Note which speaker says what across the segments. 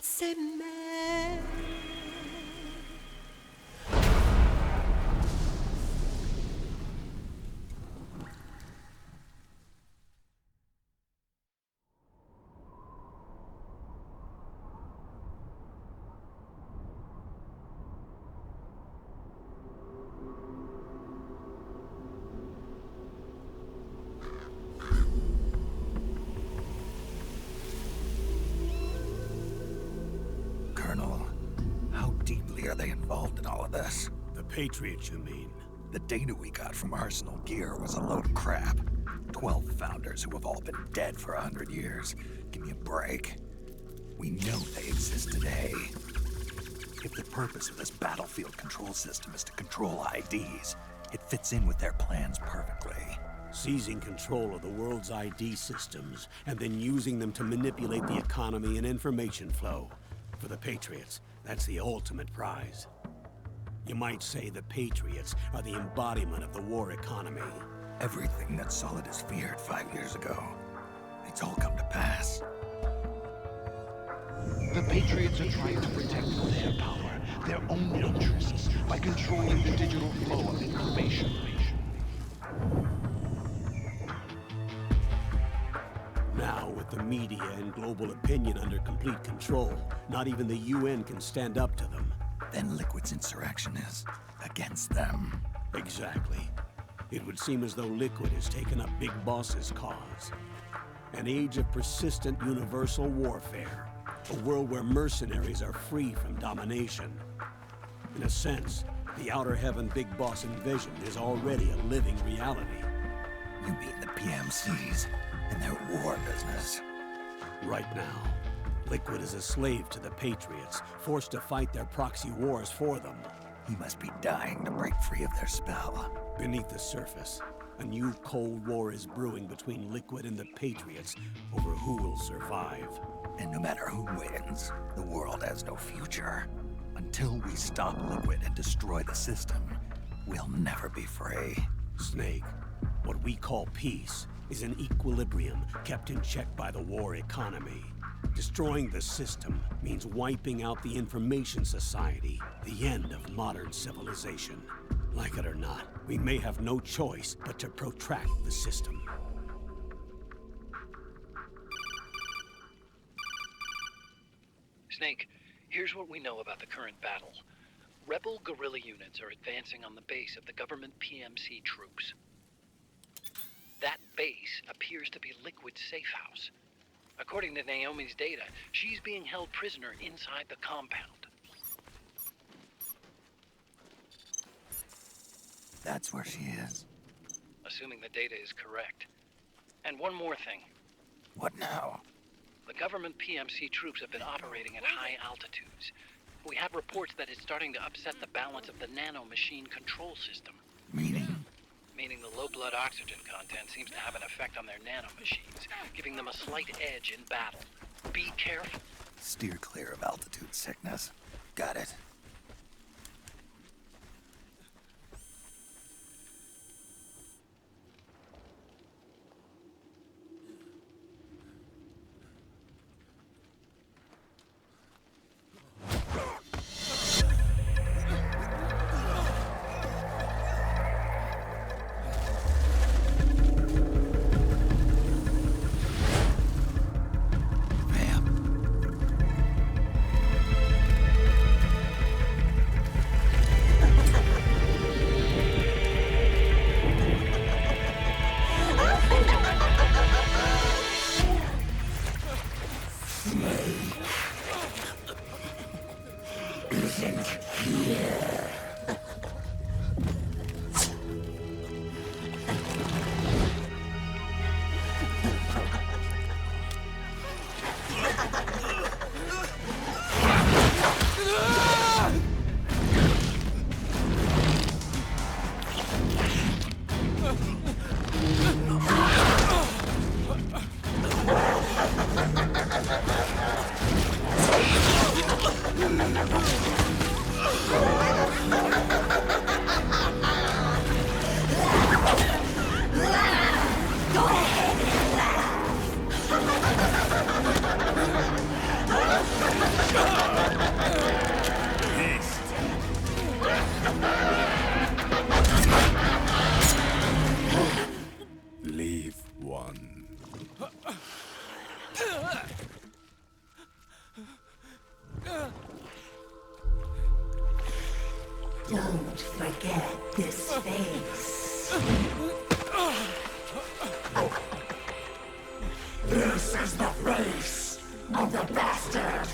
Speaker 1: s'aimer.
Speaker 2: Are they involved in all of this?
Speaker 3: The Patriots, you mean?
Speaker 2: The data we got from Arsenal Gear was a load of crap. 12 founders who have all been dead for 100 years. Give me a break. We know they exist today. If the purpose of this battlefield control system is to control IDs, it fits in with their plans perfectly.
Speaker 3: Seizing control of the world's ID systems and then using them to manipulate the economy and information flow. For the Patriots, that's the ultimate prize. You might say the Patriots are the embodiment of the war economy.
Speaker 2: Everything that Solidus feared 5 years ago, it's all come to pass.
Speaker 4: The Patriots are trying to protect their power, their own interests, by controlling the digital flow of information.
Speaker 3: Now, with the media and global opinion under complete control, not even the UN can stand up to them.
Speaker 2: Then Liquid's insurrection is against them.
Speaker 3: Exactly. It would seem as though Liquid has taken up Big Boss's cause. An age of persistent universal warfare. A world where mercenaries are free from domination. In a sense, the Outer Heaven Big Boss invasion is already a living reality.
Speaker 2: You mean the PMCs and their war business?
Speaker 3: Right now, Liquid is a slave to the Patriots, forced to fight their proxy wars for them.
Speaker 2: He must be dying to break free of their spell.
Speaker 3: Beneath the surface, a new Cold War is brewing between Liquid and the Patriots over who will survive.
Speaker 2: And no matter who wins, the world has no future. Until we stop Liquid and destroy the system, we'll never be free.
Speaker 3: Snake, what we call peace is an equilibrium kept in check by the war economy. Destroying the system means wiping out the information society, the end of modern civilization. Like it or not, we may have no choice but to protract the system.
Speaker 5: Snake, here's what we know about the current battle. Rebel guerrilla units are advancing on the base of the government PMC troops. That base appears to be Liquid's safe house. According to Naomi's data, she's being held prisoner inside the compound.
Speaker 2: That's where she is.
Speaker 5: Assuming the data is correct. And one more thing.
Speaker 2: What now?
Speaker 5: The government PMC troops have been operating at high altitudes. We have reports that it's starting to upset the balance of the nano-machine control system.
Speaker 2: Meaning?
Speaker 5: Meaning the low blood oxygen content seems to have an effect on their nanomachines, giving them a slight edge in battle. Be careful.
Speaker 2: Steer clear of altitude sickness. Got it.
Speaker 1: one.
Speaker 6: Don't forget this face. This is the face of the bastard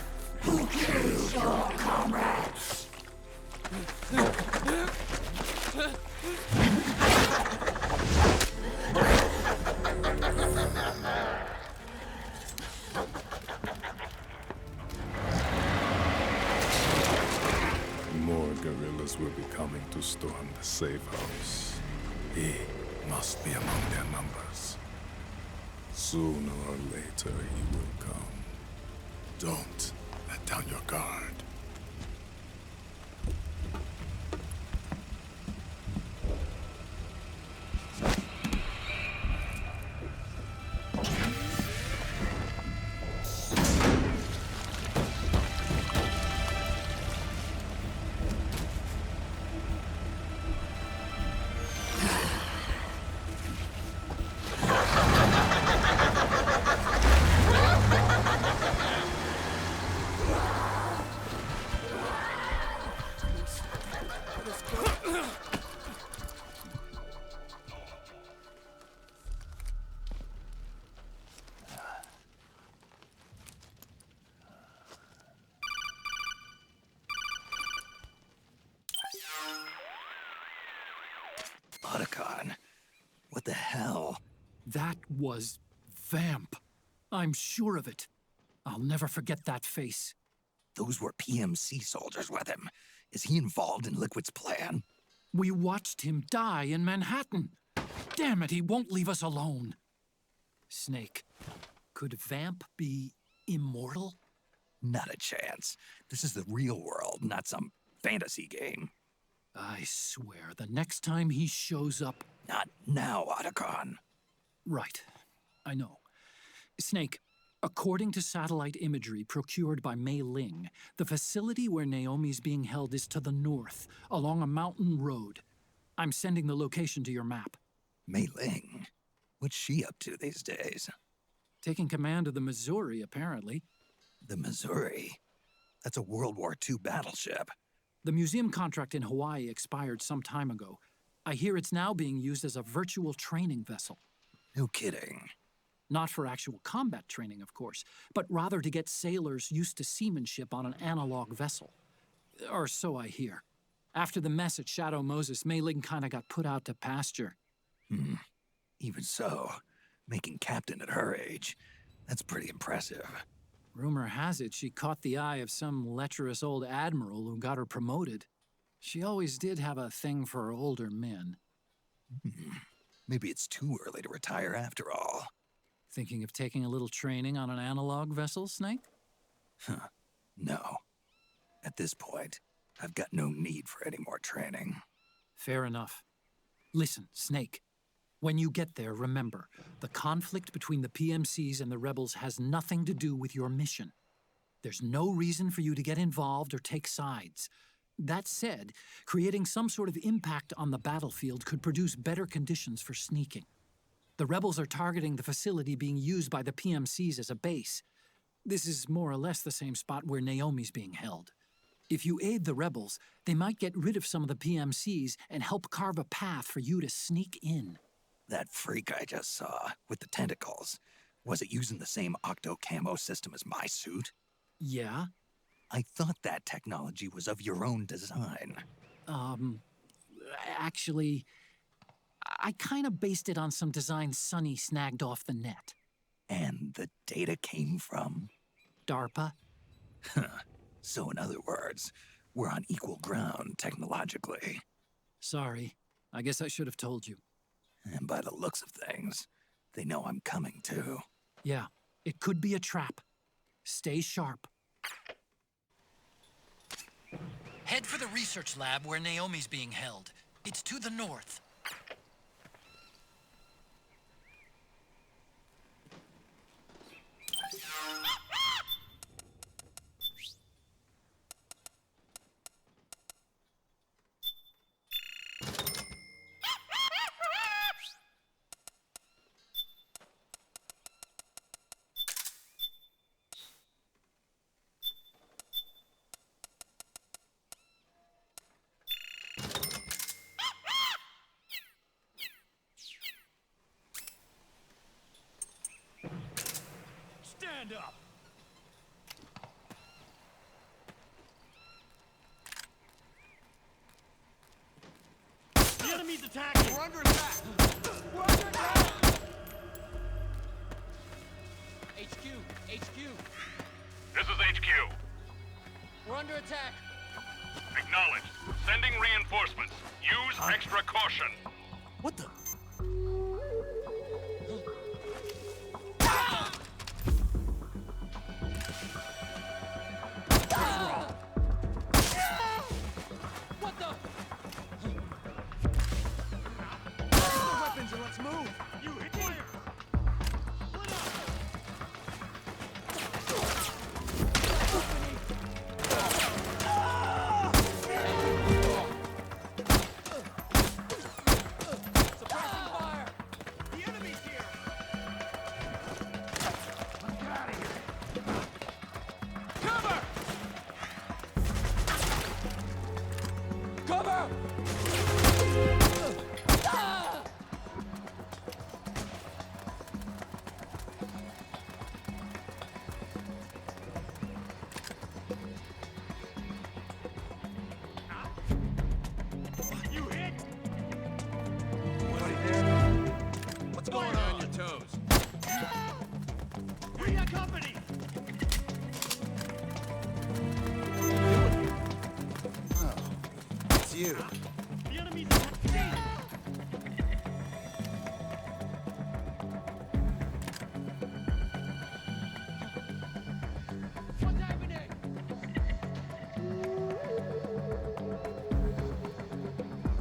Speaker 6: who killed your comrades.
Speaker 1: More guerrillas will be coming to storm the safe house. He must be among their numbers. Sooner or later, he will come. Don't let down your guard.
Speaker 2: Otacon, what the hell?
Speaker 7: That was Vamp. I'm sure of it. I'll never forget that face.
Speaker 2: Those were PMC soldiers with him. Is he involved in Liquid's plan?
Speaker 7: We watched him die in Manhattan. Damn it, he won't leave us alone. Snake, could Vamp be immortal?
Speaker 2: Not a chance. This is the real world, not some fantasy game.
Speaker 7: I swear, the next time he shows up...
Speaker 2: Not now, Otacon.
Speaker 7: Right. I know. Snake, according to satellite imagery procured by Mei Ling, the facility where Naomi's being held is to the north, along a mountain road. I'm sending the location to your map.
Speaker 2: Mei Ling? What's she up to these days?
Speaker 7: Taking command of the Missouri, apparently.
Speaker 2: The Missouri? That's a World War II battleship.
Speaker 7: The museum contract in Hawaii expired some time ago. I hear it's now being used as a virtual training vessel.
Speaker 2: No kidding.
Speaker 7: Not for actual combat training, of course, but rather to get sailors used to seamanship on an analog vessel. Or so I hear. After the mess at Shadow Moses, Mei Ling kinda got put out to pasture.
Speaker 2: Even so, making captain at her age, that's pretty impressive.
Speaker 7: Rumor has it she caught the eye of some lecherous old admiral who got her promoted. She always did have a thing for older men.
Speaker 2: Maybe it's too early to retire after all.
Speaker 7: Thinking of taking a little training on an analog vessel, Snake?
Speaker 2: No. At this point, I've got no need for any more training.
Speaker 7: Fair enough. Listen, Snake. When you get there, remember, the conflict between the PMCs and the rebels has nothing to do with your mission. There's no reason for you to get involved or take sides. That said, creating some sort of impact on the battlefield could produce better conditions for sneaking. The rebels are targeting the facility being used by the PMCs as a base. This is more or less the same spot where Naomi's being held. If you aid the rebels, they might get rid of some of the PMCs and help carve a path for you to sneak in.
Speaker 2: That freak I just saw, with the tentacles, was it using the same Octo camo system as my suit?
Speaker 7: Yeah?
Speaker 2: I thought that technology was of your own design.
Speaker 7: Actually, I kinda based it on some designs Sonny snagged off the net.
Speaker 2: And the data came from?
Speaker 7: DARPA?
Speaker 2: So in other words, we're on equal ground technologically.
Speaker 7: Sorry, I guess I should have told you.
Speaker 2: And by the looks of things, they know I'm coming too.
Speaker 7: Yeah, it could be a trap. Stay sharp. Head for the research lab where Naomi's being held. It's to the north.
Speaker 3: hand up! The enemy's attacking! We're under attack! We're under attack!
Speaker 8: HQ! HQ!
Speaker 9: This is HQ.
Speaker 8: We're under attack!
Speaker 9: Acknowledged. Sending reinforcements. Use extra caution.
Speaker 3: What the?
Speaker 8: What the?
Speaker 3: Weapons and let's move! You hit fire! Split up!
Speaker 8: Suppressing fire!
Speaker 3: The enemy's here!
Speaker 4: Let's get out of here.
Speaker 3: Cover!
Speaker 8: Cover!
Speaker 3: You hit!
Speaker 8: What's going on your toes?
Speaker 3: We got company!
Speaker 2: It's you.
Speaker 3: The enemy's attacking!
Speaker 8: What's happening?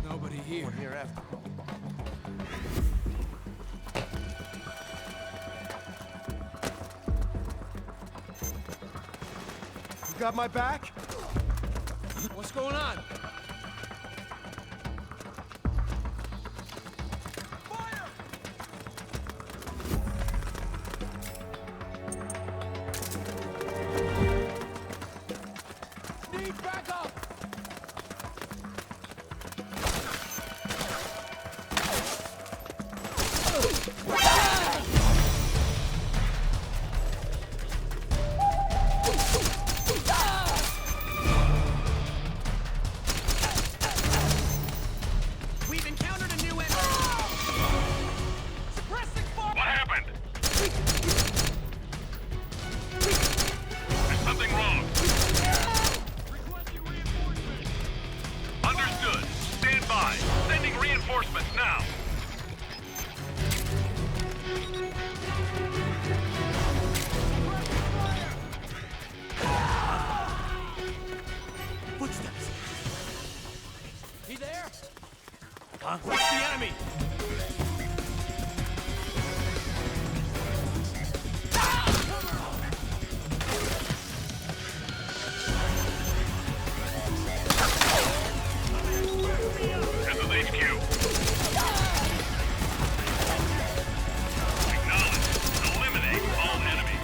Speaker 8: Nobody here.
Speaker 2: We're here after all.
Speaker 10: You got my back?
Speaker 8: What's going on? Need backup!
Speaker 3: We've encountered a new enemy! Suppressing fire!
Speaker 9: What happened? There's something wrong.
Speaker 3: Requesting reinforcements!
Speaker 9: Understood. Stand by. Sending reinforcements now.
Speaker 3: Footsteps!
Speaker 8: He there?
Speaker 3: Huh? It's the enemy!
Speaker 9: This is HQ. Acknowledged. Eliminate all enemies.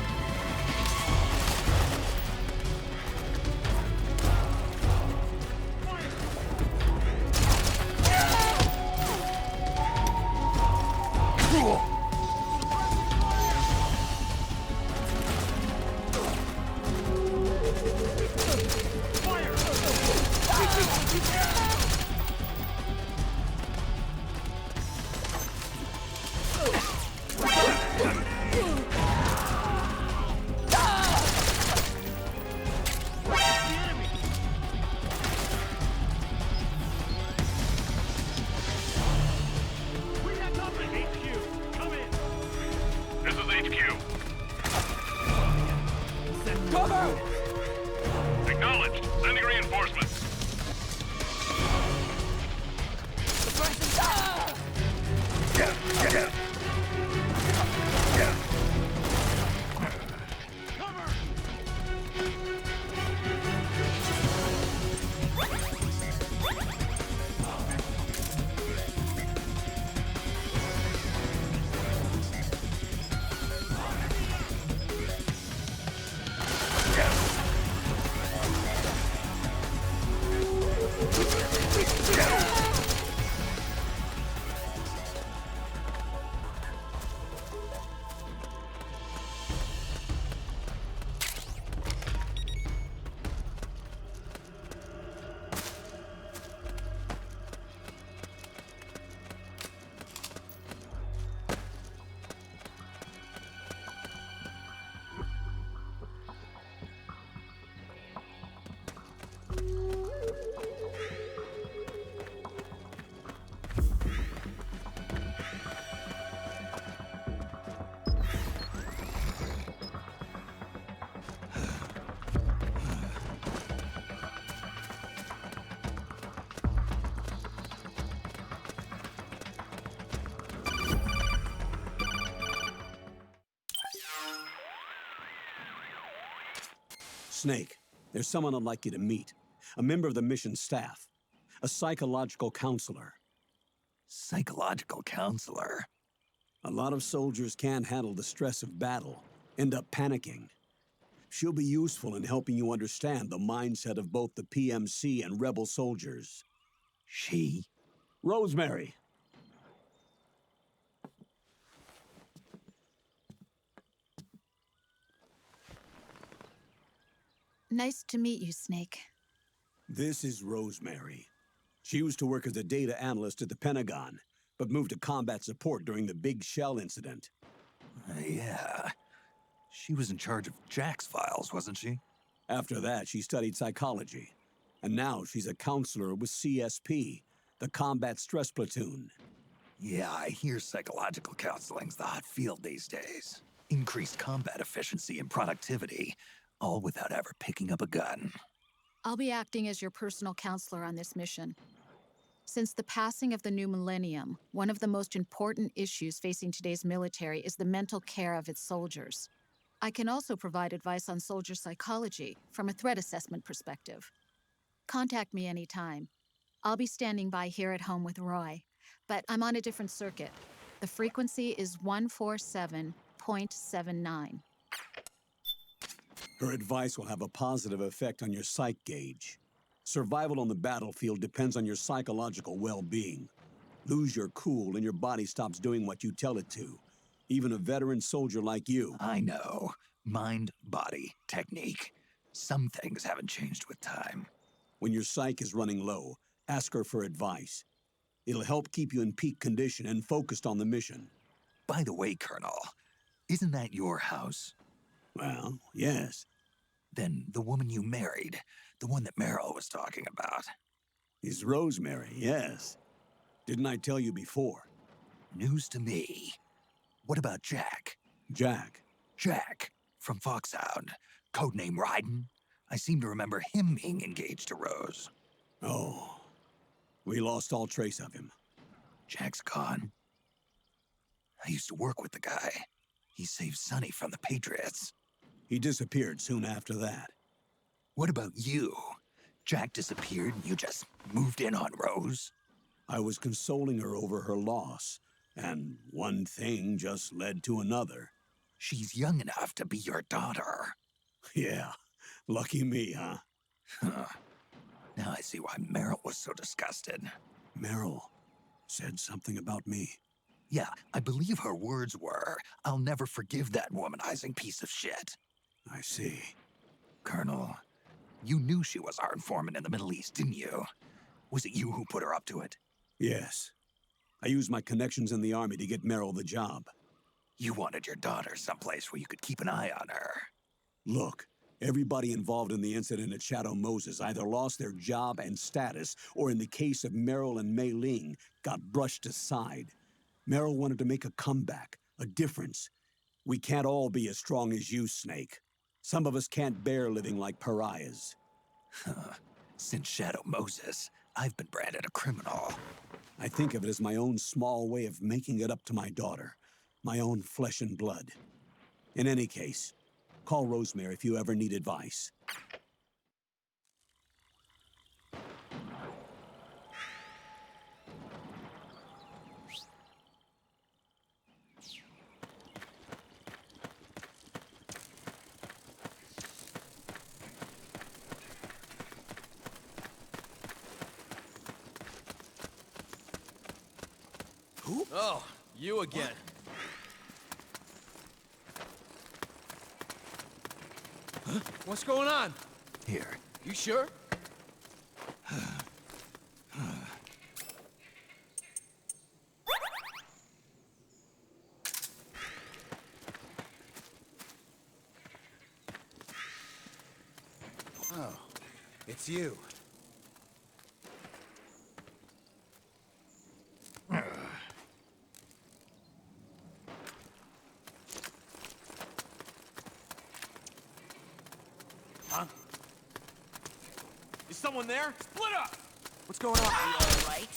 Speaker 3: We got company! HQ, come in!
Speaker 9: This is HQ.
Speaker 8: Cover!
Speaker 9: Acknowledged. Sending reinforcements.
Speaker 8: Suppressing
Speaker 3: Cover! Snake, there's someone I'd like you to meet. A member of the mission staff. A psychological counselor.
Speaker 2: Psychological counselor?
Speaker 3: A lot of soldiers can't handle the stress of battle, end up panicking. She'll be useful in helping you understand the mindset of both the PMC and rebel soldiers.
Speaker 2: She?
Speaker 3: Rosemary.
Speaker 11: Nice to meet you, Snake.
Speaker 3: This is Rosemary. She used to work as a data analyst at the Pentagon, but moved to combat support during the Big Shell incident.
Speaker 2: Yeah. She was in charge of Jack's files, wasn't she?
Speaker 3: After that, she studied psychology. And now she's a counselor with CSP, the Combat Stress Platoon.
Speaker 2: Yeah, I hear psychological counseling's the hot field these days. Increased combat efficiency and productivity, all without ever picking up a gun.
Speaker 11: I'll be acting as your personal counselor on this mission. Since the passing of the new millennium, one of the most important issues facing today's military is the mental care of its soldiers. I can also provide advice on soldier psychology from a threat assessment perspective. Contact me anytime. I'll be standing by here at home with Roy, but I'm on a different circuit. The frequency is 147.79.
Speaker 3: Her advice will have a positive effect on your psych gauge. Survival on the battlefield depends on your psychological well-being. Lose your cool and your body stops doing what you tell it to. Even a veteran soldier like you.
Speaker 2: I know. Mind, body, technique. Some things haven't changed with time.
Speaker 3: When your psyche is running low, ask her for advice. It'll help keep you in peak condition and focused on the mission.
Speaker 2: By the way, Colonel, isn't that your house?
Speaker 3: Well, yes.
Speaker 2: Then the woman you married, the one that Meryl was talking about.
Speaker 3: Is Rosemary, yes. Didn't I tell you before?
Speaker 2: News to me. What about Jack?
Speaker 3: Jack?
Speaker 2: Jack, from Foxhound. Codename Raiden. I seem to remember him being engaged to Rose.
Speaker 3: Oh. We lost all trace of him.
Speaker 2: Jack's gone. I used to work with the guy. He saved Sonny from the Patriots.
Speaker 3: He disappeared soon after that.
Speaker 2: What about you? Jack disappeared and you just moved in on Rose?
Speaker 3: I was consoling her over her loss, and one thing just led to another.
Speaker 2: She's young enough to be your daughter.
Speaker 3: Yeah, lucky me, huh?
Speaker 2: Now I see why Meryl was so disgusted.
Speaker 3: Meryl said something about me.
Speaker 2: Yeah, I believe her words were, "I'll never forgive that womanizing piece of shit."
Speaker 3: I see.
Speaker 2: Colonel, you knew she was our informant in the Middle East, didn't you? Was it you who put her up to it?
Speaker 3: Yes. I used my connections in the army to get Meryl the job.
Speaker 2: You wanted your daughter someplace where you could keep an eye on her.
Speaker 3: Look, everybody involved in the incident at Shadow Moses either lost their job and status, or in the case of Meryl and Mei Ling, got brushed aside. Meryl wanted to make a comeback, a difference. We can't all be as strong as you, Snake. Some of us can't bear living like pariahs.
Speaker 2: Since Shadow Moses, I've been branded a criminal.
Speaker 3: I think of it as my own small way of making it up to my daughter. My own flesh and blood. In any case, call Rosemary if you ever need advice.
Speaker 8: Oh, you again. Huh? What's going on?
Speaker 2: Here.
Speaker 8: You sure?
Speaker 10: Oh, it's you.
Speaker 8: Huh? Is someone there? Split up!
Speaker 10: What's going on?
Speaker 8: Are you all right?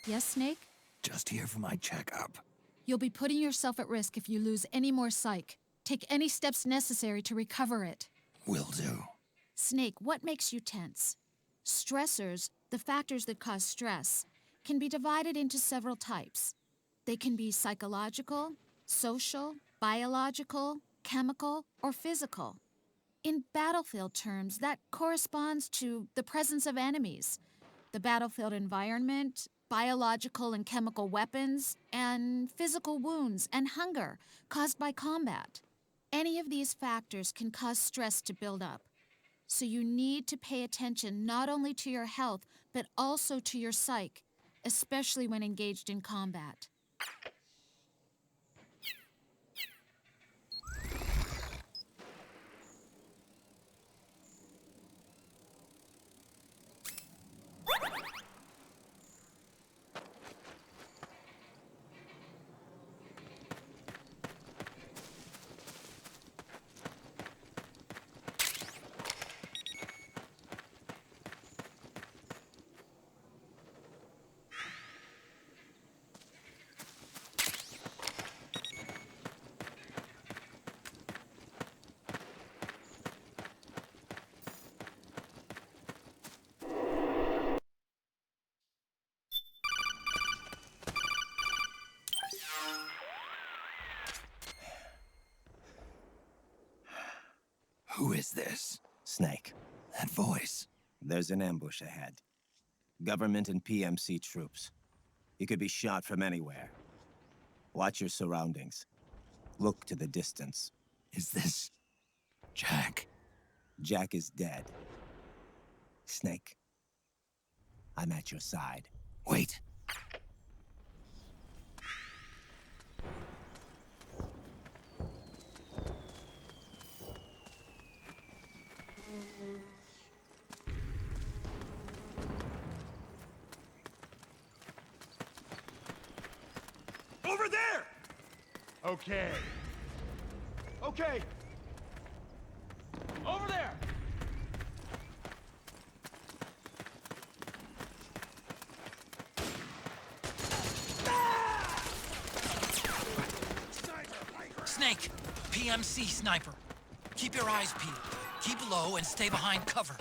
Speaker 11: Yes, Snake?
Speaker 2: Just here for my checkup.
Speaker 11: You'll be putting yourself at risk if you lose any more psych. Take any steps necessary to recover it.
Speaker 2: Will do.
Speaker 11: Snake, what makes you tense? Stressors, the factors that cause stress, can be divided into several types. They can be psychological, social, biological, chemical, or physical. In battlefield terms, that corresponds to the presence of enemies, the battlefield environment, biological and chemical weapons, and physical wounds and hunger caused by combat. Any of these factors can cause stress to build up. So you need to pay attention not only to your health, but also to your psyche, especially when engaged in combat.
Speaker 2: Who is this?
Speaker 12: Snake.
Speaker 2: That voice.
Speaker 12: There's an ambush ahead. Government and PMC troops. You could be shot from anywhere. Watch your surroundings. Look to the distance.
Speaker 2: Is this Jack?
Speaker 12: Jack is dead. Snake. I'm at your side.
Speaker 2: Wait.
Speaker 8: Over there!
Speaker 4: Okay. Okay.
Speaker 8: Over there!
Speaker 7: Snake! PMC sniper. Keep your eyes peeled. Keep low and stay behind cover.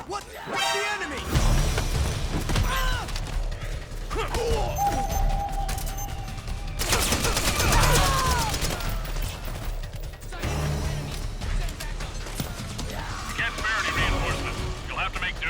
Speaker 8: What's the enemy?
Speaker 9: Can't spare any reinforcements. You'll have to make do.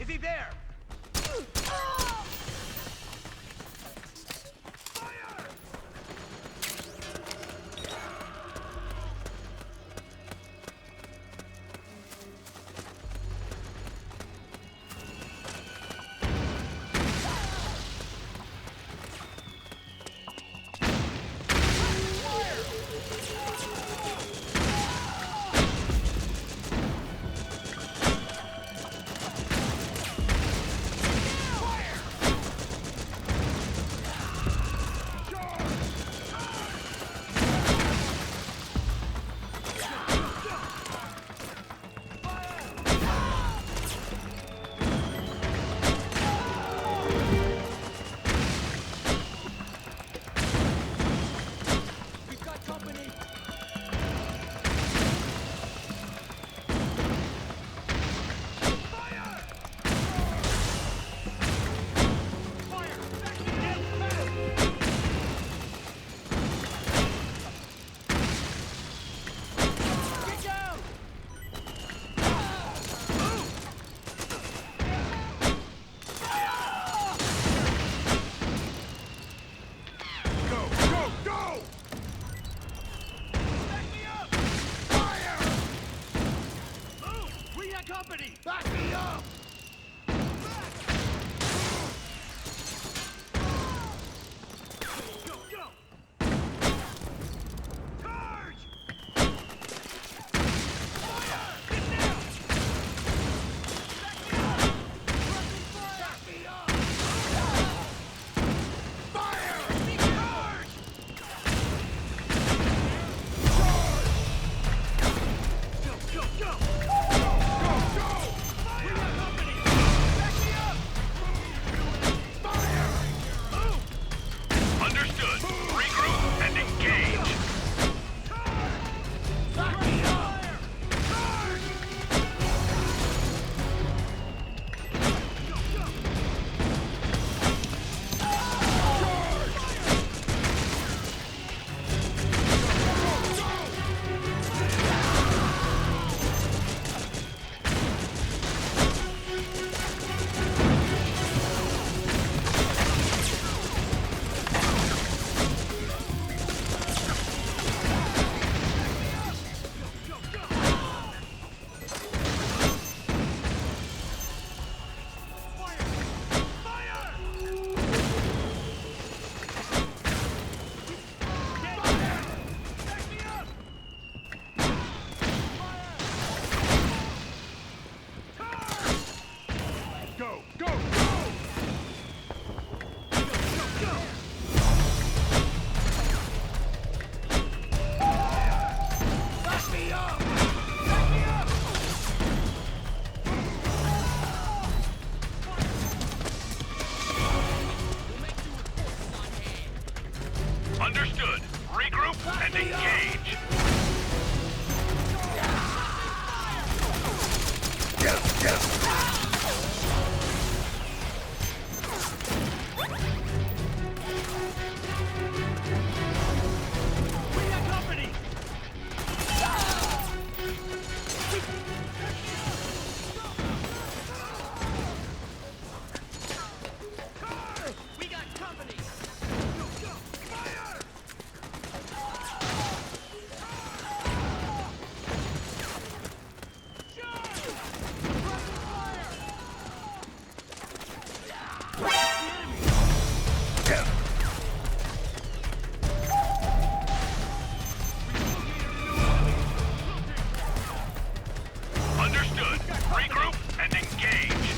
Speaker 8: Is he there? Back me up! Go, go! Charge! Fire! Get down! Back me up! Fire! Charge! Go, go, go!
Speaker 9: Understood. Regroup and engage.
Speaker 8: Back me up! Go, go, go! Go, go, go! Back me up! Back me up!
Speaker 9: Understood. Regroup and engage.
Speaker 8: We got company! We got company! Go, go! Fire!
Speaker 9: Understood. Regroup and engage.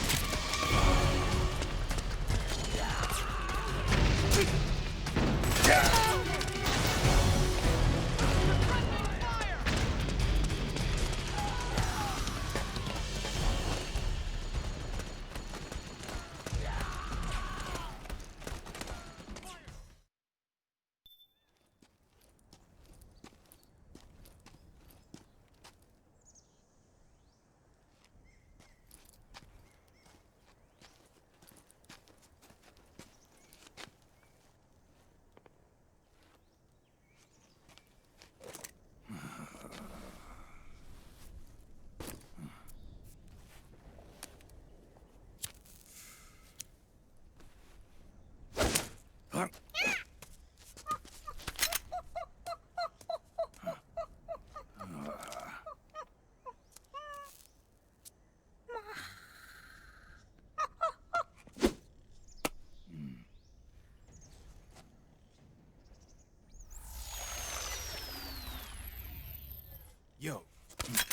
Speaker 10: Yo,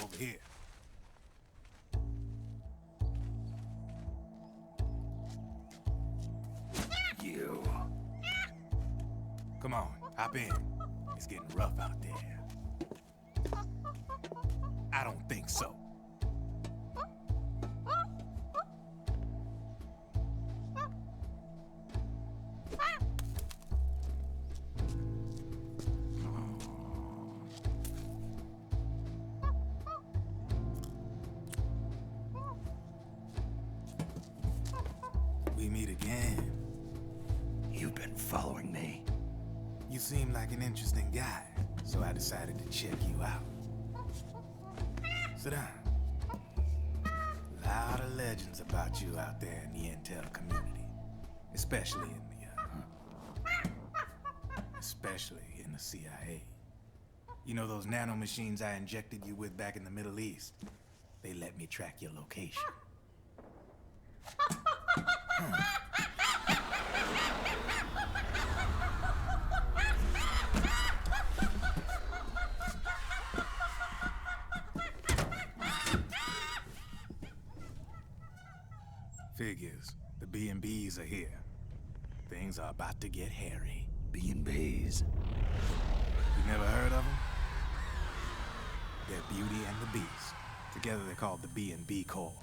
Speaker 10: over here. You. Come on, hop in. It's getting rough out there. I don't think so. We meet again.
Speaker 2: You've been following me.
Speaker 10: You seem like an interesting guy, so I decided to check you out. Sit down. A lot of legends about you out there in the intel community, especially in the CIA. You know those nanomachines I injected you with back in the Middle East? they let me track your location. Figures. The B&Bs are here. Things are about to get hairy.
Speaker 2: B&Bs?
Speaker 10: You never heard of them? They're Beauty and the Beast. Together they're called the B&B Corps.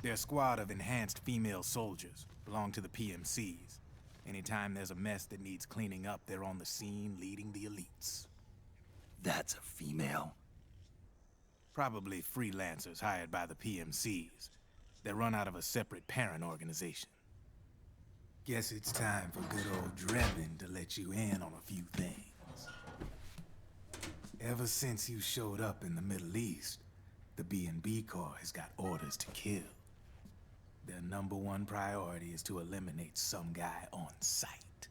Speaker 10: They're a squad of enhanced female soldiers, belong to the PMCs. Anytime there's a mess that needs cleaning up, they're on the scene leading the elites.
Speaker 2: That's a female?
Speaker 10: Probably freelancers hired by the PMCs. They run out of a separate parent organization. Guess it's time for good old Drebin to let you in on a few things. Ever since you showed up in the Middle East, the B&B Corps has got orders to kill. Their #1 priority is to eliminate some guy on sight.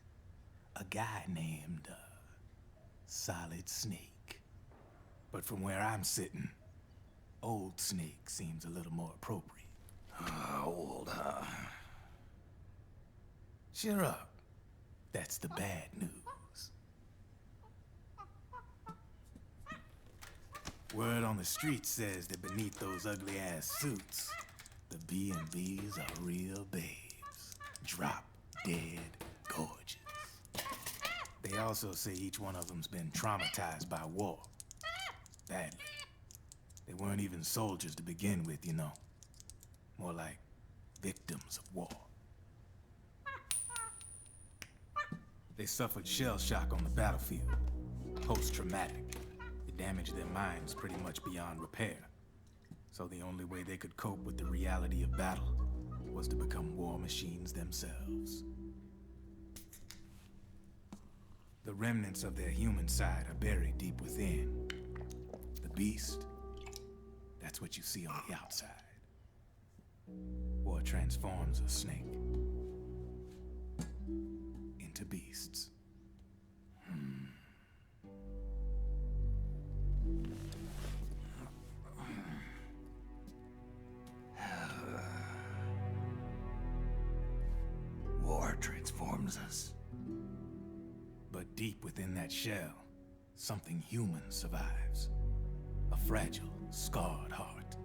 Speaker 10: A guy named, Solid Snake. But from where I'm sitting, Old Snake seems a little more appropriate.
Speaker 2: Old, huh?
Speaker 10: Cheer up. That's the bad news. Word on the street says that beneath those ugly-ass suits, the B&Bs are real babes. Drop dead gorgeous. They also say each one of them's been traumatized by war. Badly. They weren't even soldiers to begin with, you know. More like victims of war. They suffered shell shock on the battlefield. Post-traumatic. It damaged their minds pretty much beyond repair. So the only way they could cope with the reality of battle was to become war machines themselves. The remnants of their human side are buried deep within. The beast, that's what you see on the outside. War transforms a snake into beasts.
Speaker 2: War transforms us.
Speaker 10: But deep within that shell, something human survives. A fragile, scarred heart.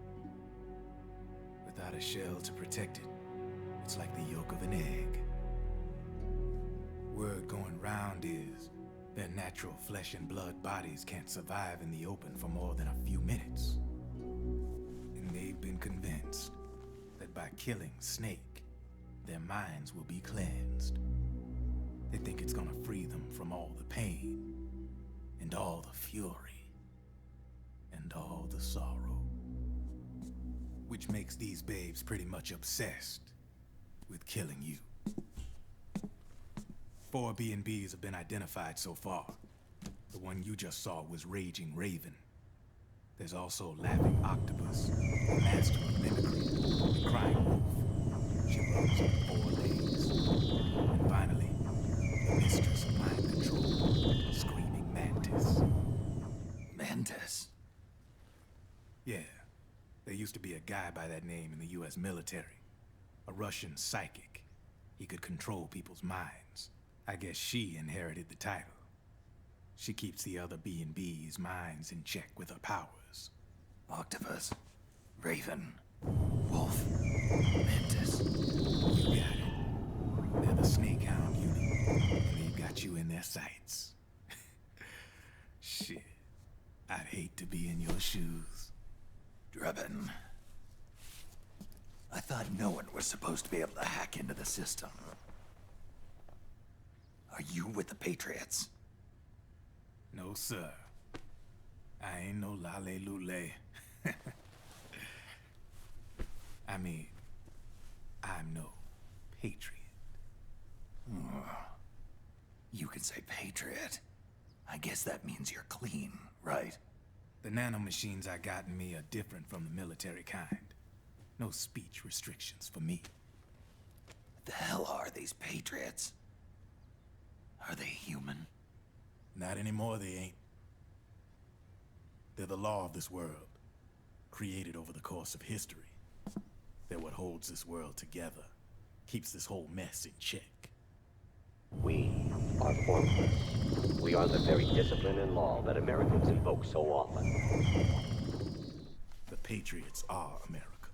Speaker 10: Without a shell to protect it, it's like the yolk of an egg. Word going round is their natural flesh and blood bodies can't survive in the open for more than a few minutes. And they've been convinced that by killing Snake, their minds will be cleansed. They think it's gonna free them from all the pain, and all the fury, and all the sorrow. Which makes these babes pretty much obsessed with killing you. 4 B&Bs have been identified so far. The one you just saw was Raging Raven. There's also Laughing Octopus, the master of mimicry, the Crying Wolf. She runs on 4 legs. And finally, the mistress of mind control, Screaming Mantis.
Speaker 2: Mantis?
Speaker 10: Yeah. There used to be a guy by that name in the US military. A Russian psychic. He could control people's minds. I guess she inherited the title. She keeps the other B&B's minds in check with her powers.
Speaker 2: Octopus, Raven, Wolf, Mantis.
Speaker 10: You got it. They're the Snake Hound unit, and they've got you in their sights. Shit. I'd hate to be in your shoes.
Speaker 2: Drebin. I thought no one was supposed to be able to hack into the system. Are you with the Patriots?
Speaker 10: No, sir. I ain't no lale-lule. I mean, I'm no patriot.
Speaker 2: You can say patriot. I guess that means you're clean, right?
Speaker 10: The nanomachines I got in me are different from the military kind. No speech restrictions for me.
Speaker 2: What the hell are these Patriots? Are they human?
Speaker 10: Not anymore, they ain't. They're the law of this world. created over the course of history. They're what holds this world together, keeps this whole mess in check.
Speaker 13: We are formless. We are the very discipline and law that Americans invoke so often.
Speaker 10: The Patriots are America,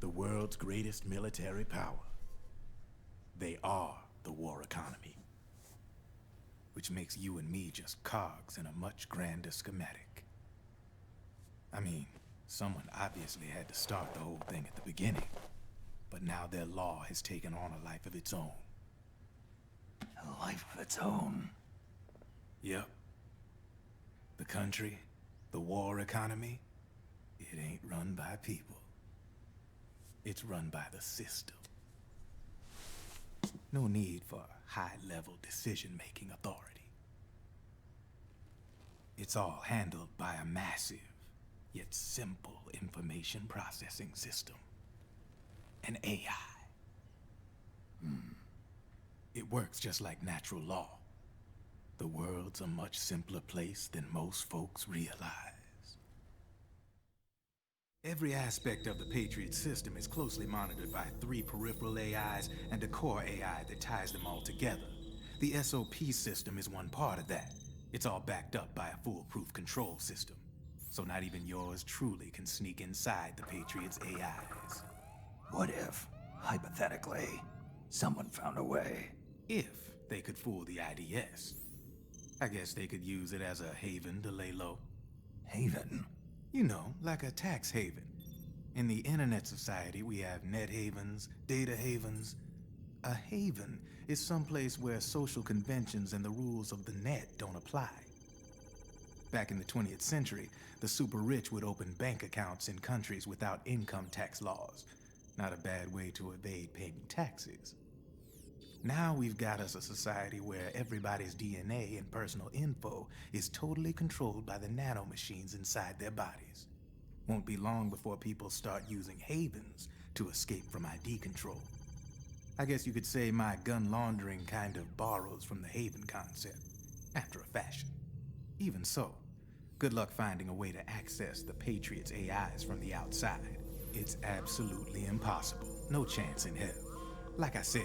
Speaker 10: the world's greatest military power. They are the war economy, which makes you and me just cogs in a much grander schematic. I mean, someone obviously had to start the whole thing at the beginning, but now their law has taken on a life of its own.
Speaker 2: A life of its own?
Speaker 10: Yep. The country, the war economy, it ain't run by people. It's run by the system. No need for high-level decision-making authority. It's all handled by a massive, yet simple information processing system. An AI. It works just like natural law. The world's a much simpler place than most folks realize. Every aspect of the Patriot system is closely monitored by 3 peripheral AIs and a core AI that ties them all together. The SOP system is one part of that. It's all backed up by a foolproof control system. So not even yours truly can sneak inside the Patriots' AIs.
Speaker 2: What if, hypothetically, someone found a way?
Speaker 10: If they could fool the IDS. I guess they could use it as a haven to lay low.
Speaker 2: Haven?
Speaker 10: You know, like a tax haven. In the internet society, we have net havens, data havens. A haven is someplace where social conventions and the rules of the net don't apply. Back in the 20th century, the super rich would open bank accounts in countries without income tax laws. Not a bad way to evade paying taxes. Now we've got us a society where everybody's DNA and personal info is totally controlled by the nanomachines inside their bodies. Won't be long before people start using havens to escape from ID control. I guess you could say my gun laundering kind of borrows from the haven concept, after a fashion. Even so, good luck finding a way to access the Patriots' AIs from the outside. It's absolutely impossible. No chance in hell. Like I said,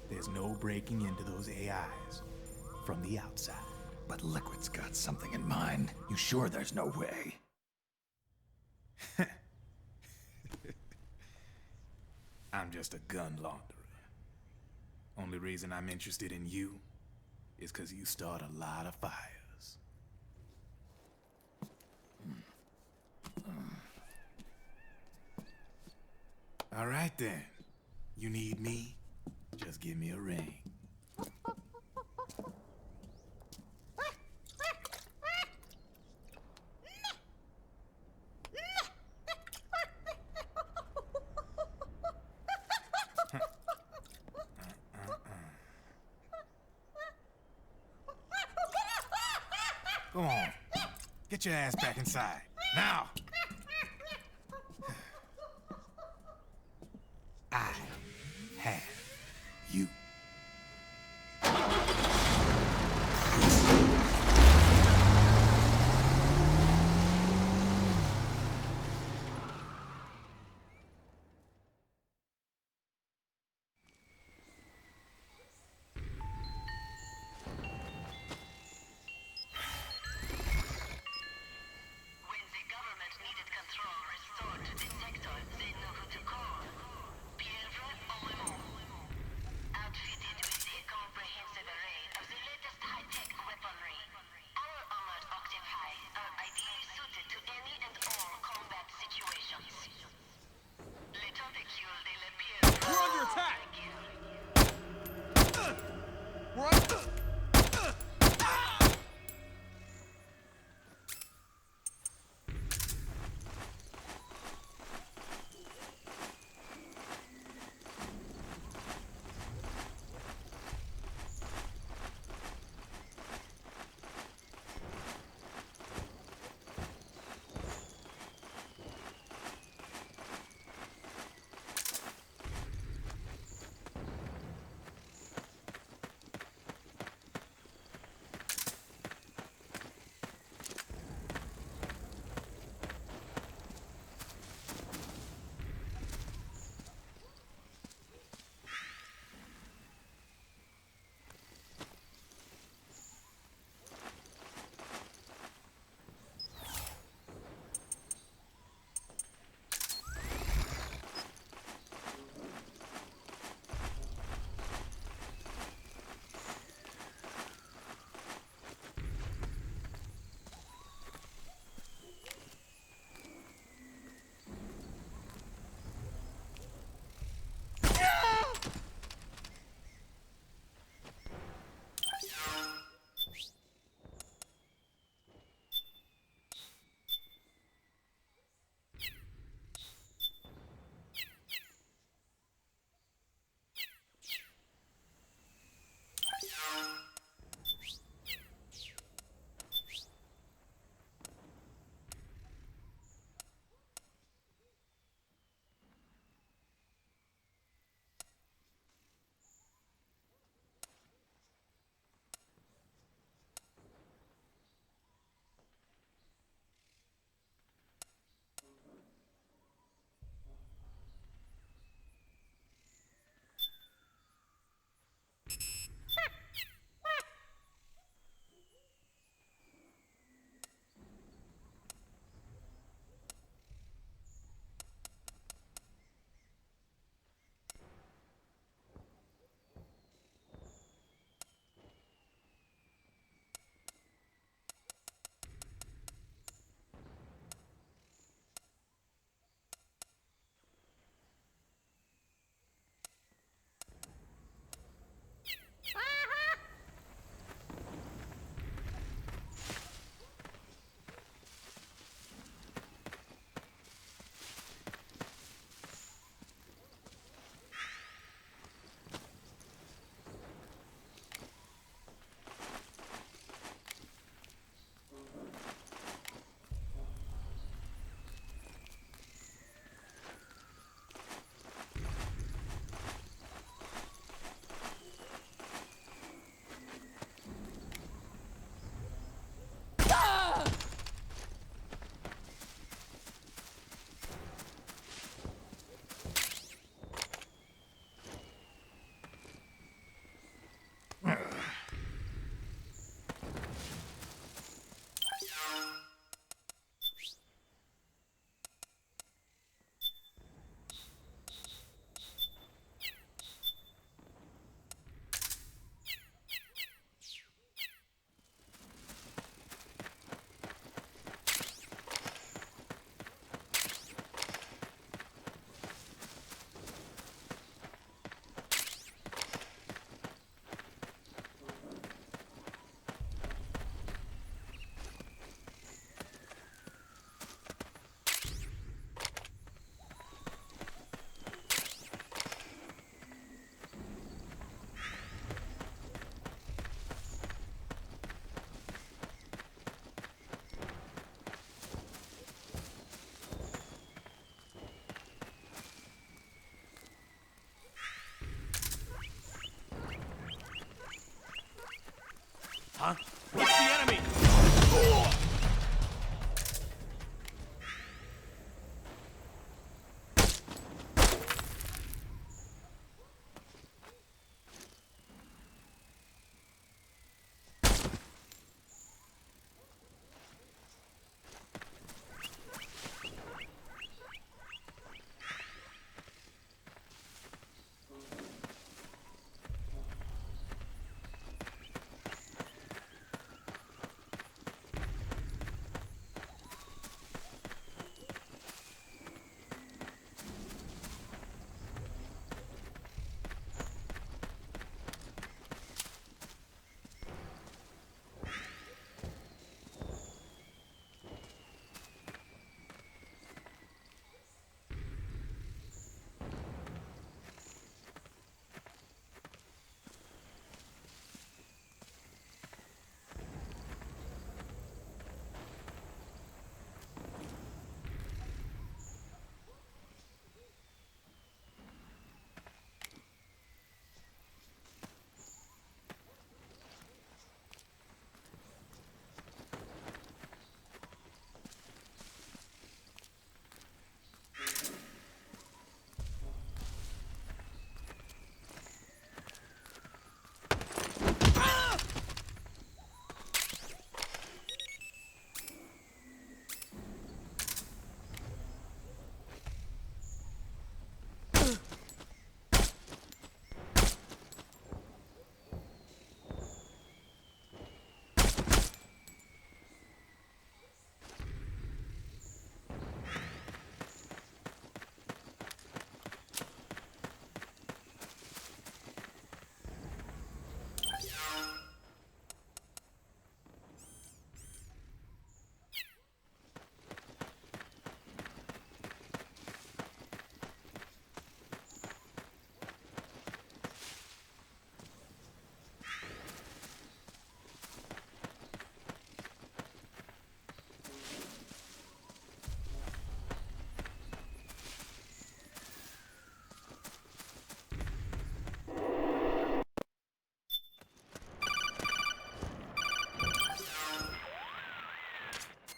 Speaker 10: there's no breaking into those AIs from the outside.
Speaker 2: But Liquid's got something in mind. You sure there's no way?
Speaker 10: I'm just a gun launderer. Only reason I'm interested in you is because you start a lot of fires. All right then. You need me? Just give me a ring. Go on. Get your ass back inside. Now! I have you.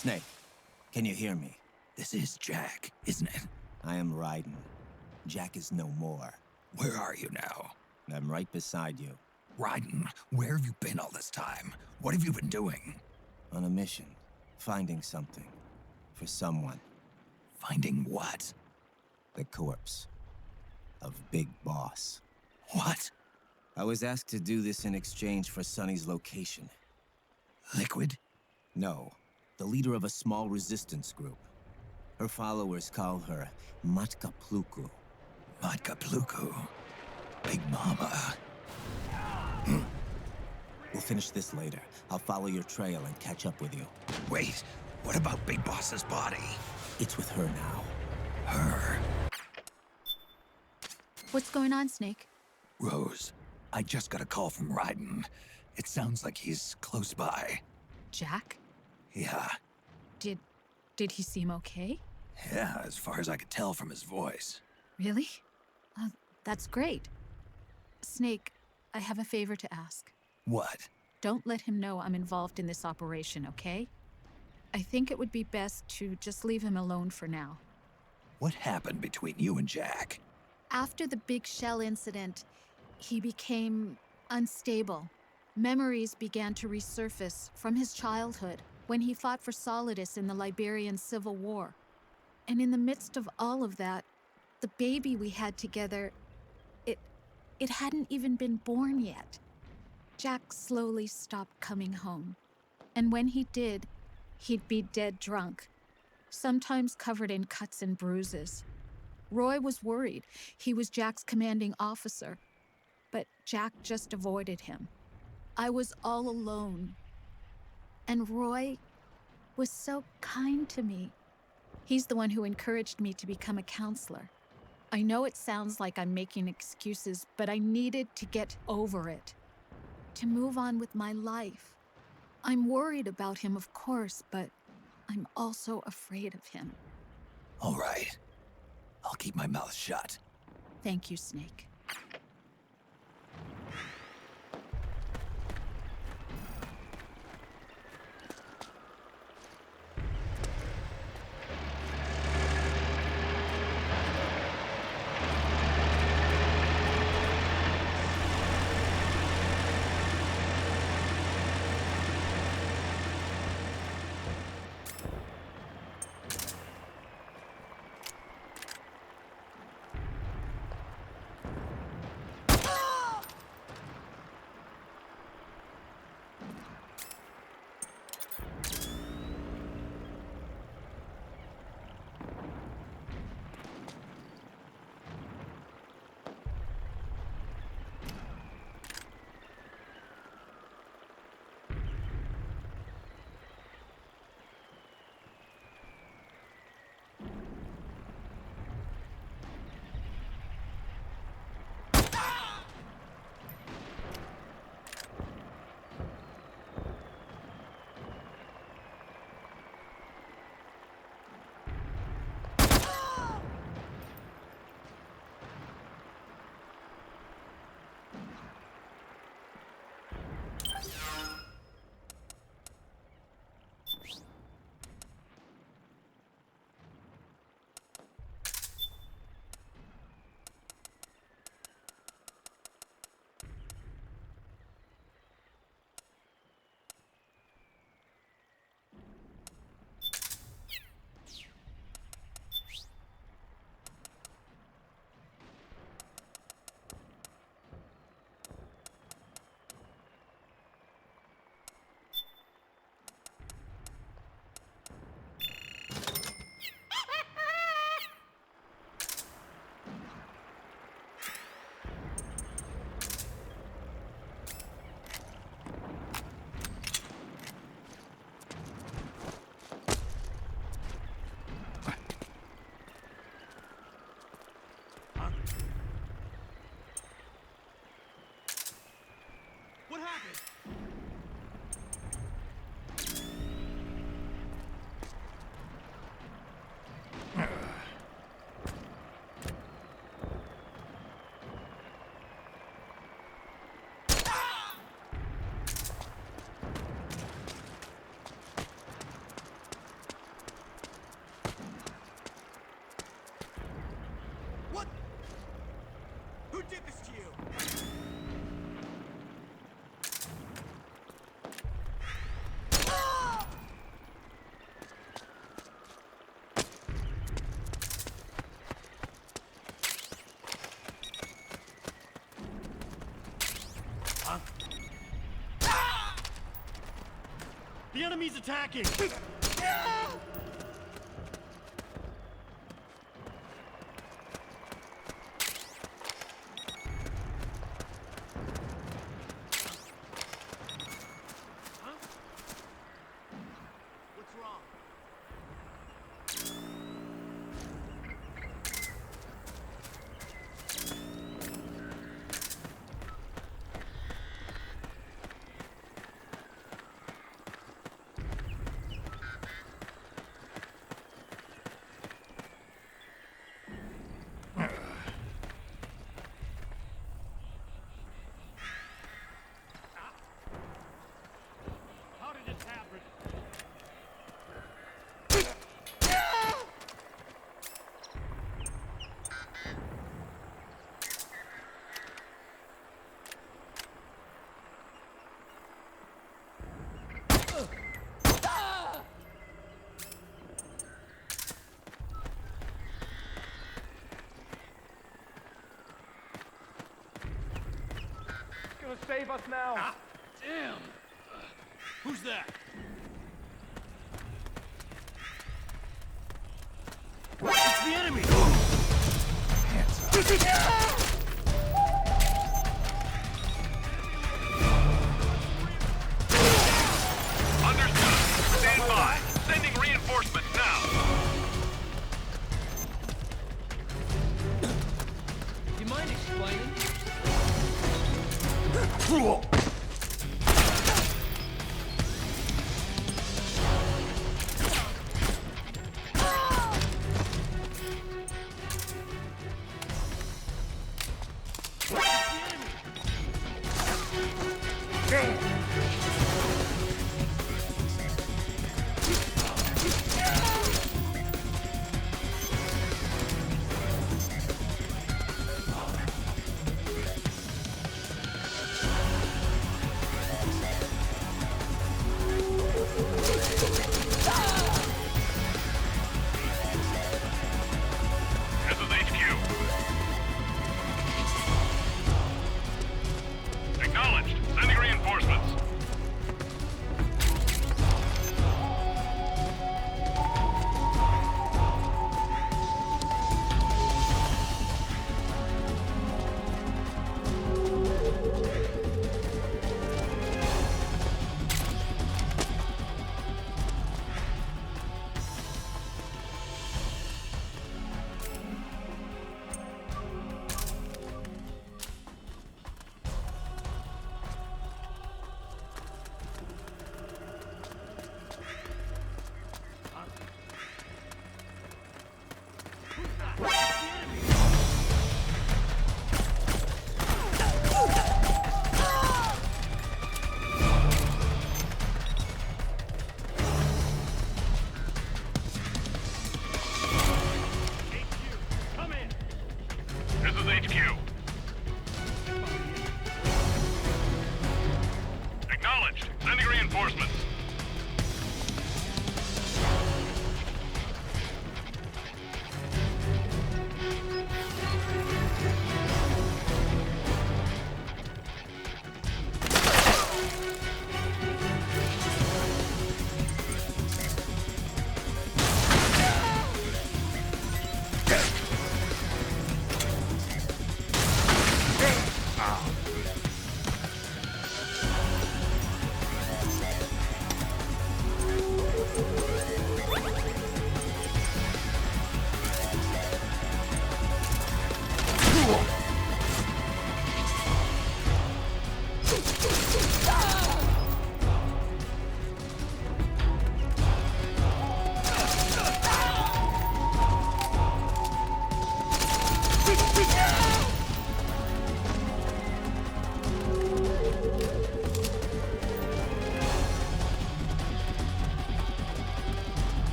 Speaker 12: Snake, can you hear me?
Speaker 2: This is Jack, isn't it?
Speaker 12: I am Raiden. Jack is no more.
Speaker 2: Where are you now?
Speaker 12: I'm right beside you.
Speaker 2: Raiden, where have you been all this time? What have you been doing?
Speaker 12: On a mission. Finding something. For someone.
Speaker 2: Finding what?
Speaker 12: The corpse. Of Big Boss.
Speaker 2: What?
Speaker 12: I was asked to do this in exchange for Sonny's location.
Speaker 2: Liquid?
Speaker 12: No. The leader of a small resistance group. Her followers call her Matka Pluku.
Speaker 2: Matka Pluku? Big Mama.
Speaker 12: We'll finish this later. I'll follow your trail and catch up with you.
Speaker 2: Wait, what about Big Boss's body?
Speaker 12: It's with her now.
Speaker 2: Her?
Speaker 11: What's going on, Snake?
Speaker 2: Rose, I just got a call from Raiden. It sounds like he's close by.
Speaker 11: Jack?
Speaker 2: Yeah.
Speaker 11: Did he seem okay?
Speaker 2: Yeah, as far as I could tell from his voice.
Speaker 11: Really? That's great. Snake, I have a favor to ask.
Speaker 2: What?
Speaker 11: Don't let him know I'm involved in this operation, okay? I think it would be best to just leave him alone for now.
Speaker 2: What happened between you and Jack?
Speaker 11: After the big shell incident, he became unstable. Memories began to resurface from his childhood when he fought for Solidus in the Liberian Civil War. And in the midst of all of that, the baby we had together, it hadn't even been born yet. Jack slowly stopped coming home. And when he did, he'd be dead drunk, sometimes covered in cuts and bruises. Roy was worried. He was Jack's commanding officer. But Jack just avoided him. I was all alone. And Roy was so kind to me. He's the one who encouraged me to become a counselor. I know it sounds like I'm making excuses, but I needed to get over it. To move on with my life. I'm worried about him, of course, but I'm also afraid of him.
Speaker 2: All right. I'll keep my mouth shut.
Speaker 11: Thank you, Snake.
Speaker 8: The enemy's attacking!
Speaker 14: Save us now!
Speaker 8: Ah, damn! Who's that? It's the enemy!
Speaker 2: Hands up.
Speaker 9: Understood. Stand by. Sending reinforcements now.
Speaker 8: You mind explaining?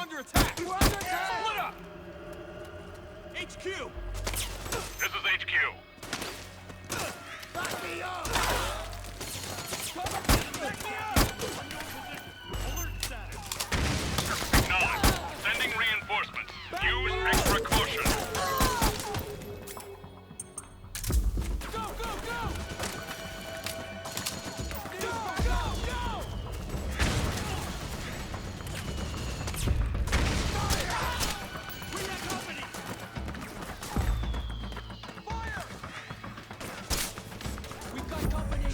Speaker 8: under attack! We're under attack! Split up! HQ!
Speaker 9: This is HQ.
Speaker 8: Back me up!
Speaker 9: Acknowledged. Sending reinforcements. Use extra caution.
Speaker 8: Go, go, go! Go, go, go! We have company! Fire! We've got company!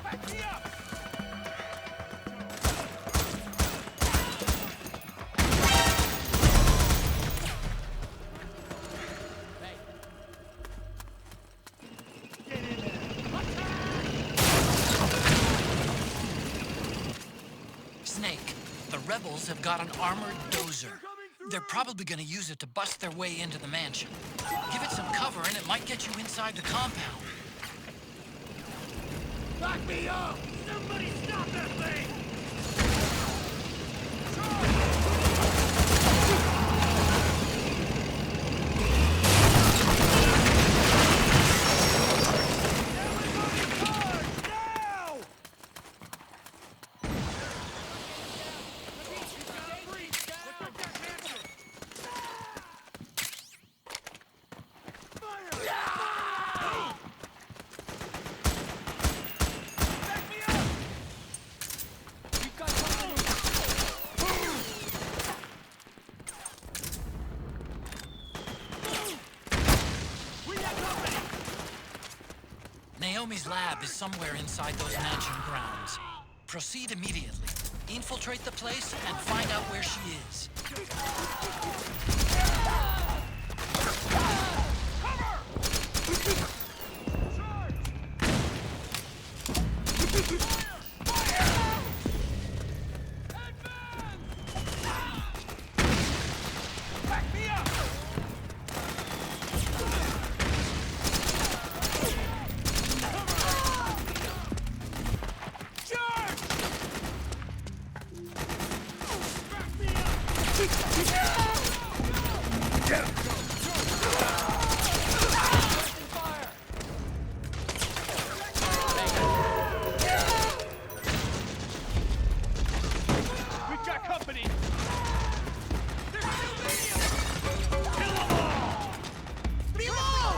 Speaker 8: Back me up!
Speaker 7: Snake, the rebels have got an armored dozer. They're probably gonna use it to bust their way into the mansion. Give it some cover and it might get you inside the compound.
Speaker 8: Back me up! Somebody stop that thing!
Speaker 7: Naomi's lab is somewhere inside those mansion grounds. Proceed immediately. Infiltrate the place and find out where she is.
Speaker 8: Back me up! We've got company! Below!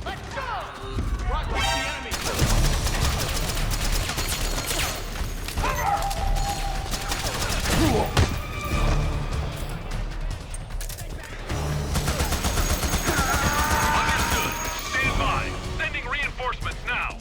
Speaker 8: Let's go! Rock the enemy!
Speaker 9: Understood. Stand by. Sending reinforcements now.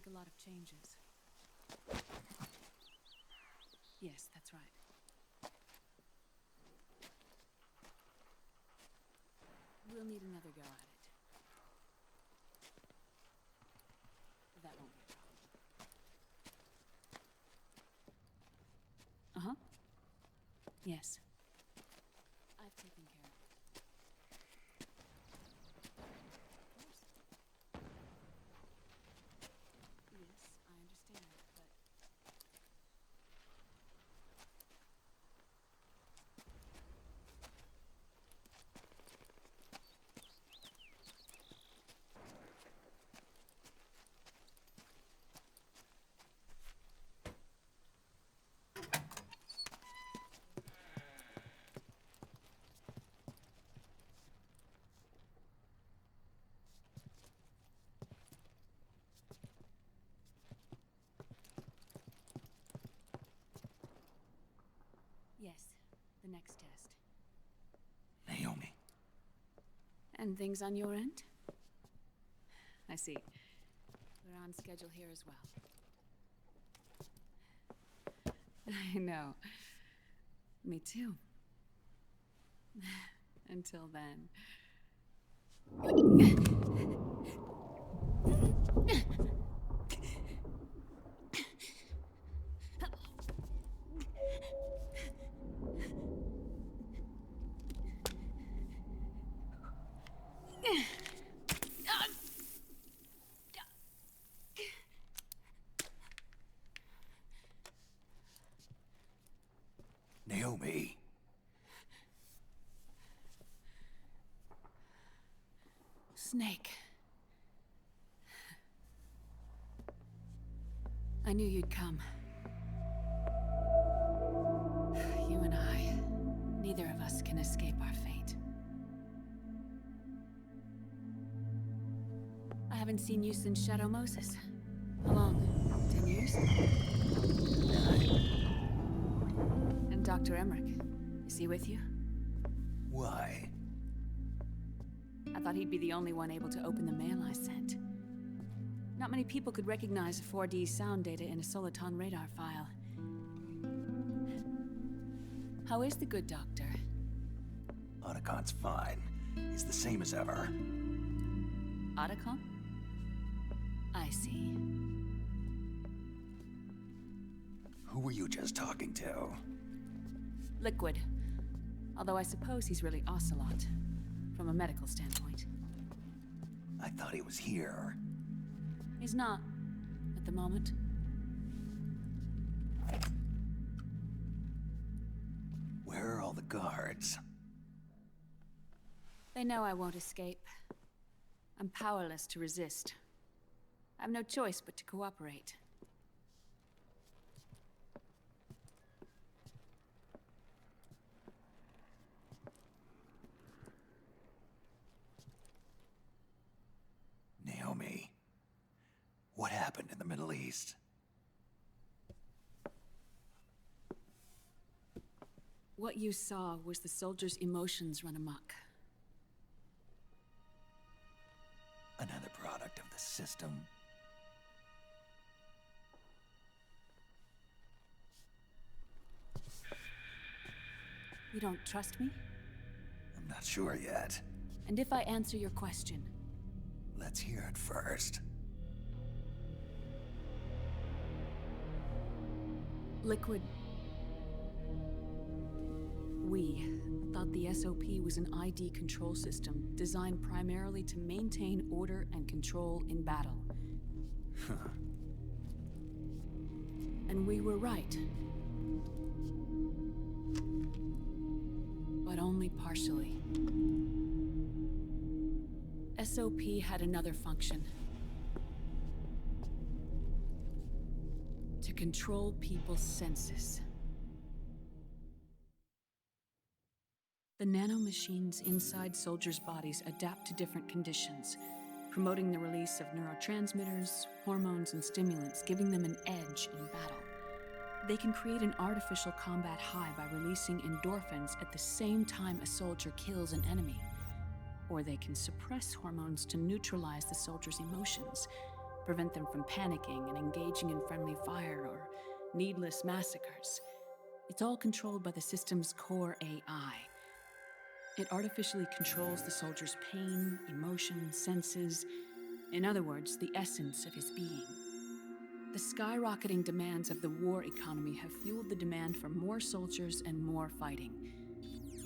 Speaker 14: make a lot of changes. Yes, that's right. We'll need another go at it. That won't be a problem. Uh-huh. Yes. I've taken care of it. Of course. Yes, I understand, but... Yes, the next test.
Speaker 2: Naomi.
Speaker 14: And things on your end? I see. We're on schedule here as well. I know. Me too. Until then.
Speaker 2: Naomi.
Speaker 14: Snake. I knew you'd come. You and I, neither of us can escape our fate. I haven't seen you since Shadow Moses. How long? 10 years?
Speaker 2: 9.
Speaker 14: And Dr. Emmerich, is he with you?
Speaker 2: Why?
Speaker 14: I thought he'd be the only one able to open the mail I sent. Not many people could recognize 4D sound data in a Soliton radar file. How is the good doctor?
Speaker 2: Otacon's fine. He's the same as ever.
Speaker 14: Otacon? I see.
Speaker 2: Who were you just talking to?
Speaker 14: Liquid. Although I suppose he's really Ocelot, from a medical standpoint.
Speaker 2: I thought he was here.
Speaker 14: He's not, at the moment.
Speaker 2: Where are all the guards?
Speaker 14: They know I won't escape. I'm powerless to resist. I have no choice but to cooperate.
Speaker 2: Naomi, what happened in the Middle East?
Speaker 14: What you saw was the soldiers' emotions run amok.
Speaker 2: Another product of the system.
Speaker 14: You don't trust me?
Speaker 2: I'm not sure yet.
Speaker 14: And if I answer your question?
Speaker 2: Let's hear it first.
Speaker 14: Liquid. We thought the SOP was an ID control system designed primarily to maintain order and control in battle.
Speaker 2: Huh.
Speaker 14: And we were right. But only partially. SOP had another function. To control people's senses. The nanomachines inside soldiers' bodies adapt to different conditions, promoting the release of neurotransmitters, hormones, and stimulants, giving them an edge in battle. They can create an artificial combat high by releasing endorphins at the same time a soldier kills an enemy. Or they can suppress hormones to neutralize the soldier's emotions, prevent them from panicking and engaging in friendly fire or needless massacres. It's all controlled by the system's core AI. It artificially controls the soldier's pain, emotion, senses. In other words, the essence of his being. The skyrocketing demands of the war economy have fueled the demand for more soldiers and more fighting.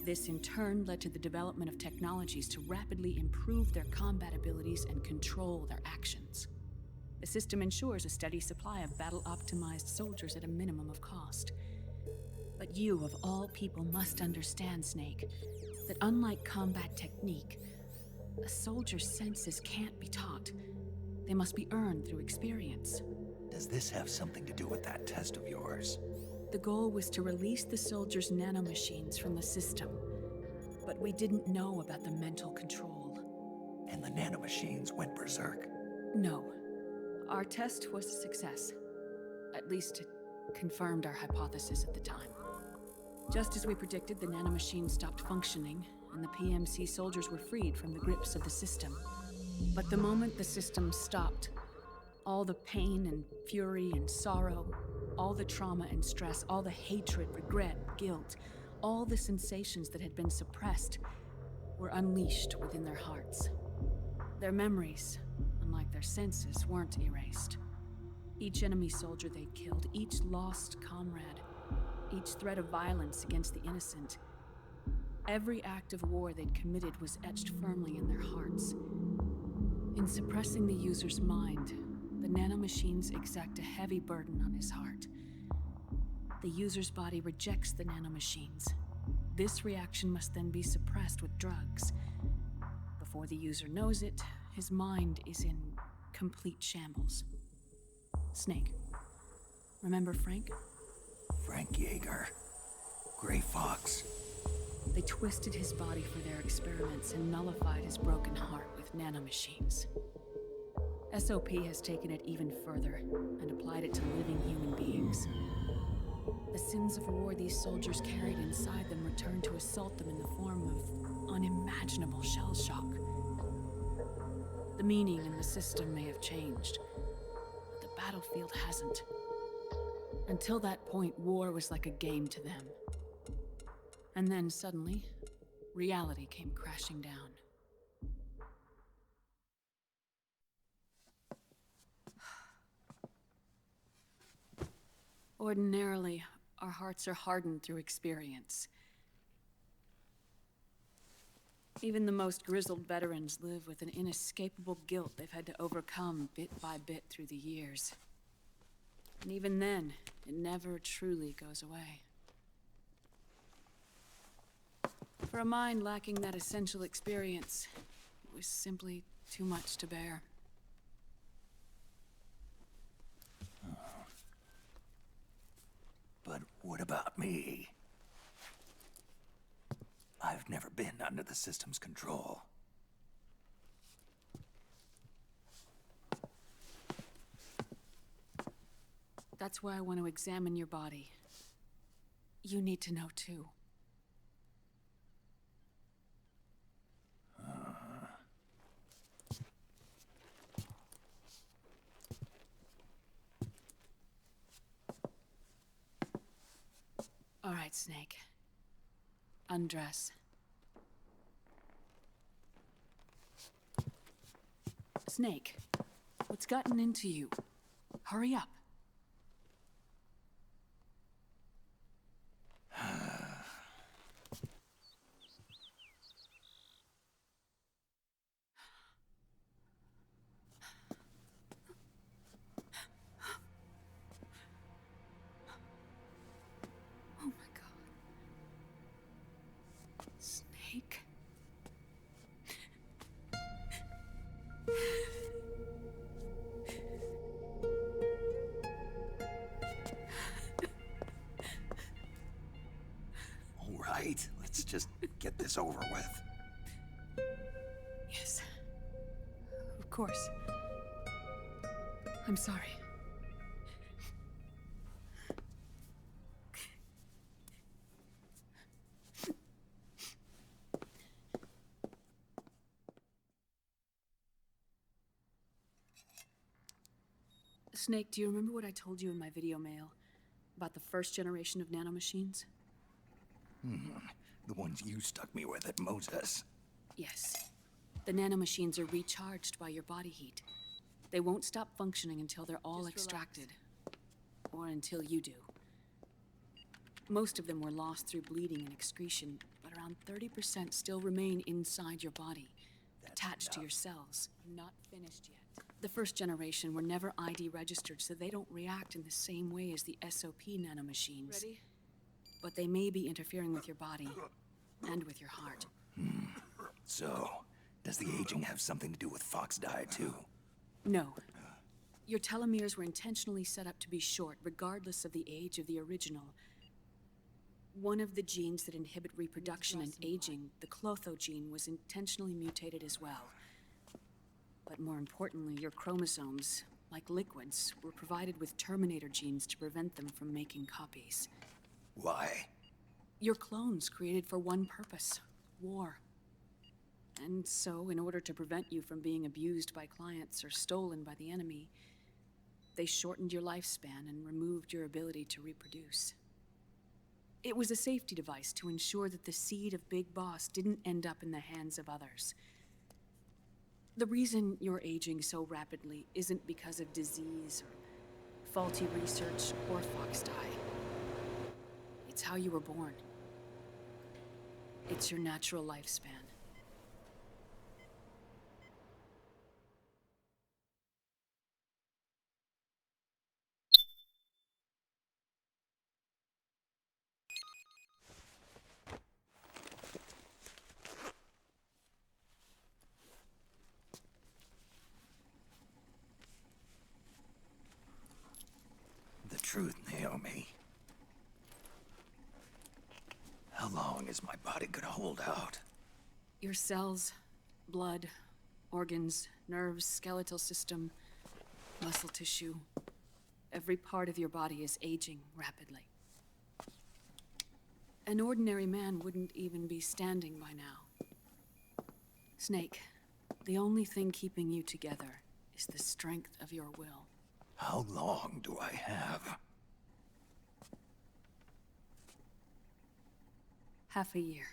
Speaker 14: This in turn led to the development of technologies to rapidly improve their combat abilities and control their actions. The system ensures a steady supply of battle-optimized soldiers at a minimum of cost. But you, of all people, must understand, Snake, that unlike combat technique, a soldier's senses can't be taught. They must be earned through experience.
Speaker 2: Does this have something to do with that test of yours?
Speaker 14: The goal was to release the soldiers' nanomachines from the system, but we didn't know about the mental control.
Speaker 2: And the nanomachines went berserk?
Speaker 14: No. Our test was a success. At least it confirmed our hypothesis at the time. Just as we predicted, the nanomachines stopped functioning, and the PMC soldiers were freed from the grips of the system. But the moment the system stopped, all the pain and fury and sorrow, all the trauma and stress, all the hatred, regret, guilt, all the sensations that had been suppressed were unleashed within their hearts. Their memories, unlike their senses, weren't erased. Each enemy soldier they'd killed, each lost comrade, each threat of violence against the innocent, every act of war they'd committed was etched firmly in their hearts. In suppressing the user's mind, the nanomachines exact a heavy burden on his heart. The user's body rejects the nanomachines. This reaction must then be suppressed with drugs. Before the user knows it, his mind is in complete shambles. Snake, remember Frank?
Speaker 2: Frank Yeager. Gray Fox.
Speaker 14: They twisted his body for their experiments and nullified his broken heart with nanomachines. SOP has taken it even further and applied it to living human beings. The sins of war these soldiers carried inside them returned to assault them in the form of unimaginable shell shock. The meaning in the system may have changed, but the battlefield hasn't. Until that point, war was like a game to them. And then suddenly, reality came crashing down. Ordinarily, our hearts are hardened through experience. Even the most grizzled veterans live with an inescapable guilt they've had to overcome bit by bit through the years. And even then, it never truly goes away. For a mind lacking that essential experience, it was simply too much to bear.
Speaker 2: But what about me? I've never been under the system's control.
Speaker 14: That's why I want to examine your body. You need to know too. All right, Snake. Undress. Snake, what's gotten into you? Hurry up. Oh my God. Snake.
Speaker 2: All right, let's just get this over with.
Speaker 14: Yes. Of course. I'm sorry. Snake, do you remember what I told you in my video mail about the first generation of nanomachines?
Speaker 2: The ones you stuck me with at Moses.
Speaker 14: Yes. The nanomachines are recharged by your body heat. They won't stop functioning until they're all extracted. Or until you do. Most of them were lost through bleeding and excretion, but around 30% still remain inside your body, attached to your cells. Not finished yet. The first generation were never ID registered, so they don't react in the same way as the SOP nanomachines. Ready? But they may be interfering with your body, and with your heart.
Speaker 2: So, does the aging have something to do with Fox diet too?
Speaker 14: No. Your telomeres were intentionally set up to be short, regardless of the age of the original. One of the genes that inhibit reproduction and aging, the Clotho gene, was intentionally mutated as well. But more importantly, your chromosomes, like liquids, were provided with terminator genes to prevent them from making copies.
Speaker 2: Why?
Speaker 14: Your clones created for one purpose: war. And so, in order to prevent you from being abused by clients or stolen by the enemy, they shortened your lifespan and removed your ability to reproduce. It was a safety device to ensure that the seed of Big Boss didn't end up in the hands of others. The reason you're aging so rapidly isn't because of disease or faulty research or Fox die. It's how you were born. It's your natural lifespan.
Speaker 2: The truth, Naomi. How long is my body gonna hold out?
Speaker 14: Your cells, blood, organs, nerves, skeletal system, muscle tissue. Every part of your body is aging rapidly. An ordinary man wouldn't even be standing by now. Snake, the only thing keeping you together is the strength of your will.
Speaker 2: How long do I have?
Speaker 14: Half a year.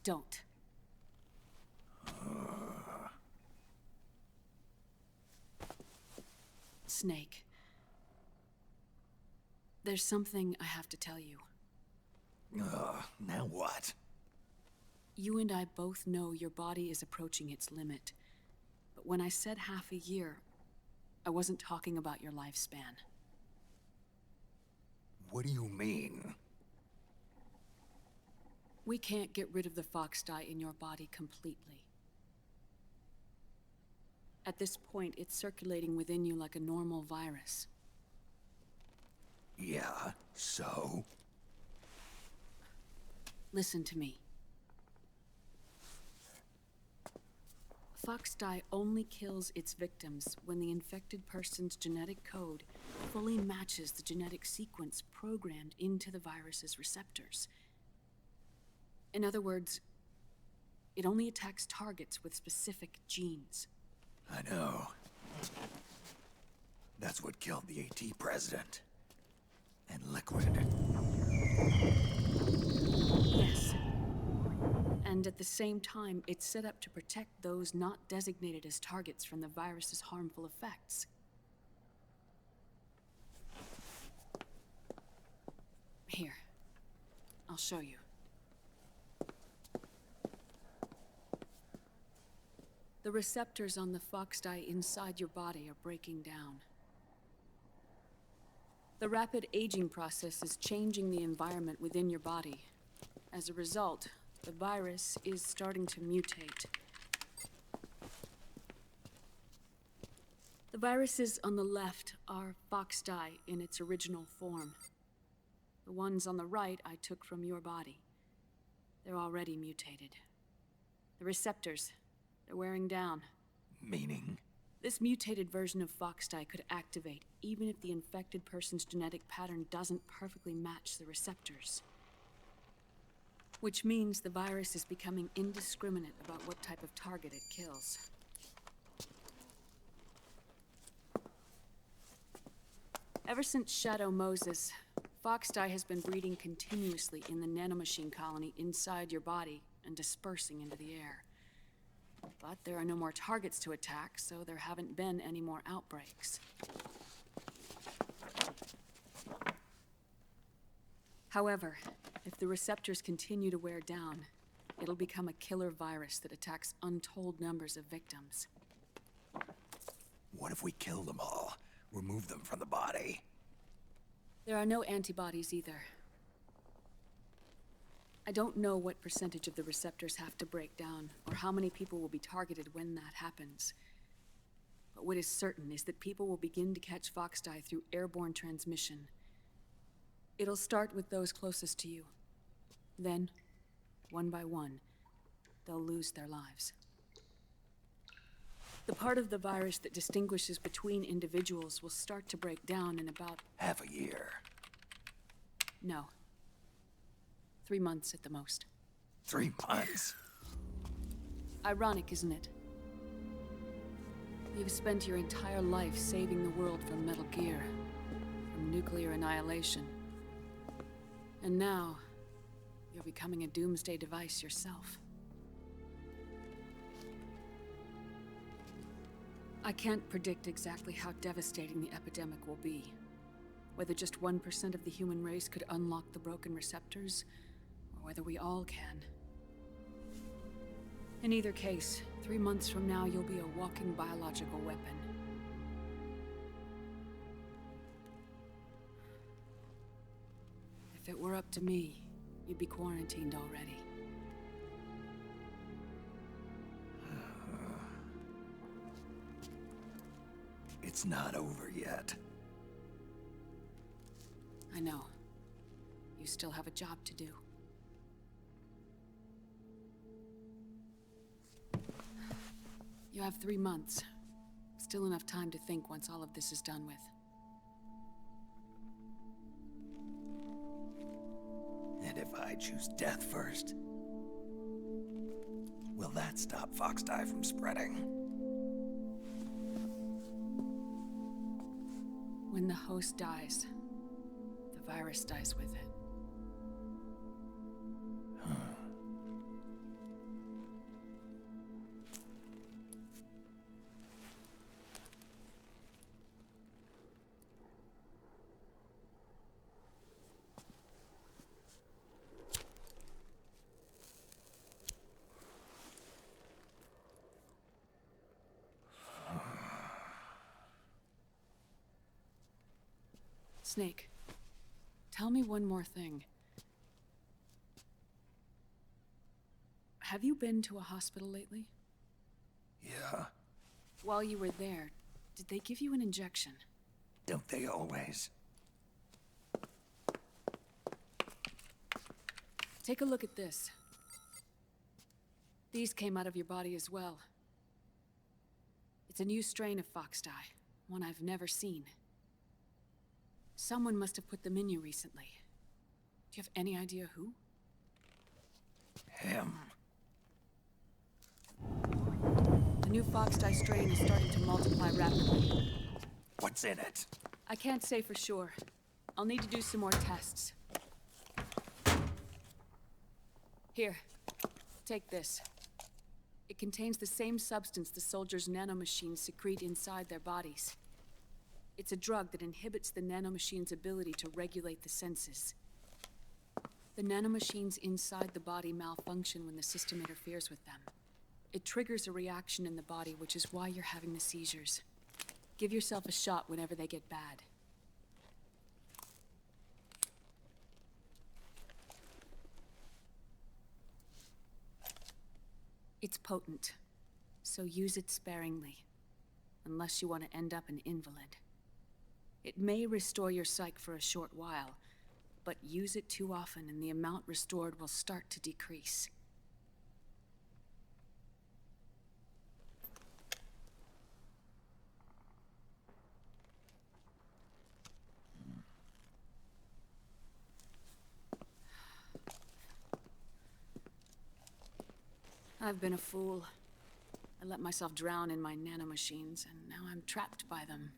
Speaker 14: Don't. Snake. There's something I have to tell you.
Speaker 2: Now what?
Speaker 14: You and I both know your body is approaching its limit. But when I said half a year, I wasn't talking about your lifespan.
Speaker 2: What do you mean?
Speaker 14: We can't get rid of the Fox dye in your body completely. At this point, it's circulating within you like a normal virus.
Speaker 2: Yeah, so?
Speaker 14: Listen to me. Fox dye only kills its victims when the infected person's genetic code fully matches the genetic sequence programmed into the virus's receptors. In other words, it only attacks targets with specific genes.
Speaker 2: I know. That's what killed the AT president. And Liquid.
Speaker 14: Yes. And at the same time, it's set up to protect those not designated as targets from the virus's harmful effects. Here. I'll show you. The receptors on the Fox dye inside your body are breaking down. The rapid aging process is changing the environment within your body. As a result, the virus is starting to mutate. The viruses on the left are Fox dye in its original form. The ones on the right I took from your body. They're already mutated. The receptors, they're wearing down.
Speaker 2: Meaning?
Speaker 14: This mutated version of Foxdie could activate even if the infected person's genetic pattern doesn't perfectly match the receptors. Which means the virus is becoming indiscriminate about what type of target it kills. Ever since Shadow Moses, Foxdie has been breeding continuously in the nanomachine colony inside your body and dispersing into the air. But there are no more targets to attack, so there haven't been any more outbreaks. However, if the receptors continue to wear down, it'll become a killer virus that attacks untold numbers of victims.
Speaker 2: What if we kill them all? Remove them from the body?
Speaker 14: There are no antibodies either. I don't know what percentage of the receptors have to break down, or how many people will be targeted when that happens. But what is certain is that people will begin to catch Foxdie through airborne transmission. It'll start with those closest to you. Then, one by one, they'll lose their lives. The part of the virus that distinguishes between individuals will start to break down in about...
Speaker 2: half a year.
Speaker 14: No. 3 months at the most.
Speaker 2: 3 months?
Speaker 14: Ironic, isn't it? You've spent your entire life saving the world from Metal Gear, from nuclear annihilation. And now, you're becoming a doomsday device yourself. I can't predict exactly how devastating the epidemic will be. Whether just 1% of the human race could unlock the broken receptors, or whether we all can. In either case, 3 months from now, you'll be a walking biological weapon. If it were up to me, you'd be quarantined already.
Speaker 2: It's not over yet.
Speaker 14: I know. You still have a job to do. You have 3 months. Still enough time to think once all of this is done with.
Speaker 2: And if I choose death first, will that stop Foxdie from spreading?
Speaker 14: When the host dies, the virus dies with it. Snake, tell me one more thing. Have you been to a hospital lately?
Speaker 2: Yeah.
Speaker 14: While you were there, did they give you an injection?
Speaker 2: Don't they always?
Speaker 14: Take a look at this. These came out of your body as well. It's a new strain of Foxdie, one I've never seen. Someone must have put them in you recently. Do you have any idea who?
Speaker 2: Him.
Speaker 14: The new Foxdie strain is starting to multiply rapidly.
Speaker 2: What's in it?
Speaker 14: I can't say for sure. I'll need to do some more tests. Here, take this. It contains the same substance the soldiers' nanomachines secrete inside their bodies. It's a drug that inhibits the nanomachine's ability to regulate the senses. The nanomachines inside the body malfunction when the system interferes with them. It triggers a reaction in the body, which is why you're having the seizures. Give yourself a shot whenever they get bad. It's potent, so use it sparingly, unless you want to end up an invalid. It may restore your psyche for a short while, but use it too often and the amount restored will start to decrease. I've been a fool. I let myself drown in my nanomachines, and now I'm trapped by them.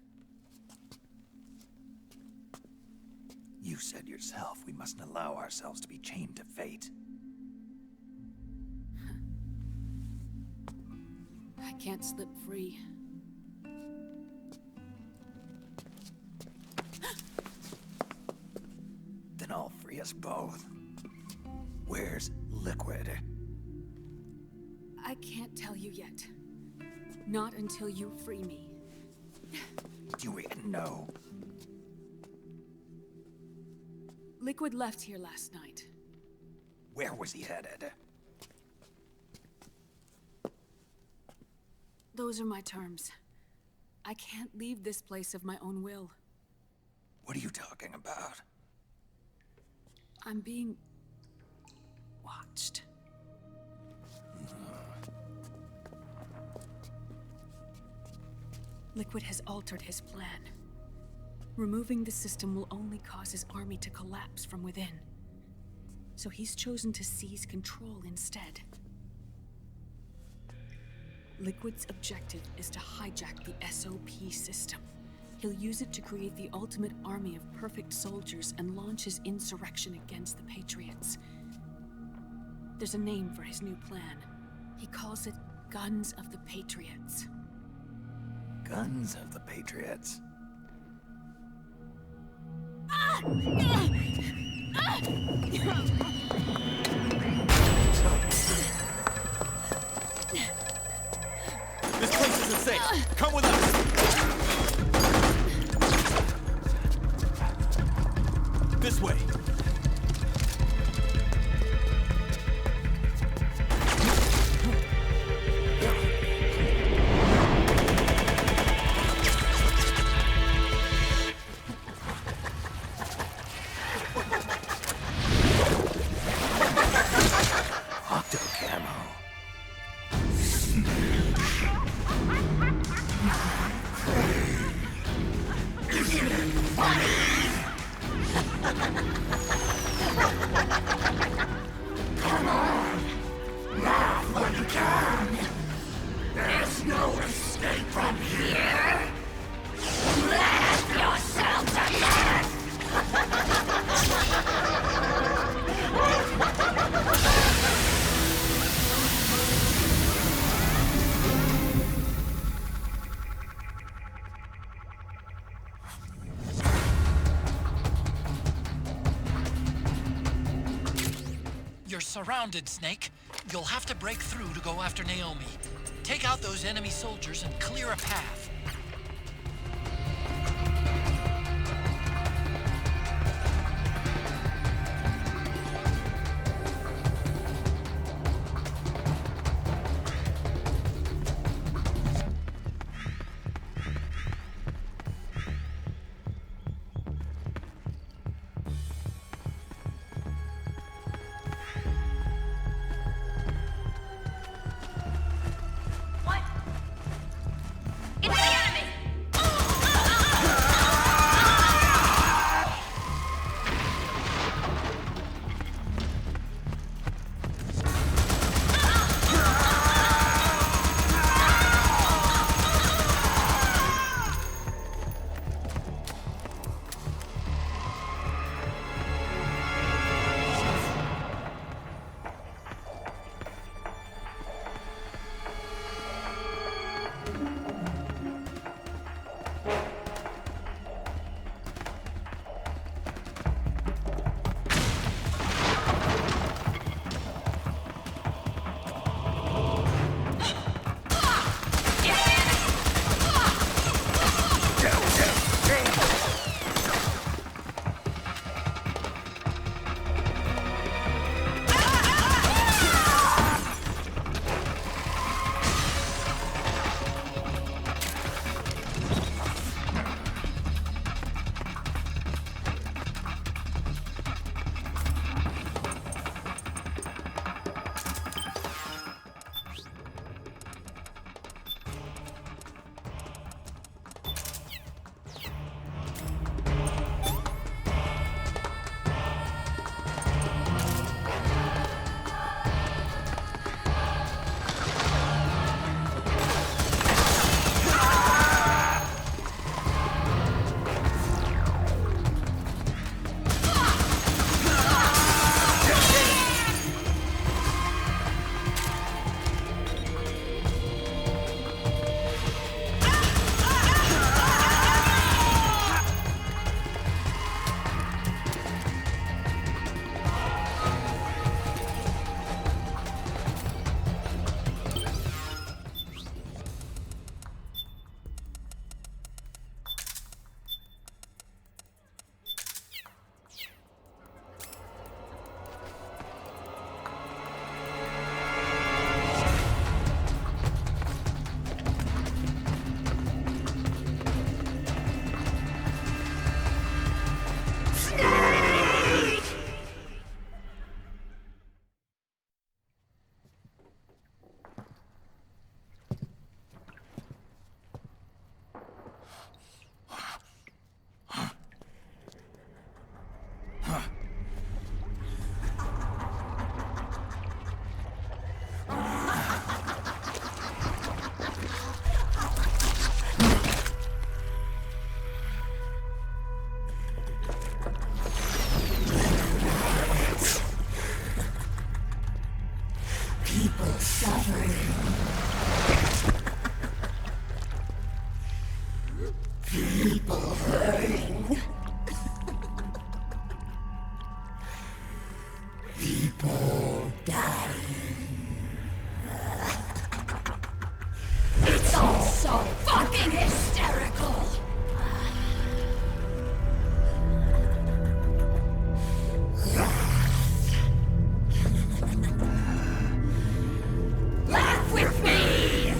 Speaker 2: You said yourself we mustn't allow ourselves to be chained to fate.
Speaker 14: I can't slip free.
Speaker 2: Then I'll free us both. Where's Liquid?
Speaker 14: I can't tell you yet. Not until you free me.
Speaker 2: Do we know?
Speaker 14: Liquid left here last night.
Speaker 2: Where was he headed?
Speaker 14: Those are my terms. I can't leave this place of my own will.
Speaker 2: What are you talking about?
Speaker 14: I'm being watched. Liquid has altered his plan. Removing the system will only cause his army to collapse from within. So he's chosen to seize control instead. Liquid's objective is to hijack the SOP system. He'll use it to create the ultimate army of perfect soldiers and launch his insurrection against the Patriots. There's a name for his new plan. He calls it Guns of the Patriots.
Speaker 2: Guns of the Patriots?
Speaker 9: This place isn't safe. Come with us. This way.
Speaker 2: Octo camo.
Speaker 6: Come on! Laugh when you can! There's no escape from here! Laugh yourself to death!
Speaker 7: You're surrounded, Snake. You'll have to break through to go after Naomi. Take out those enemy soldiers and clear a path.
Speaker 6: It's People suffering. People hurting. People dying. It's all so fucking hysterical. Laugh with me!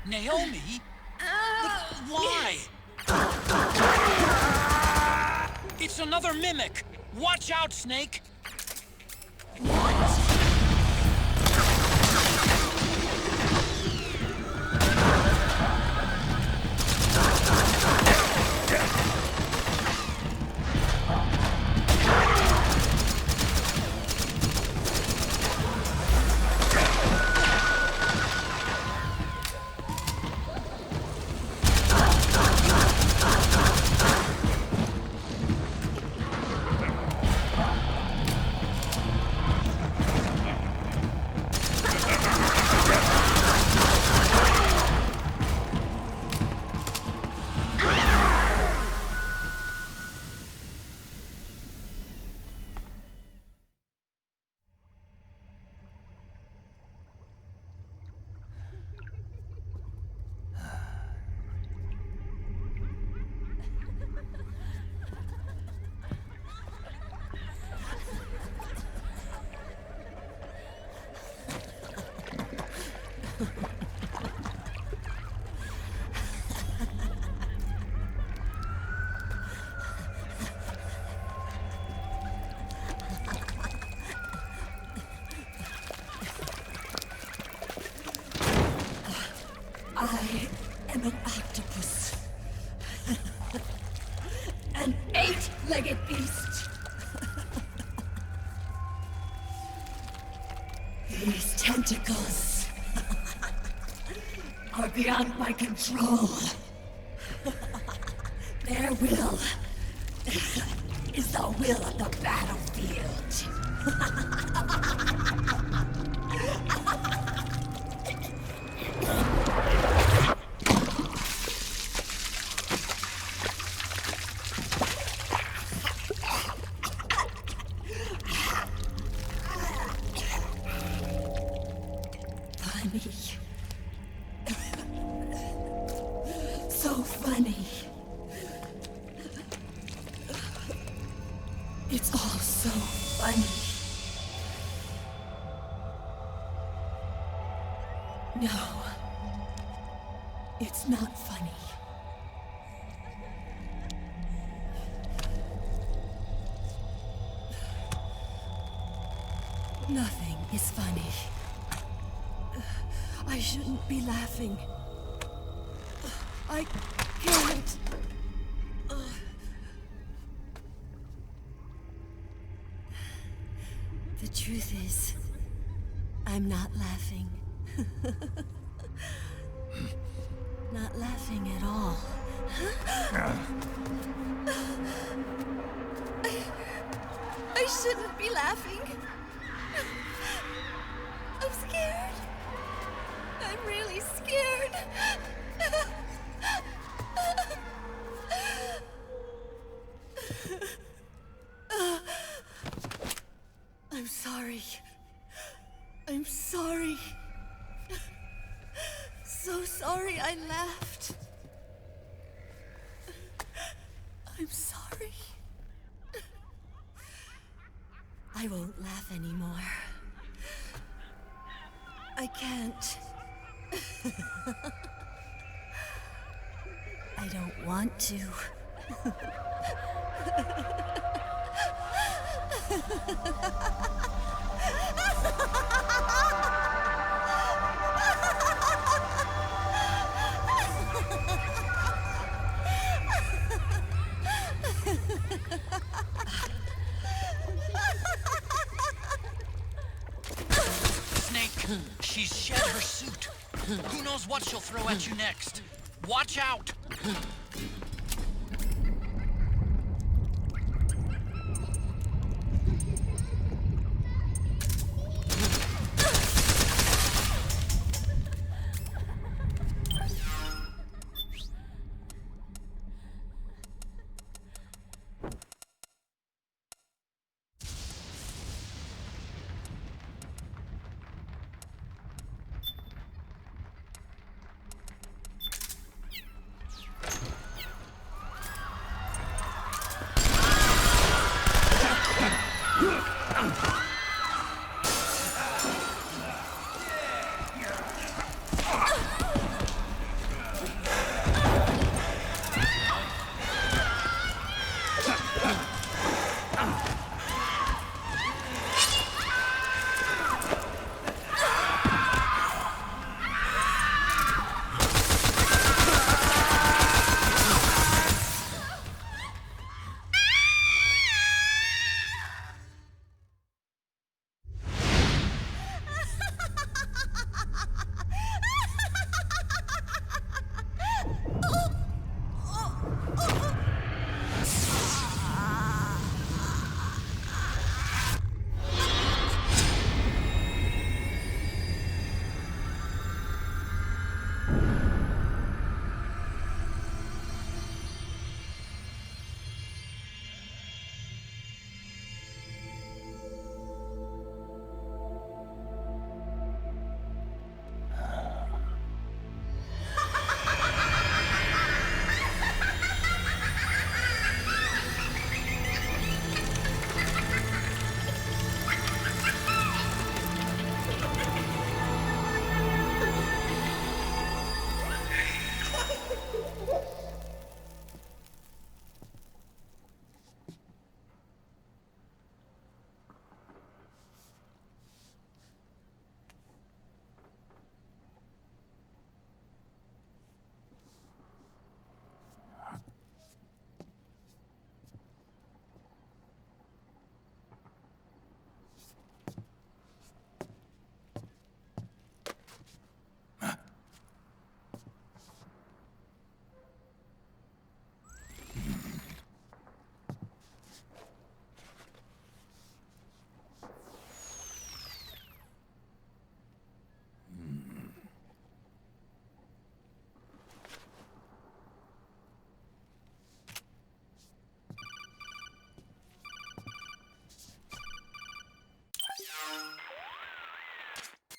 Speaker 7: Naomi? Why? It's another mimic! Watch out, Snake!
Speaker 6: These tentacles are beyond my control. Their will is the will of the battlefield. Funny. So funny. It's all so funny. No. It's not funny. Nothing is funny. I shouldn't be laughing. I can't. The truth is, I'm not laughing. Not laughing at all. I shouldn't be laughing. I'm scared. I'm really scared. I'm sorry. I'm sorry. So sorry I laughed. I'm sorry. I won't laugh anymore. I can't. I don't want to.
Speaker 15: Snake, she's shed her suit. Who knows what she'll throw at you next? Watch out!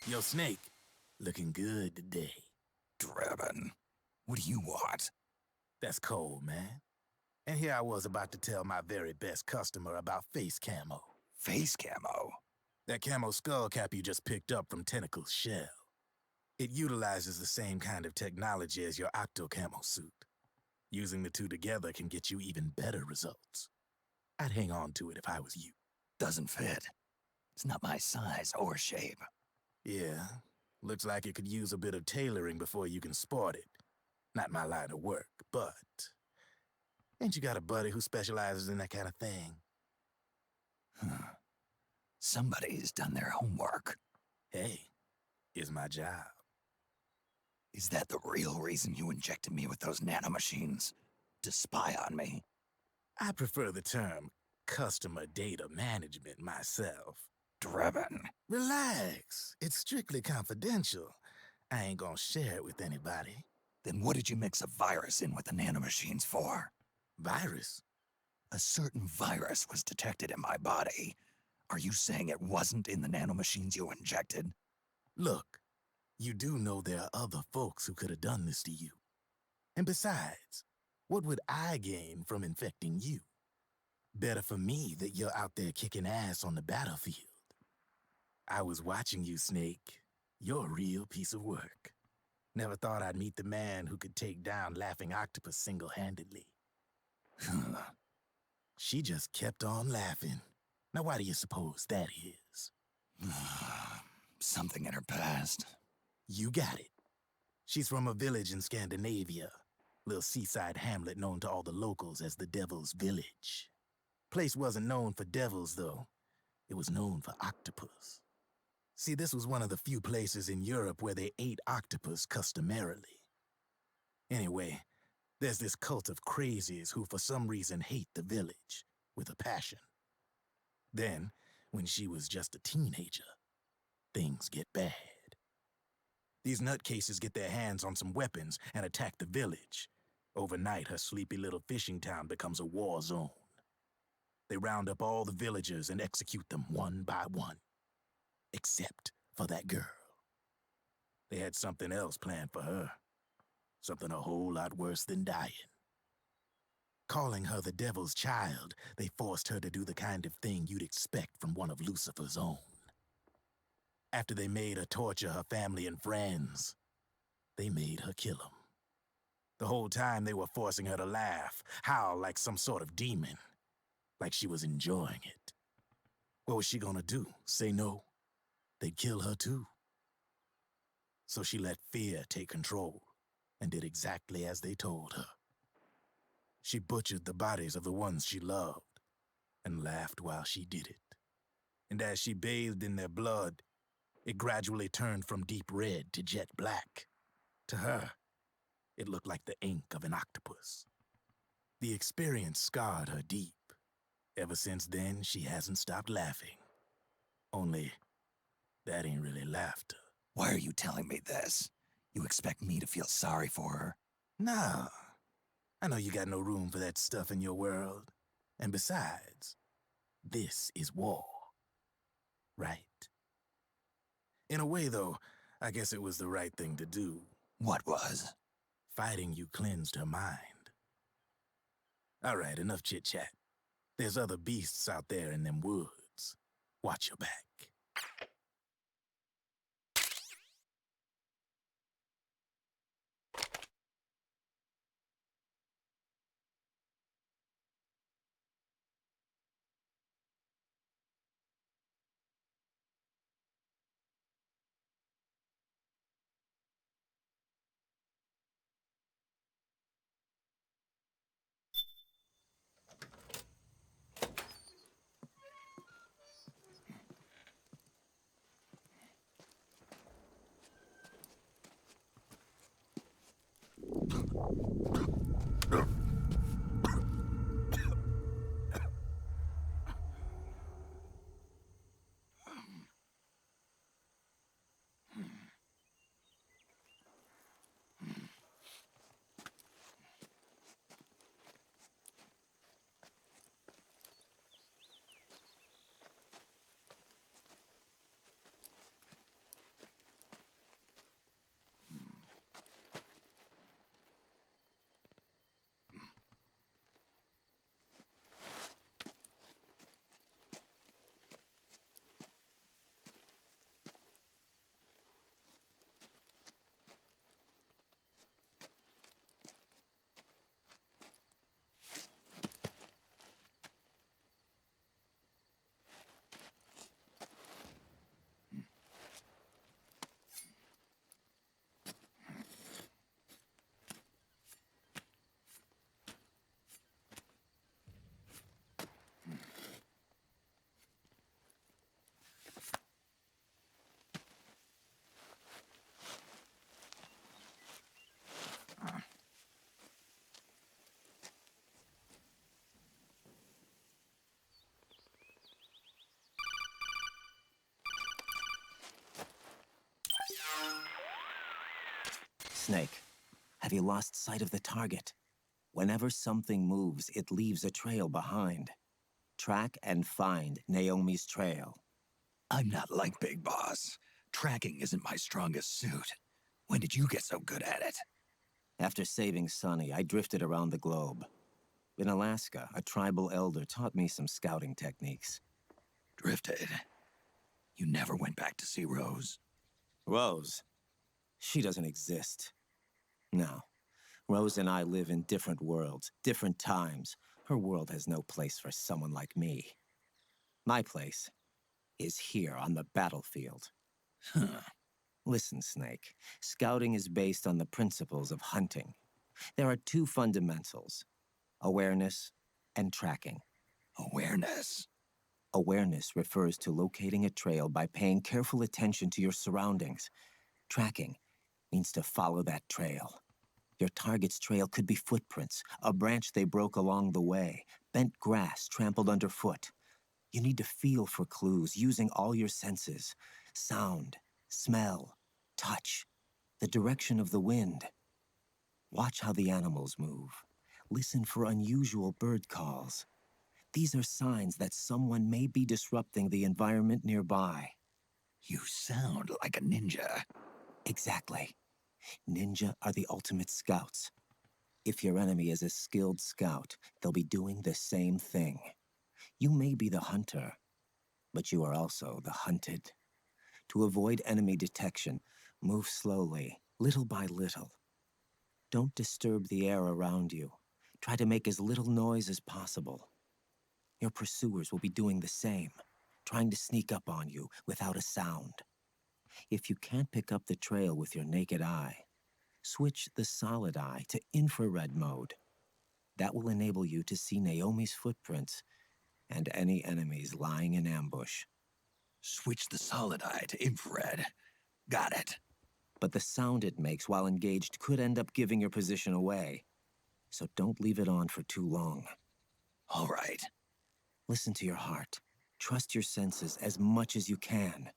Speaker 10: Yo, Snake, looking good today.
Speaker 2: Drebin, what do you want?
Speaker 10: That's cold, man. And here I was about to tell my very best customer about face camo.
Speaker 2: Face camo?
Speaker 10: That camo skull cap you just picked up from Tentacle's shell. It utilizes the same kind of technology as your Acto camo suit. Using the two together can get you even better results. I'd hang on to it if I was you.
Speaker 2: Doesn't fit. It's not my size or shape.
Speaker 10: Yeah, looks like it could use a bit of tailoring before you can sport it. Not my line of work, but... Ain't you got a buddy who specializes in that kind of thing?
Speaker 2: Somebody's done their homework.
Speaker 10: Hey, it's my job.
Speaker 2: Is that the real reason you injected me with those nanomachines? To spy on me?
Speaker 10: I prefer the term customer data management myself.
Speaker 2: Drebin.
Speaker 10: Relax. It's strictly confidential. I ain't gonna share it with anybody.
Speaker 2: Then what did you mix a virus in with the nanomachines for?
Speaker 10: Virus?
Speaker 2: A certain virus was detected in my body. Are you saying it wasn't in the nanomachines you injected?
Speaker 10: Look, you do know there are other folks who could have done this to you. And besides, what would I gain from infecting you? Better for me that you're out there kicking ass on the battlefield. I was watching you, Snake. You're a real piece of work. Never thought I'd meet the man who could take down Laughing Octopus single-handedly. She just kept on laughing. Now why do you suppose that is?
Speaker 2: Something in her past.
Speaker 10: You got it. She's from a village in Scandinavia. Little seaside hamlet known to all the locals as the Devil's Village. Place wasn't known for devils, though. It was known for octopus. See, this was one of the few places in Europe where they ate octopus customarily. Anyway, there's this cult of crazies who for some reason hate the village with a passion. Then, when she was just a teenager, things get bad. These nutcases get their hands on some weapons and attack the village. Overnight, her sleepy little fishing town becomes a war zone. They round up all the villagers and execute them one by one. Except for that girl. They had something else planned for her. Something a whole lot worse than dying. Calling her the devil's child, they forced her to do the kind of thing you'd expect from one of Lucifer's own. After they made her torture her family and friends, they made her kill them. The whole time they were forcing her to laugh, howl like some sort of demon. Like she was enjoying it. What was she gonna do? Say no? They'd kill her too. So she let fear take control and did exactly as they told her. She butchered the bodies of the ones she loved and laughed while she did it. And as she bathed in their blood, it gradually turned from deep red to jet black. To her, it looked like the ink of an octopus. The experience scarred her deep. Ever since then, she hasn't stopped laughing. Only, that ain't really laughter.
Speaker 2: Why are you telling me this? You expect me to feel sorry for her?
Speaker 10: Nah. I know you got no room for that stuff in your world. And besides, this is war. Right? In a way, though, I guess it was the right thing to do.
Speaker 2: What was?
Speaker 10: Fighting you cleansed her mind. All right, enough chit-chat. There's other beasts out there in them woods. Watch your back.
Speaker 12: Snake, have you lost sight of the target? Whenever something moves, it leaves a trail behind. Track and find Naomi's trail.
Speaker 2: I'm not like Big Boss. Tracking isn't my strongest suit. When did you get so good at it?
Speaker 12: After saving Sonny, I drifted around the globe. In Alaska, a tribal elder taught me some scouting techniques.
Speaker 2: Drifted? You never went back to see Rose?
Speaker 12: Rose? She doesn't exist. No. Rose and I live in different worlds, different times. Her world has no place for someone like me. My place is here on the battlefield.
Speaker 2: Huh.
Speaker 12: Listen, Snake. Scouting is based on the principles of hunting. There are two fundamentals: awareness and tracking.
Speaker 2: Awareness?
Speaker 12: Awareness refers to locating a trail by paying careful attention to your surroundings. Tracking means to follow that trail. Your target's trail could be footprints, a branch they broke along the way, bent grass trampled underfoot. You need to feel for clues using all your senses: sound, smell, touch, the direction of the wind. Watch how the animals move. Listen for unusual bird calls. These are signs that someone may be disrupting the environment nearby.
Speaker 2: You sound like a ninja.
Speaker 12: Exactly. Ninja are the ultimate scouts. If your enemy is a skilled scout, they'll be doing the same thing. You may be the hunter, but you are also the hunted. To avoid enemy detection, move slowly, little by little. Don't disturb the air around you. Try to make as little noise as possible. Your pursuers will be doing the same, trying to sneak up on you without a sound. If you can't pick up the trail with your naked eye, switch the solid eye to infrared mode. That will enable you to see Naomi's footprints and any enemies lying in ambush.
Speaker 2: Switch the solid eye to infrared. Got it.
Speaker 12: But the sound it makes while engaged could end up giving your position away. So don't leave it on for too long.
Speaker 2: All right.
Speaker 12: Listen to your heart. Trust your senses as much as you can.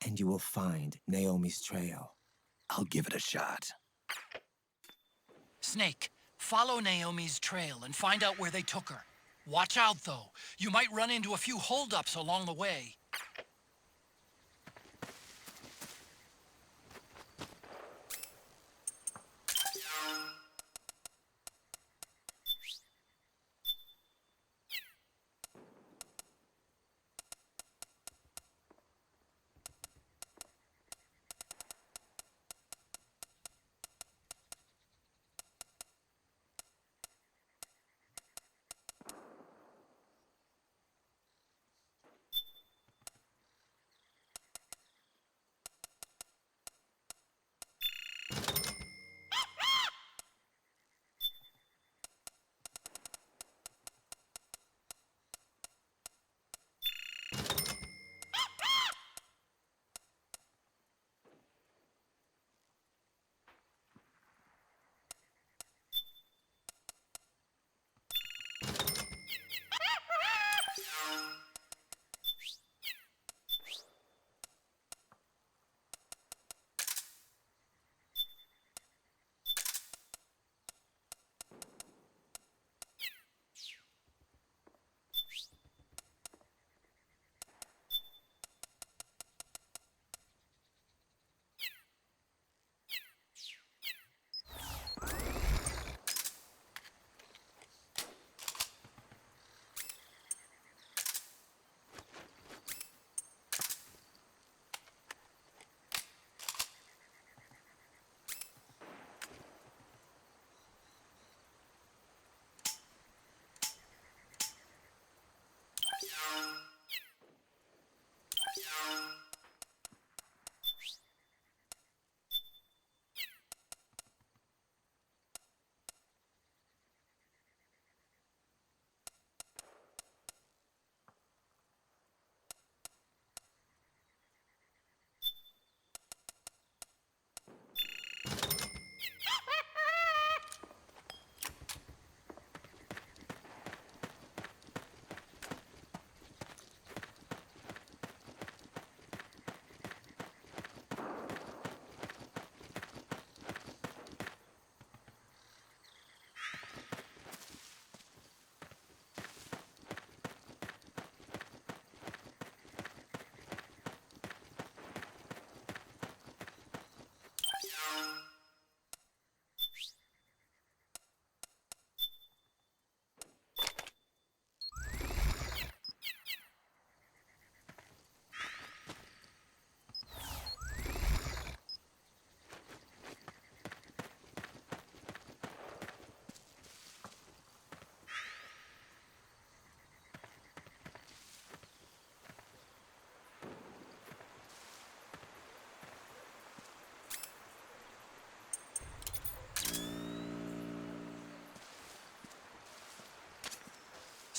Speaker 12: And you will find Naomi's trail.
Speaker 2: I'll give it a shot.
Speaker 15: Snake, follow Naomi's trail and find out where they took her. Watch out, though. You might run into a few holdups along the way.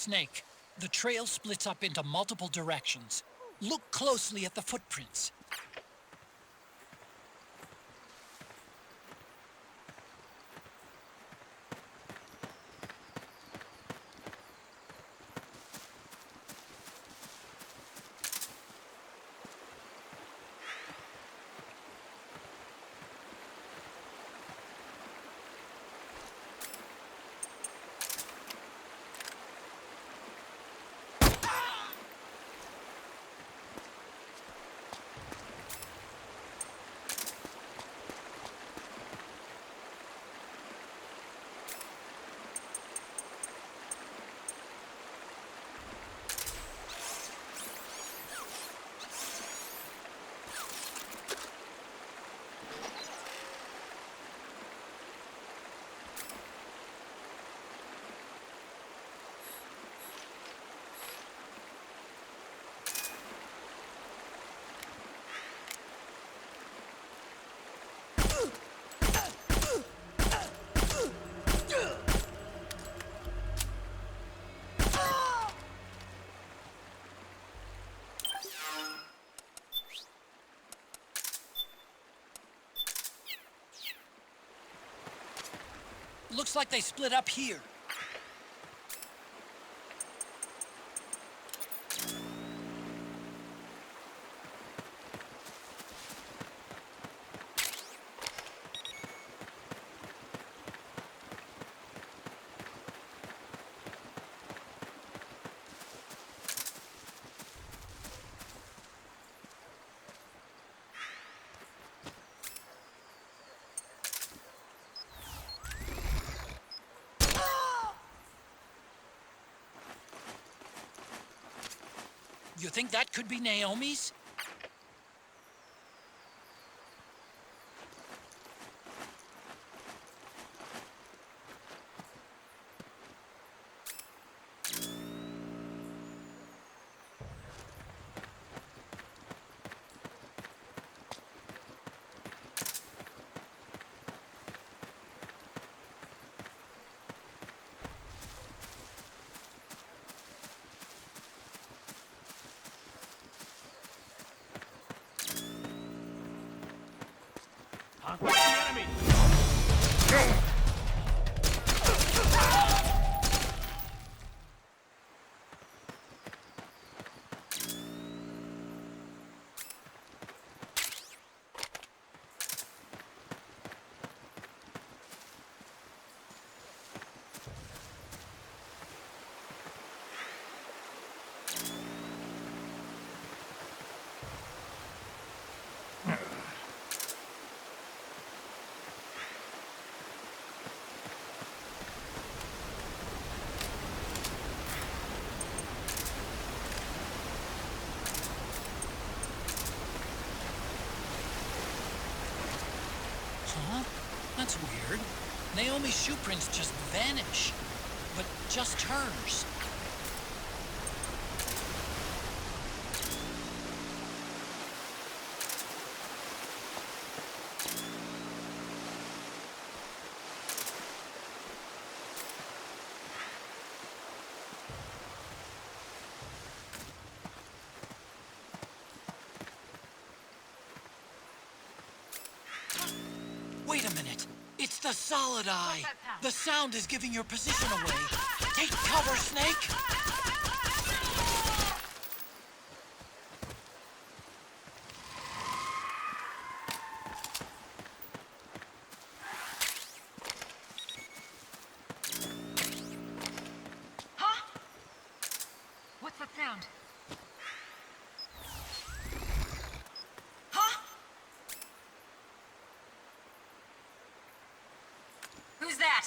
Speaker 15: Snake, the trail splits up into multiple directions. Look closely at the footprints. Looks like they split up here. You think that could be Naomi's?
Speaker 8: What's the enemy?
Speaker 15: Huh? That's weird. Naomi's shoe prints just vanish. But just hers. Wait a minute. It's the solid eye. The sound is giving your position away. Take cover, Snake!
Speaker 16: Huh? What's that sound? Huh? Who's that?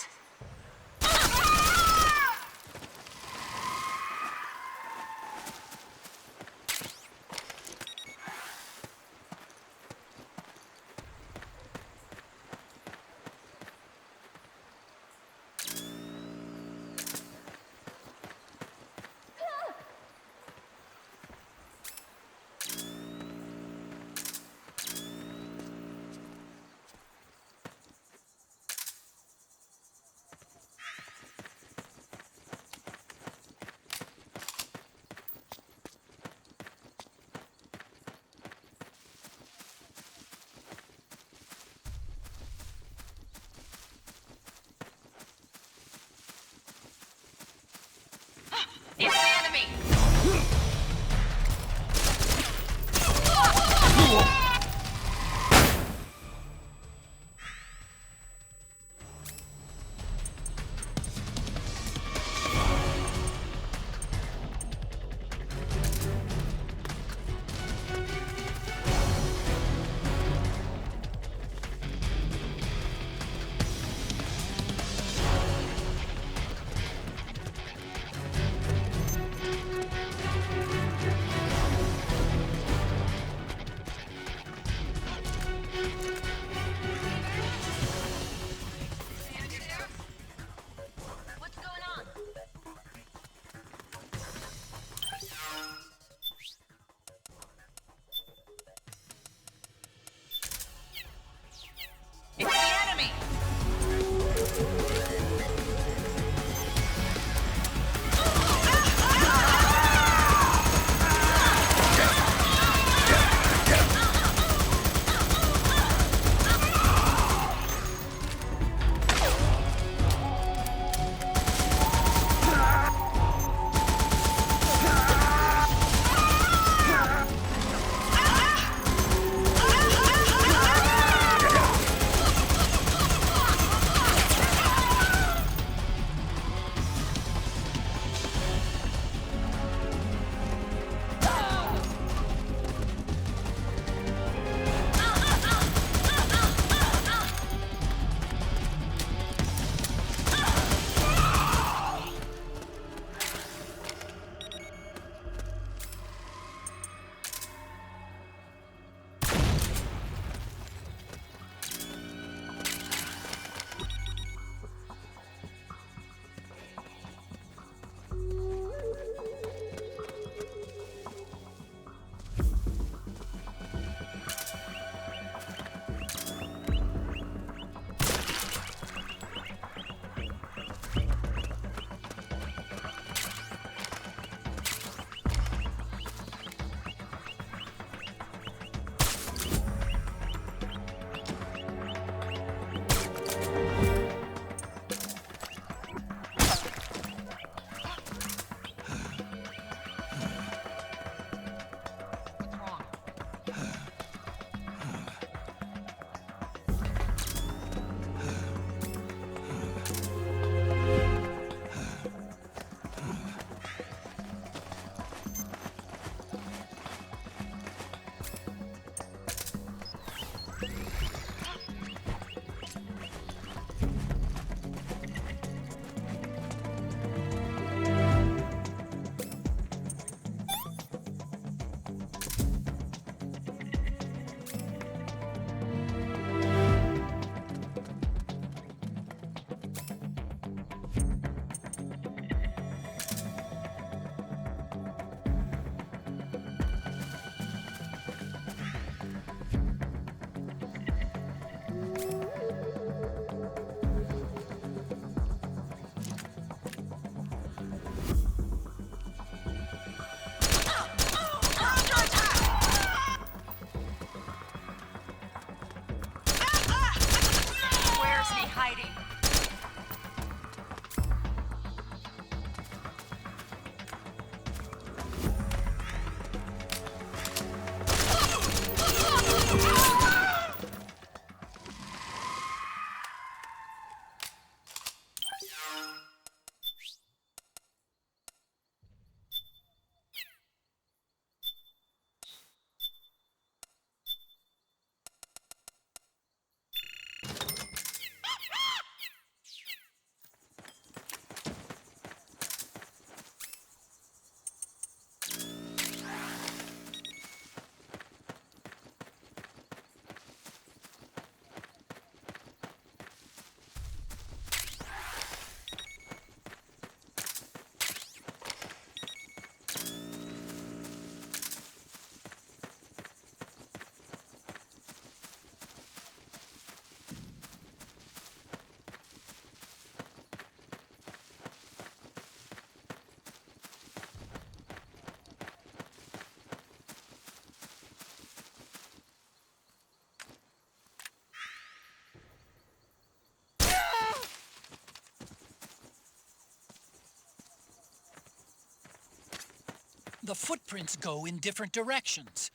Speaker 15: The footprints go in different directions.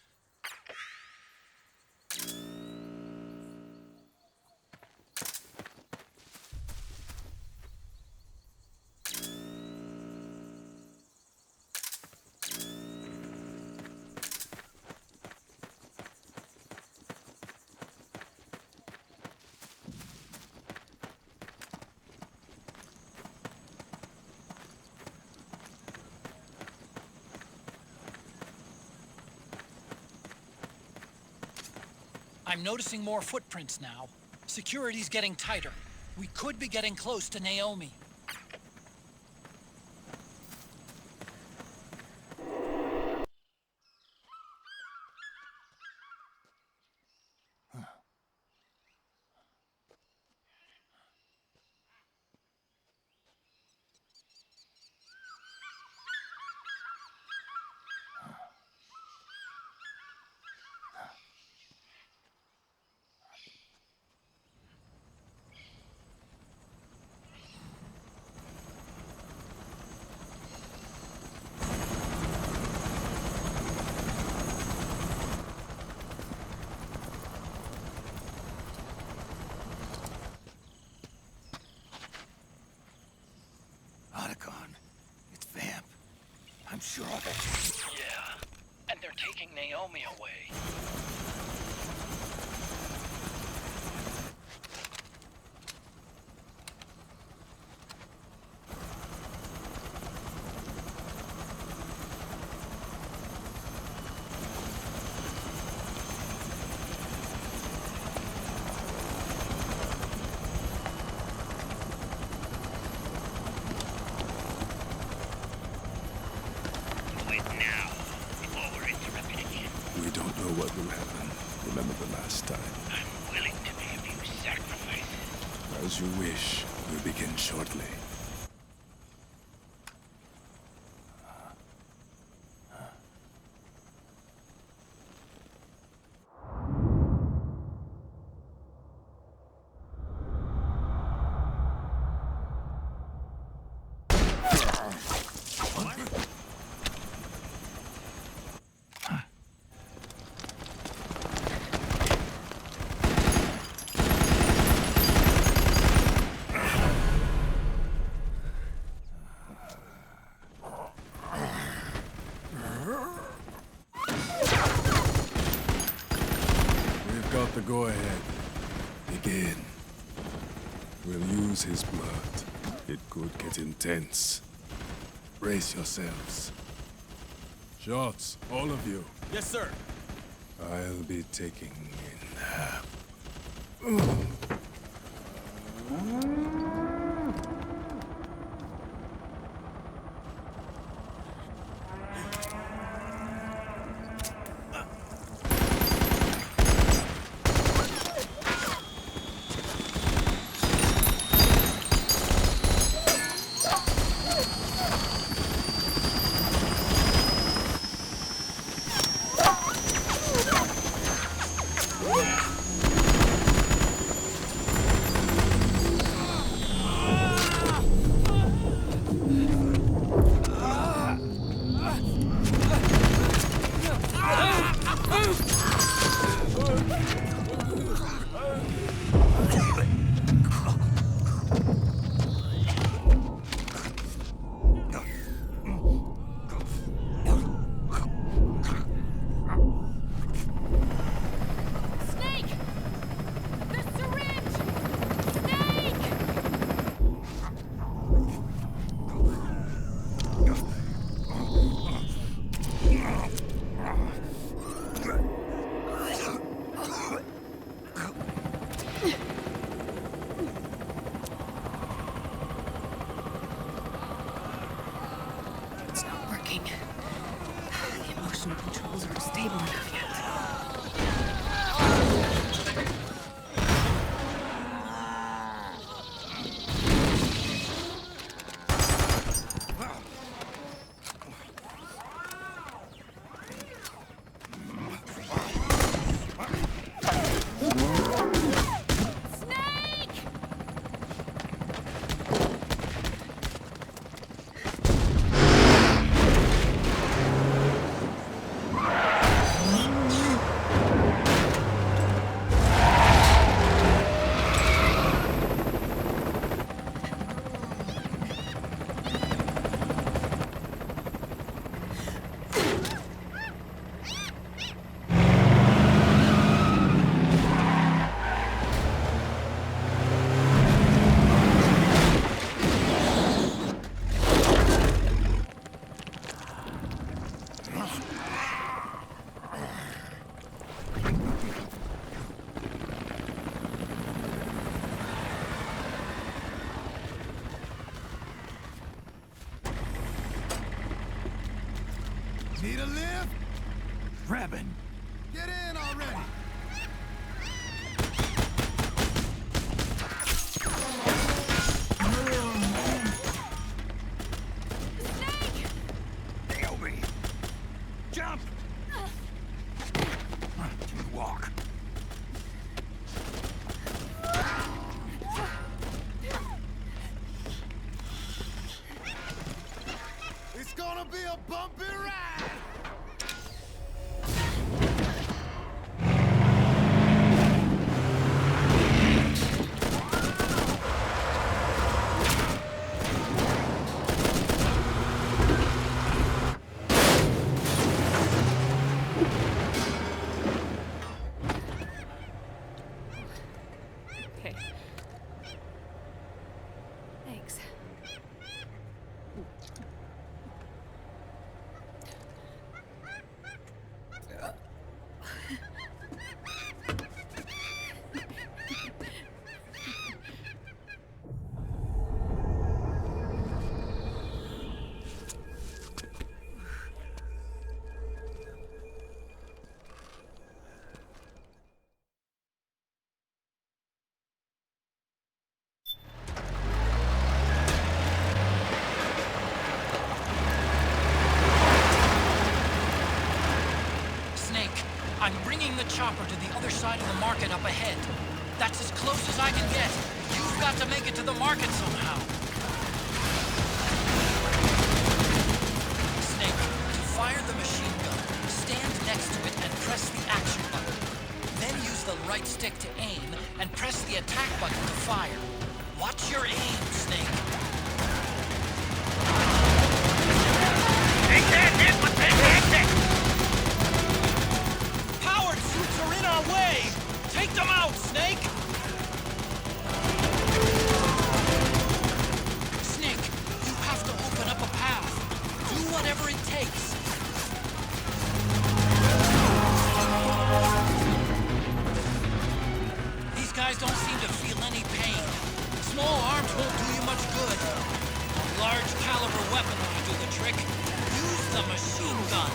Speaker 15: I'm noticing more footprints now. Security's getting tighter. We could be getting close to Naomi.
Speaker 2: It's Vamp. I'm sure of it.
Speaker 5: Yeah, and they're taking Naomi away.
Speaker 1: What will happen? Remember the last time?
Speaker 9: I'm willing to make a few sacrifices.
Speaker 1: As you wish. We'll begin shortly. Got the go-ahead. Begin. We'll use his blood. It could get intense. Brace yourselves. Shots, all of you.
Speaker 10: Yes, sir.
Speaker 1: I'll be taking in.
Speaker 2: ribbon.
Speaker 10: Get in already!
Speaker 2: Naomi! Jump! Walk.
Speaker 10: It's gonna be a bumpy ride!
Speaker 14: Okay. Thanks.
Speaker 15: Snake, I'm bringing the chopper to the other side of the market up ahead. That's as close as I can get. You've got to make it to the market somehow. Snake, to fire the machine gun, stand next to it and press the action button. Then use the right stick to aim and press the attack button to fire. Watch your aim, Snake.
Speaker 9: They can't hit what they can't hit!
Speaker 15: Powered suits are in our way! Take them out, Snake! Snake, you have to open up a path. Do whatever it takes. These guys don't seem to feel any pain. Small arms won't do you much good. A large caliber weapon will do the trick. Use the machine gun.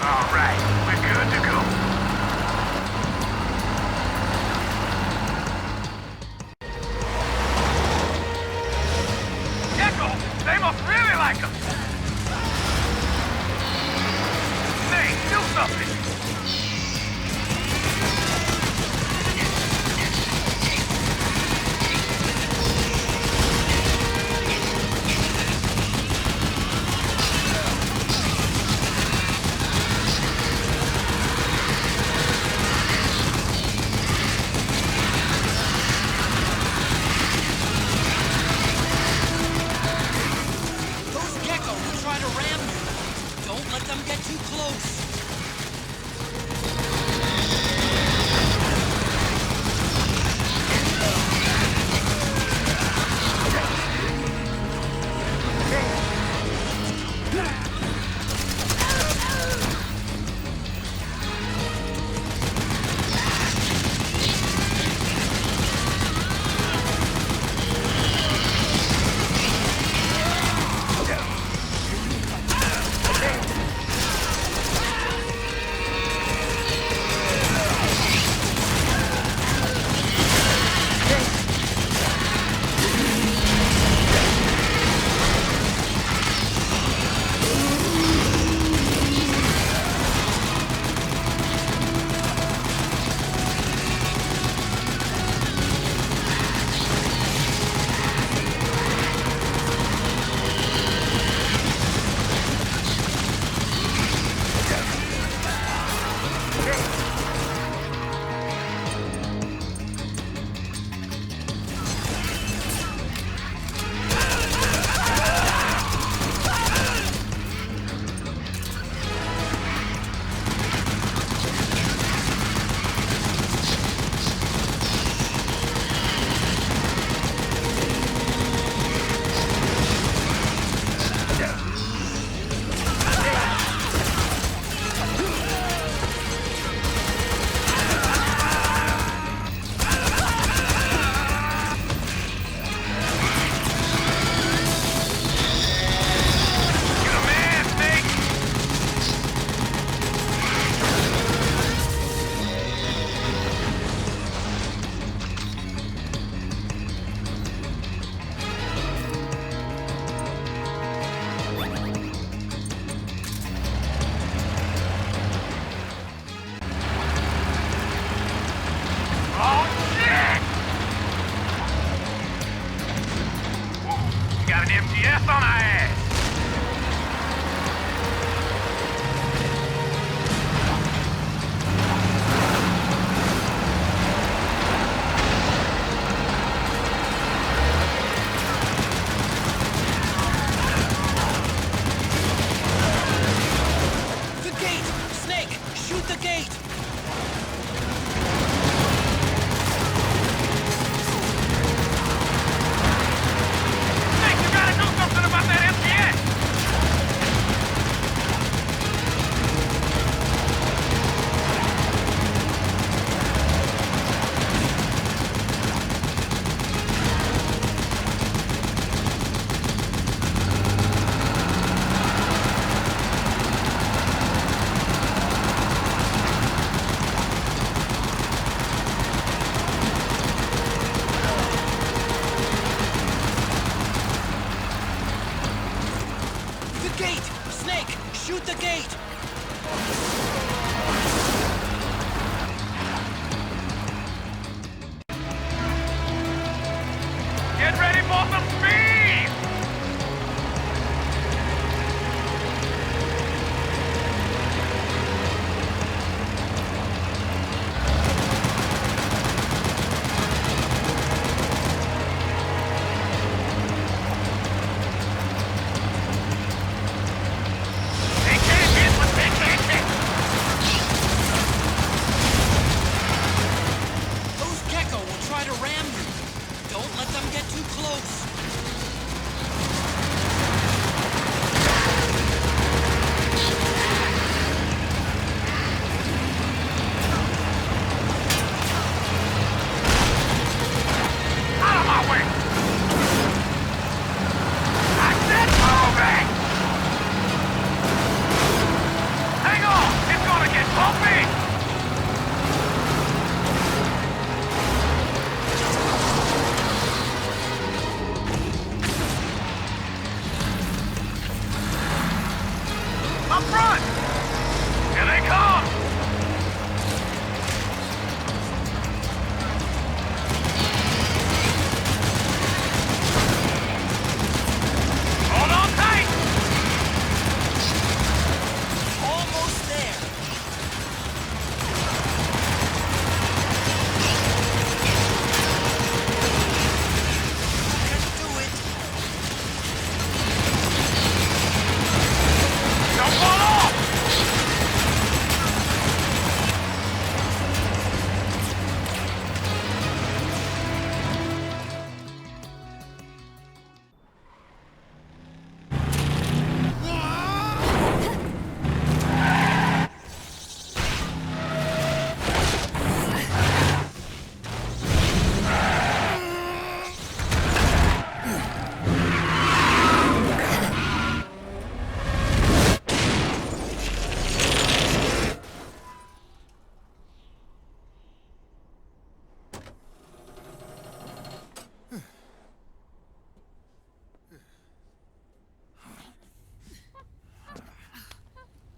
Speaker 9: All right, we're good to go. Gecko, they must really like us. Hey, do something.
Speaker 15: Those geckos
Speaker 9: an MGS on our ass!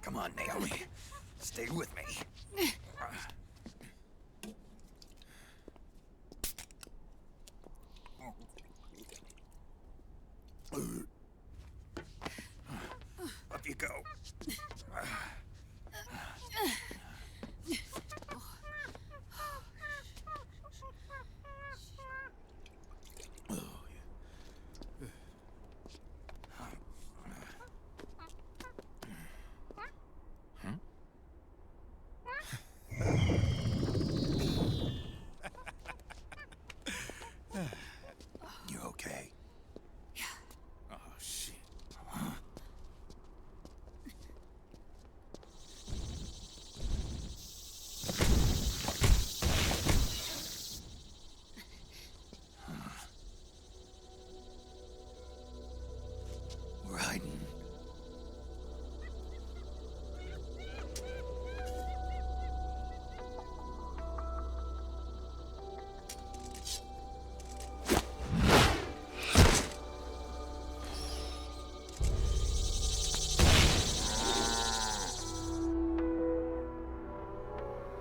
Speaker 2: Come on, Naomi. Stay with me. Up you go. You okay?
Speaker 10: Yeah. Oh, shit.
Speaker 2: Raiden.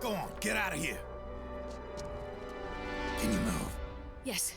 Speaker 10: Go on, get out of here.
Speaker 2: Can you move?
Speaker 14: Yes.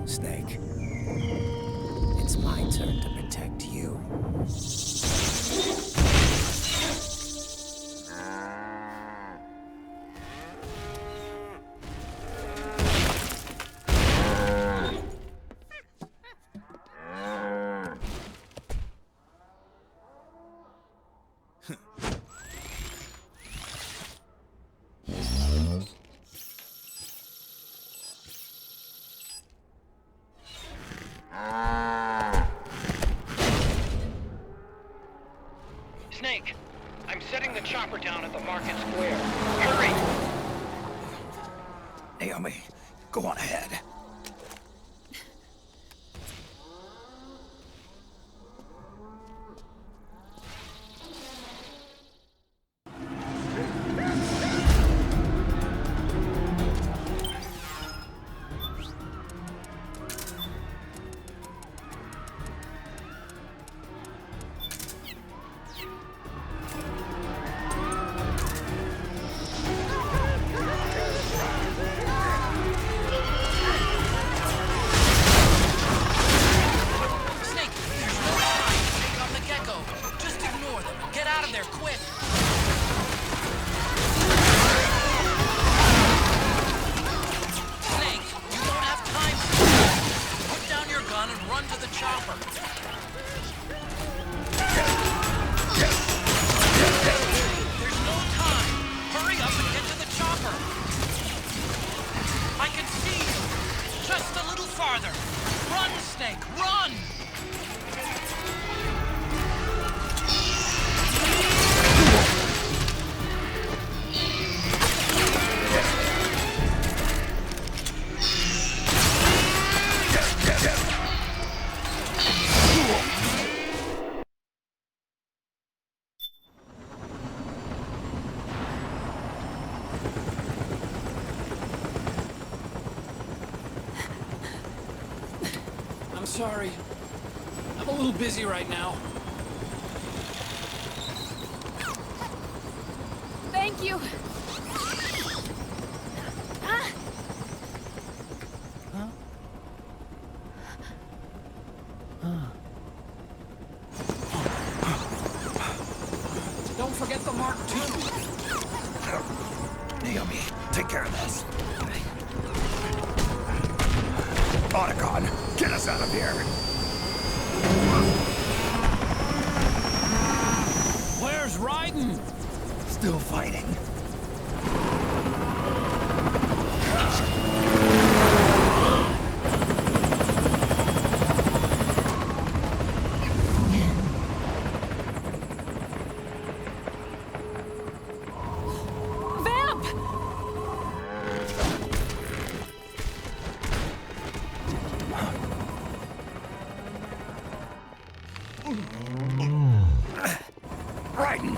Speaker 12: Snake. It's my turn to protect you.
Speaker 5: Snake, I'm setting the chopper down at the market square. Hurry!
Speaker 2: Naomi, go on ahead.
Speaker 7: Sorry. I'm a little busy right now.
Speaker 11: Thank you. Ah.
Speaker 7: Huh? Huh. Don't forget the Mark II.
Speaker 2: Naomi, take care of this. Otacon, get us out of here!
Speaker 7: Where's Raiden?
Speaker 2: Still fighting.
Speaker 11: Vamp!
Speaker 2: Raiden!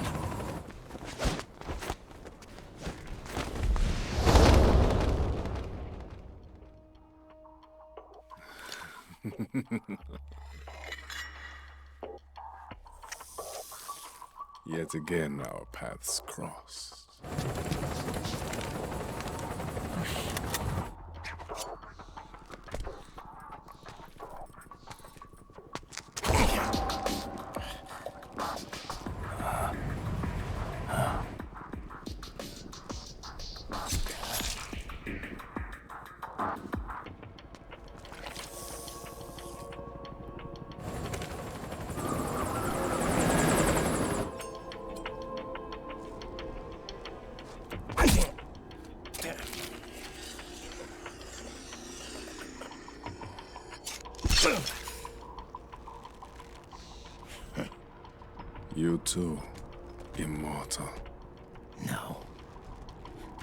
Speaker 1: Yet again our paths cross. You too, immortal.
Speaker 12: No.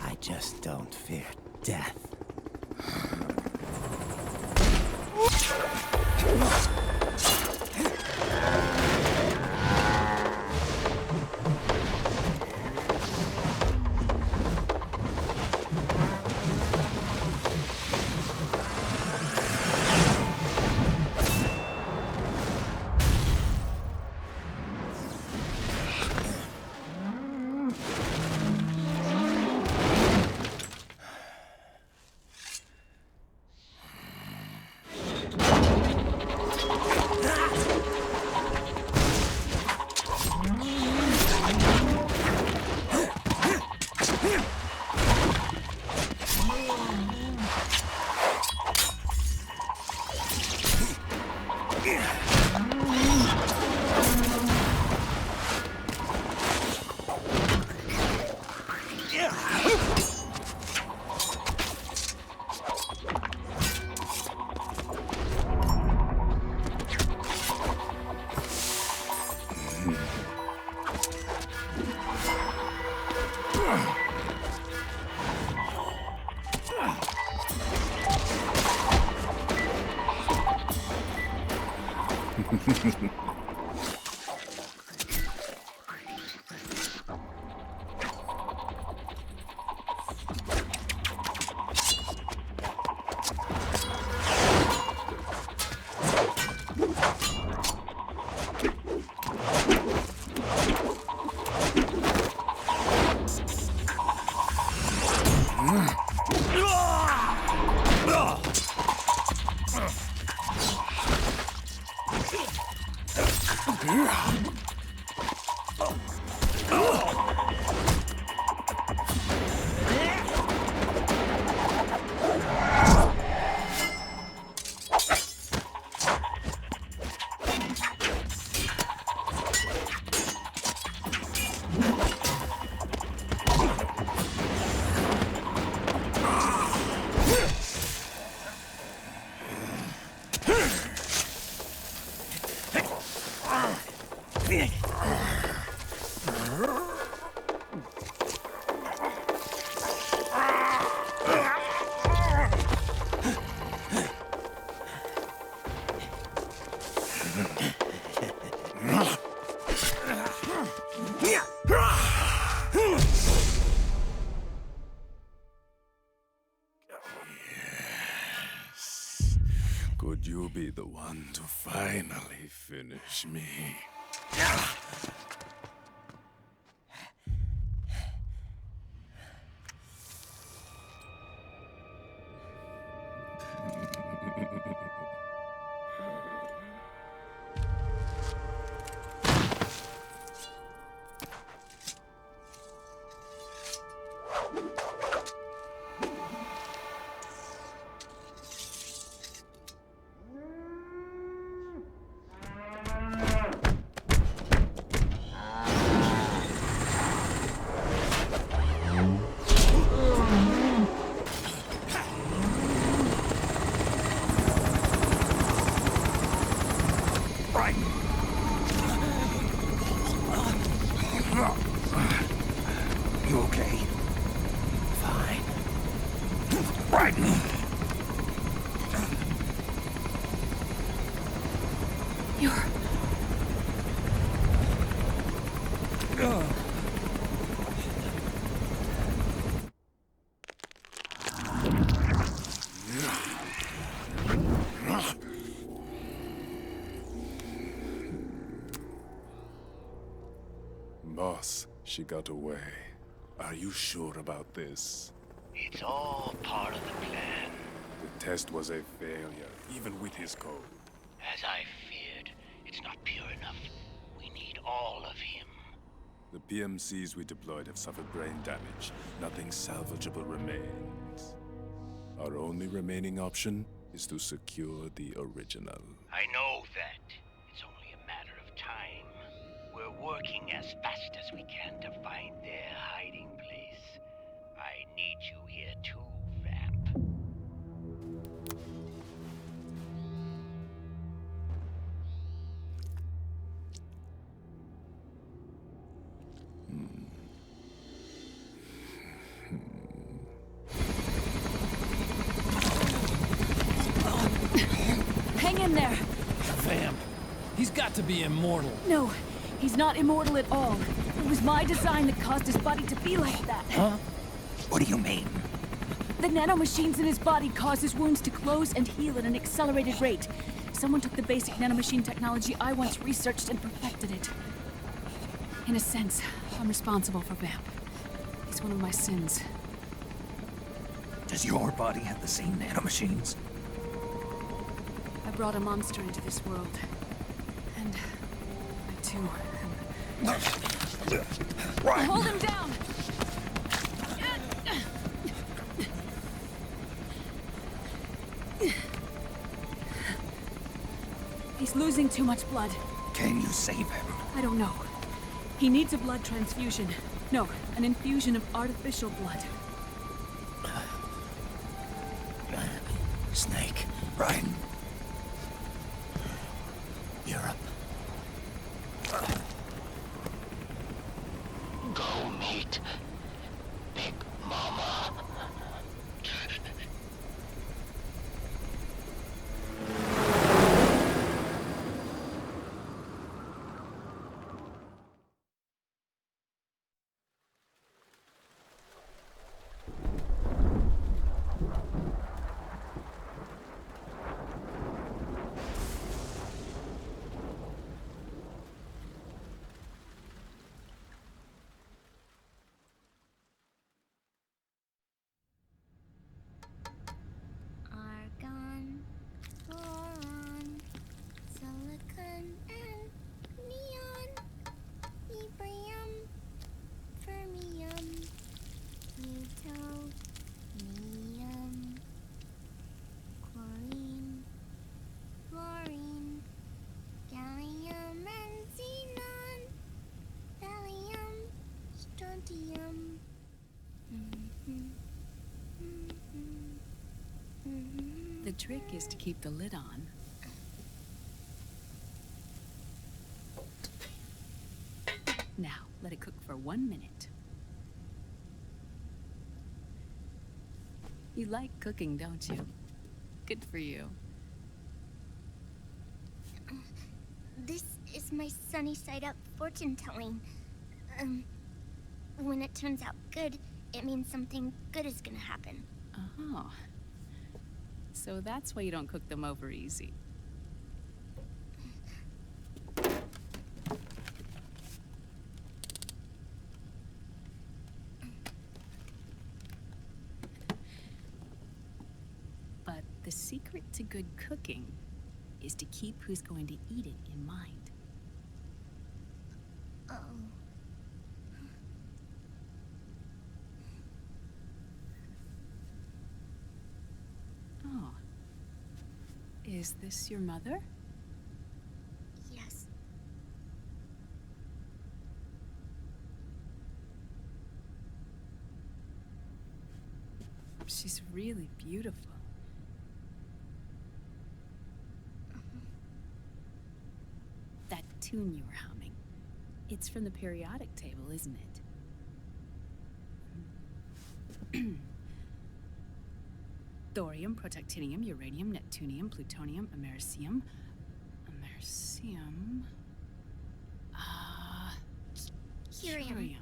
Speaker 12: I just don't fear death.
Speaker 1: Could you be the one to finally finish me?
Speaker 2: You okay? Fine. Raiden!
Speaker 14: You're...
Speaker 1: Boss, she got away. Are you sure about this?
Speaker 17: It's all part of the plan.
Speaker 1: The test was a failure, even with his code.
Speaker 17: As I feared, it's not pure enough. We need all of him.
Speaker 1: The PMCs we deployed have suffered brain damage. Nothing salvageable remains. Our only remaining option is to secure the original.
Speaker 17: I know that. It's only a matter of time. We're working as fast as we can to find their hiding place. I need you here too, Vamp.
Speaker 14: Hang in there.
Speaker 7: Vamp. He's got to be immortal.
Speaker 14: No, he's not immortal at all. It was my design that caused his body to be like that.
Speaker 7: Huh?
Speaker 2: What do you mean?
Speaker 14: The nanomachines in his body cause his wounds to close and heal at an accelerated rate. Someone took the basic nanomachine technology I once researched and perfected it. In a sense, I'm responsible for Vamp. It's one of my sins.
Speaker 2: Does your body have the same nanomachines?
Speaker 14: I brought a monster into this world. And I too
Speaker 2: Right.
Speaker 14: Hold him down! He's losing too much blood.
Speaker 2: Can you save him?
Speaker 14: I don't know. He needs a blood transfusion. No, an infusion of artificial blood.
Speaker 2: Snake, Raiden. Europe.
Speaker 17: Go meet Big Mama.
Speaker 18: Argon, boron, silicon, and neon, yttrium, fermium, plutonium, chlorine, fluorine, gallium, and xenon, thallium, strontium.
Speaker 14: The trick is to keep the lid on. Now, let it cook for 1 minute. You like cooking, don't you? Good for you.
Speaker 18: This is my sunny side up fortune telling. When it turns out good, it means something good is gonna happen.
Speaker 14: Oh. So that's why you don't cook them over easy. But the secret to good cooking is to keep who's going to eat it in mind.
Speaker 18: Oh.
Speaker 14: Oh. Is this your mother?
Speaker 18: Yes.
Speaker 14: She's really beautiful. That tune you were humming, it's from the periodic table, isn't it? Thorium, protactinium, uranium, neptunium, plutonium, americium.
Speaker 18: Curium.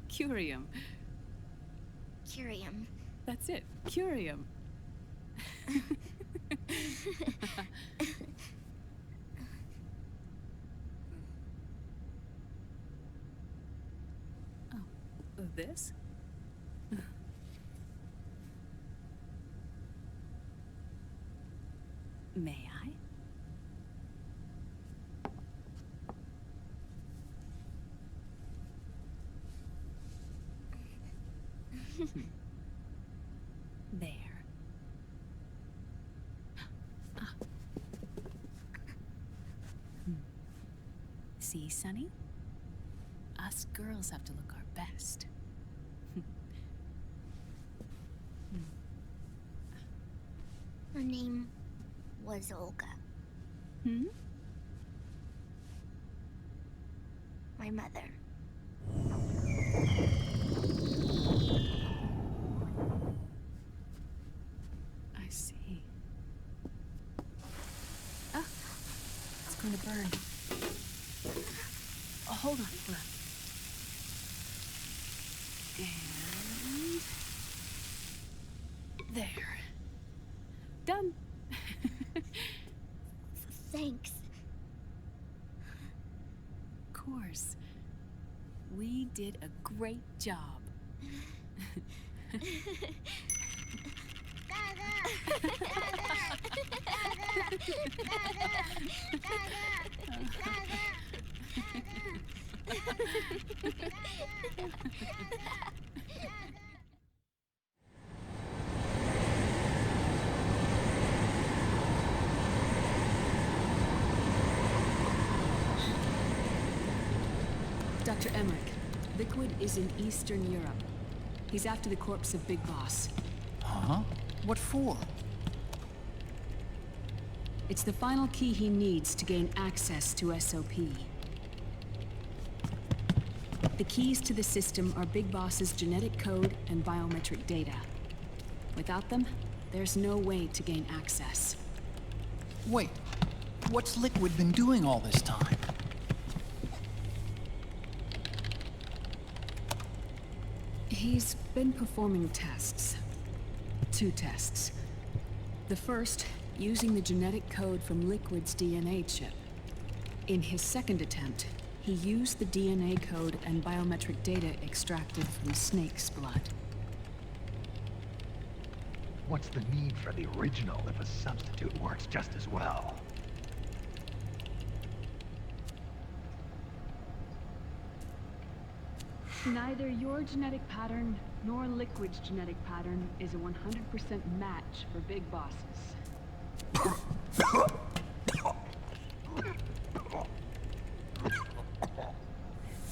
Speaker 14: Curium.
Speaker 18: Curium.
Speaker 14: That's it. Curium. Oh, this? May I? There. See, Sonny? Us girls have to look our best.
Speaker 18: Her name was Olga.
Speaker 14: Hmm?
Speaker 18: My mother.
Speaker 14: I see. burn. Oh, hold on. And... there. Done.
Speaker 18: Thanks.
Speaker 14: Of course. We did a great job. Dr. Emmerich, Liquid is in Eastern Europe. He's after the corpse of Big Boss.
Speaker 7: Huh? What for?
Speaker 14: It's the final key he needs to gain access to SOP. The keys to the system are Big Boss's genetic code and biometric data. Without them, there's no way to gain access.
Speaker 7: Wait, what's Liquid been doing all this time?
Speaker 14: He's been performing tests. 2 tests. The first, using the genetic code from Liquid's DNA chip. In his second attempt, he used the DNA code and biometric data extracted from Snake's blood.
Speaker 4: What's the need for the original if a substitute works just as well?
Speaker 14: Neither your genetic pattern nor Liquid's genetic pattern is a 100% match for Big Bosses.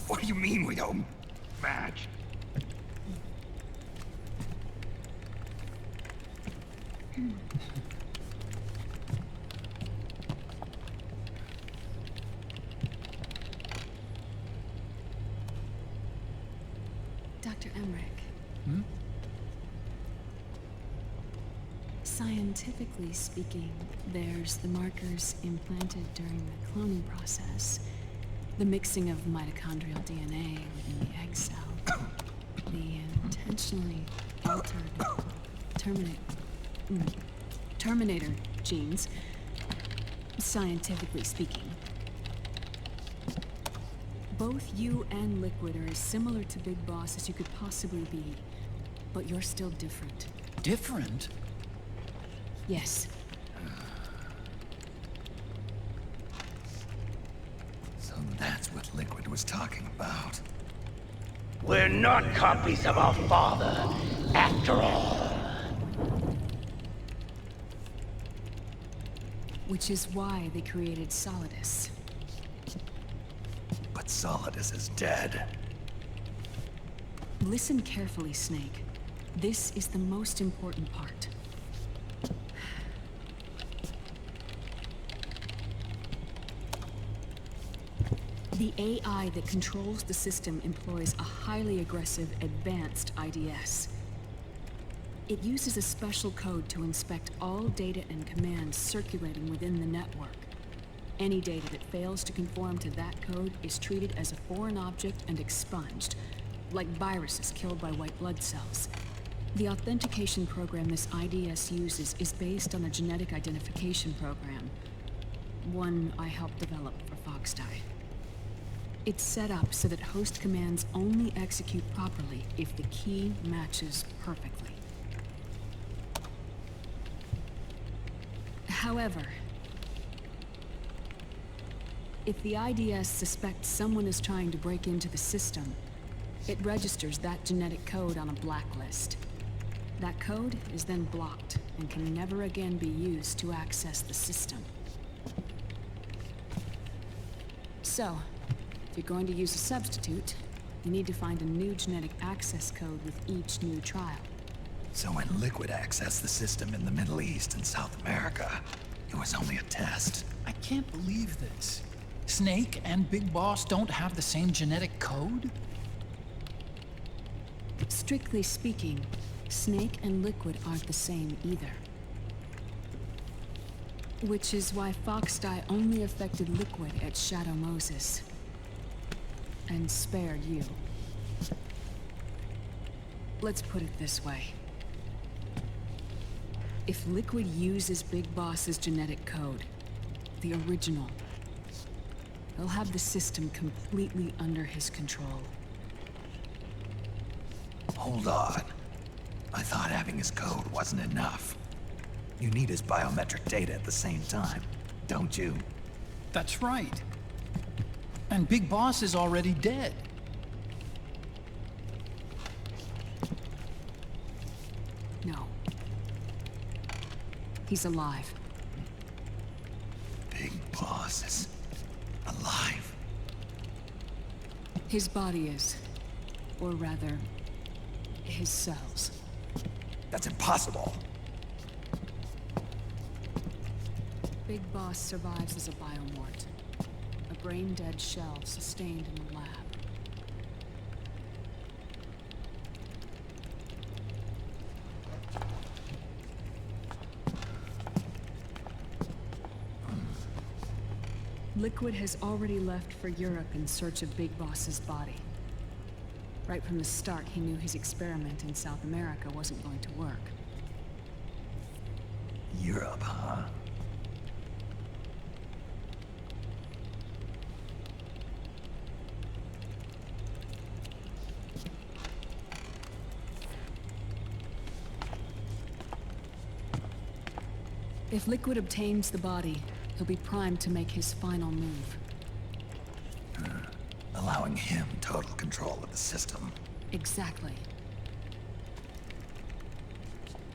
Speaker 2: What do you mean we don't match?
Speaker 14: Dr. Emmerich.
Speaker 7: Hmm?
Speaker 14: Scientifically speaking, there's the markers implanted during the cloning process, the mixing of mitochondrial DNA within the egg cell, the intentionally altered Terminator genes, scientifically speaking. Both you and Liquid are as similar to Big Boss as you could possibly be, but you're still different.
Speaker 7: Different?
Speaker 14: Yes.
Speaker 2: So that's what Liquid was talking about.
Speaker 17: We're not copies of our father, after all.
Speaker 14: Which is why they created Solidus.
Speaker 2: But Solidus is dead.
Speaker 14: Listen carefully, Snake. This is the most important part. The AI that controls the system employs a highly aggressive, advanced IDS. It uses a special code to inspect all data and commands circulating within the network. Any data that fails to conform to that code is treated as a foreign object and expunged, like viruses killed by white blood cells. The authentication program this IDS uses is based on a genetic identification program, one I helped develop for Foxdie. It's set up so that host commands only execute properly if the key matches perfectly. However, if the IDS suspects someone is trying to break into the system, it registers that genetic code on a blacklist. That code is then blocked and can never again be used to access the system. So, if you're going to use a substitute, you need to find a new genetic access code with each new trial.
Speaker 2: So when Liquid accessed the system in the Middle East and South America, it was only a test.
Speaker 7: I can't believe this. Snake and Big Boss don't have the same genetic code?
Speaker 14: Strictly speaking, Snake and Liquid aren't the same either. Which is why Foxdie only affected Liquid at Shadow Moses. And spared you. Let's put it this way. If Liquid uses Big Boss's genetic code, the original, he'll have the system completely under his control.
Speaker 2: Hold on. I thought having his code wasn't enough. You need his biometric data at the same time, don't you?
Speaker 7: That's right. And Big Boss is already dead.
Speaker 14: No. He's alive.
Speaker 2: Big Boss is alive.
Speaker 14: His body is. Or rather, his cells.
Speaker 2: That's impossible.
Speaker 14: Big Boss survives as a biomort. A brain-dead shell sustained in the lab. Liquid has already left for Europe in search of Big Boss's body. Right from the start, he knew his experiment in South America wasn't going to work.
Speaker 2: Europe, huh?
Speaker 14: If Liquid obtains the body, he'll be primed to make his final move.
Speaker 2: Allowing him total control of the system.
Speaker 14: Exactly.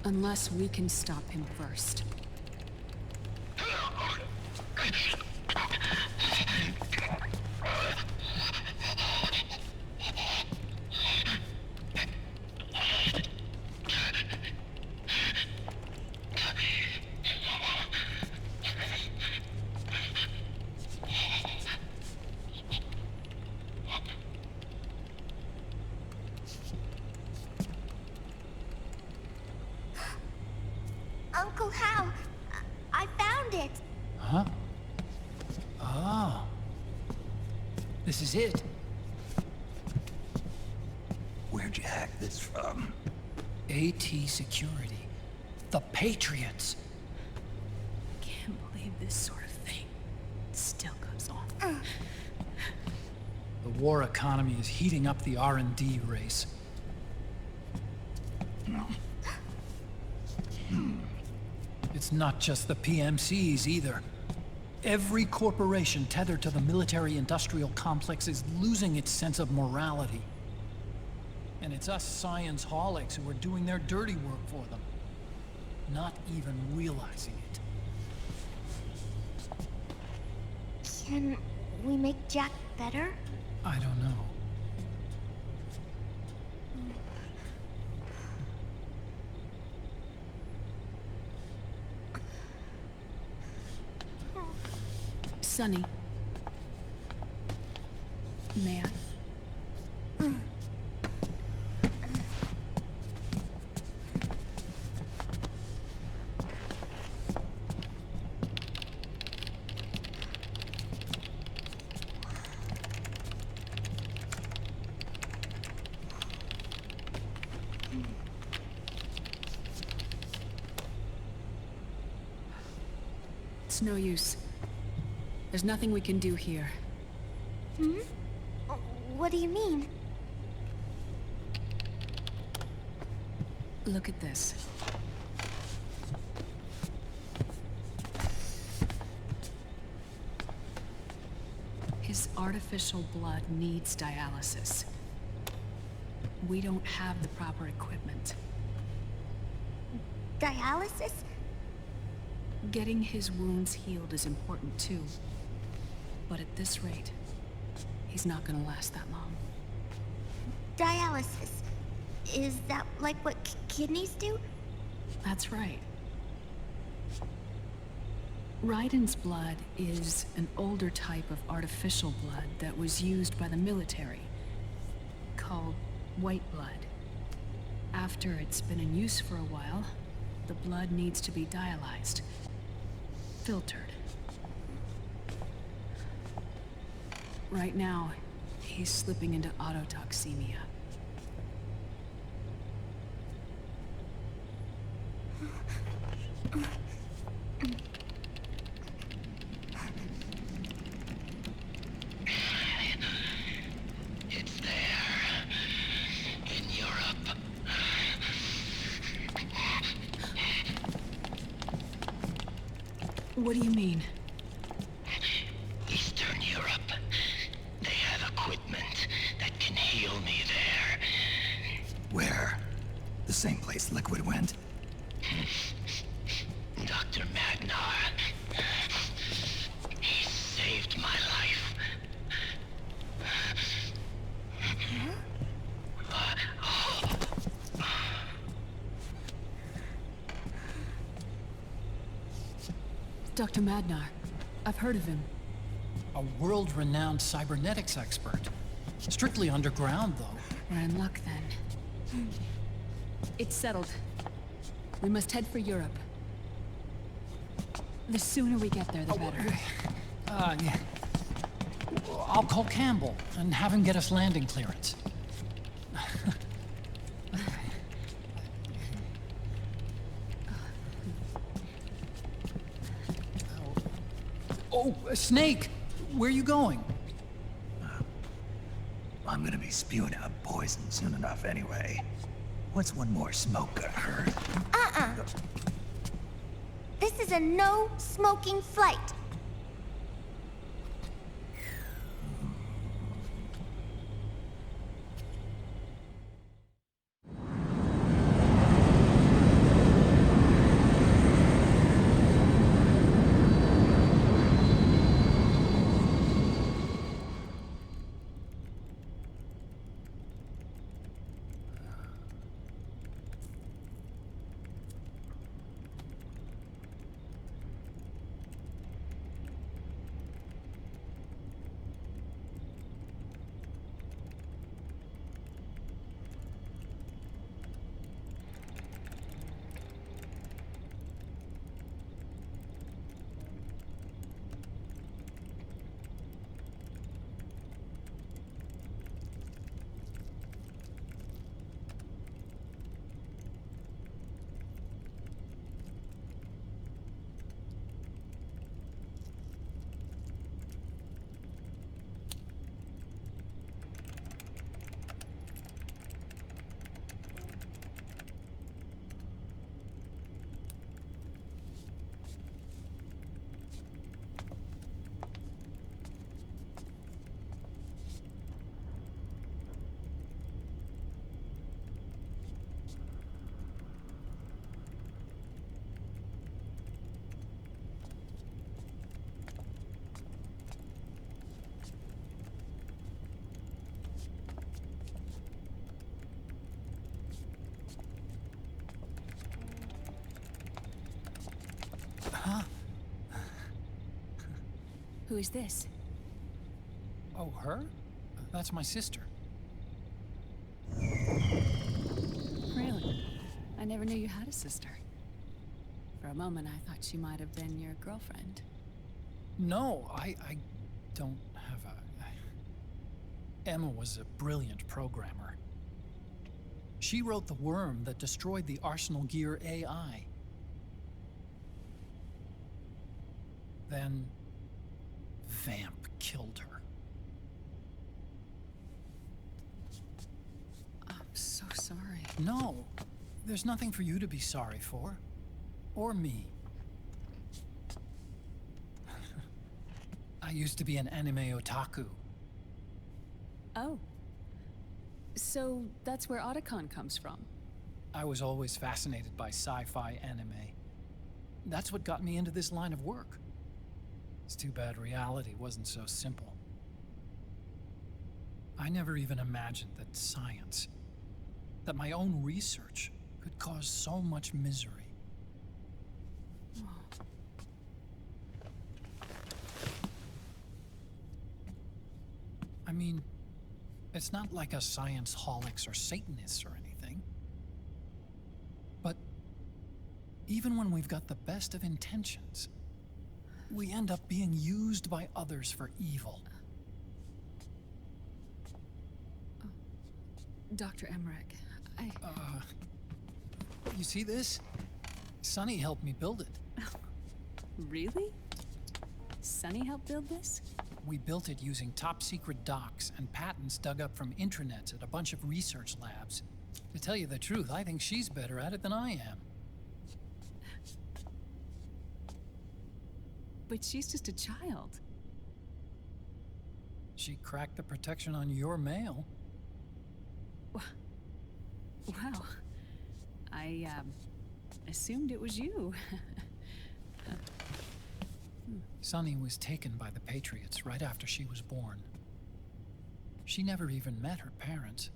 Speaker 14: Unless we can stop him first.
Speaker 18: Uncle Hal, I found it.
Speaker 7: Huh? Ah. This is it.
Speaker 2: Where'd you hack this from?
Speaker 7: AT Security. The Patriots.
Speaker 14: Can't believe this sort of thing still goes on.
Speaker 7: The war economy is heating up the R&D race. It's not just the PMCs either. Every corporation tethered to the military-industrial complex is losing its sense of morality. And it's us science-holics who are doing their dirty work for them, not even realizing it.
Speaker 18: Can we make Jack better?
Speaker 7: I don't know.
Speaker 14: Sonny. May I? It's no use. There's nothing we can do here.
Speaker 18: Hmm? What do you mean?
Speaker 14: Look at this. His artificial blood needs dialysis. We don't have the proper equipment.
Speaker 18: Dialysis?
Speaker 14: Getting his wounds healed is important too. But at this rate, he's not gonna last that long.
Speaker 18: Dialysis. Is that like what kidneys do?
Speaker 14: That's right. Raiden's blood is an older type of artificial blood that was used by the military, called white blood. After it's been in use for a while, the blood needs to be dialyzed. filtered. Right now, he's slipping into autotoxemia.
Speaker 17: It's there. In Europe.
Speaker 14: What do you mean?
Speaker 17: Eastern Europe. They have equipment that can heal me there.
Speaker 2: Where? The same place Liquid went?
Speaker 17: Dr. Magnar. He saved my life.
Speaker 14: Dr. Magnar. I've heard of him.
Speaker 7: A world-renowned cybernetics expert. Strictly underground, though.
Speaker 14: We're in luck, then. It's settled. We must head for Europe. The sooner we get there, the better.
Speaker 7: Yeah. I'll call Campbell and have him get us landing clearance. Oh, Snake! Where are you going?
Speaker 2: I'm gonna be spewing out poison soon enough anyway. What's one more smoke gonna hurt?
Speaker 18: This is a no smoking flight.
Speaker 14: Who is this?
Speaker 7: Oh, her? That's my sister.
Speaker 14: Really? I never knew you had a sister. For a moment, I thought she might have been your girlfriend.
Speaker 7: No, I don't have a... Emma was a brilliant programmer. She wrote the worm that destroyed the Arsenal Gear AI. Then... Vamp killed her.
Speaker 14: I'm so sorry.
Speaker 7: No, there's nothing for you to be sorry for. Or me. I used to be an anime otaku.
Speaker 14: Oh. So that's where Otacon comes from?
Speaker 7: I was always fascinated by sci-fi anime. That's what got me into this line of work. It's too bad reality wasn't so simple. I never even imagined that science, that my own research, could cause so much misery. I mean, it's not like us science-holics or Satanists or anything. But even when we've got the best of intentions, we end up being used by others for evil.
Speaker 14: Dr. Emmerich,
Speaker 7: You see this? Sonny helped me build it.
Speaker 14: Really? Sonny helped build this?
Speaker 7: We built it using top-secret docs and patents dug up from intranets at a bunch of research labs. To tell you the truth, I think she's better at it than I am.
Speaker 14: But she's just a child.
Speaker 7: She cracked the protection on your mail.
Speaker 14: Wow. I, assumed it was you.
Speaker 7: Sunny was taken by the Patriots right after she was born. She never even met her parents.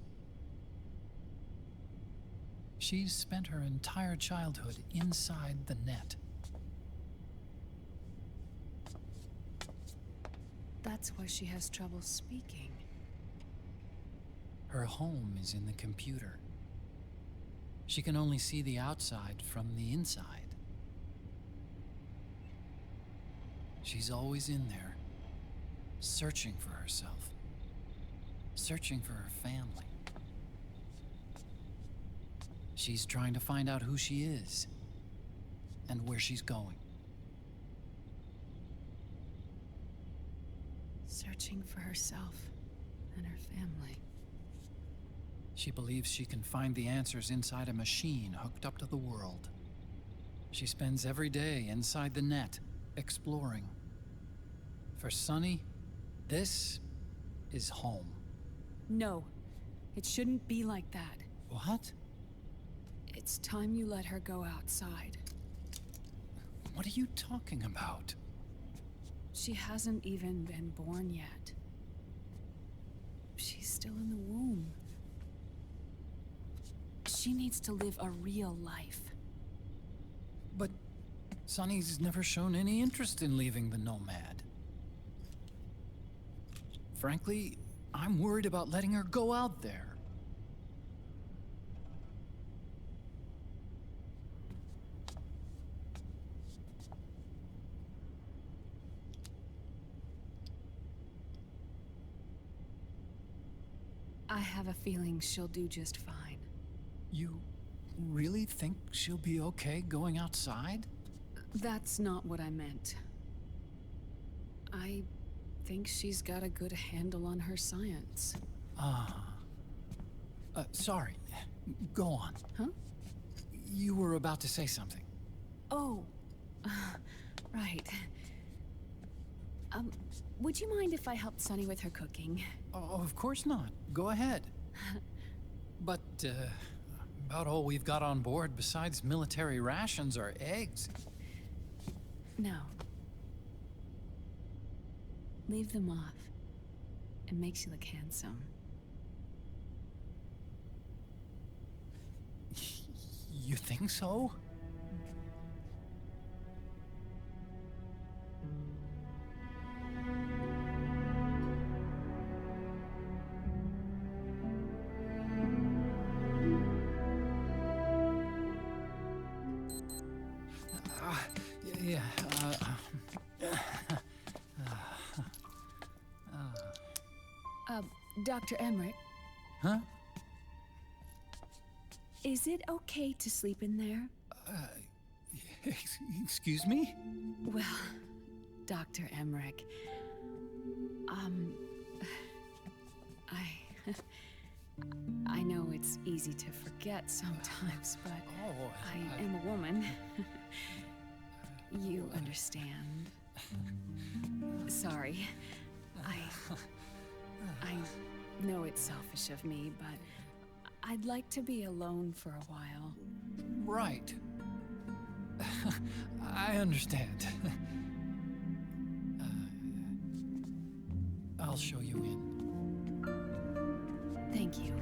Speaker 7: She's spent her entire childhood inside the net.
Speaker 14: That's why she has trouble speaking.
Speaker 7: Her home is in the computer. She can only see the outside from the inside. She's always in there, searching for herself, searching for her family. She's trying to find out who she is and where she's going.
Speaker 14: Searching for herself and her family.
Speaker 7: She believes she can find the answers inside a machine hooked up to the world. She spends every day inside the net, exploring. For Sunny, this is home.
Speaker 14: No, it shouldn't be like that.
Speaker 7: What?
Speaker 14: It's time you let her go outside.
Speaker 7: What are you talking about?
Speaker 14: She hasn't even been born yet. She's still in the womb. She needs to live a real life.
Speaker 7: But Sunny's never shown any interest in leaving the Nomad. Frankly, I'm worried about letting her go out there.
Speaker 14: I have a feeling she'll do just fine.
Speaker 7: You really think she'll be okay going outside?
Speaker 14: That's not what I meant. I think she's got a good handle on her science.
Speaker 7: Sorry. Go on.
Speaker 14: Huh?
Speaker 7: You were about to say something.
Speaker 14: Oh, right. Would you mind if I helped Sunny with her cooking?
Speaker 7: Oh, of course not. Go ahead. But, about all we've got on board besides military rations are eggs.
Speaker 14: No. Leave them off. It makes you look handsome.
Speaker 7: You think so?
Speaker 14: Dr. Emmerich?
Speaker 7: Huh?
Speaker 14: Is it okay to sleep in there?
Speaker 7: Excuse me?
Speaker 14: Well, Dr. Emmerich, I know it's easy to forget sometimes, but I am a woman. You understand. Sorry. I know it's selfish of me, but I'd like to be alone for a while.
Speaker 7: Right. I understand. I'll show you in.
Speaker 14: Thank you.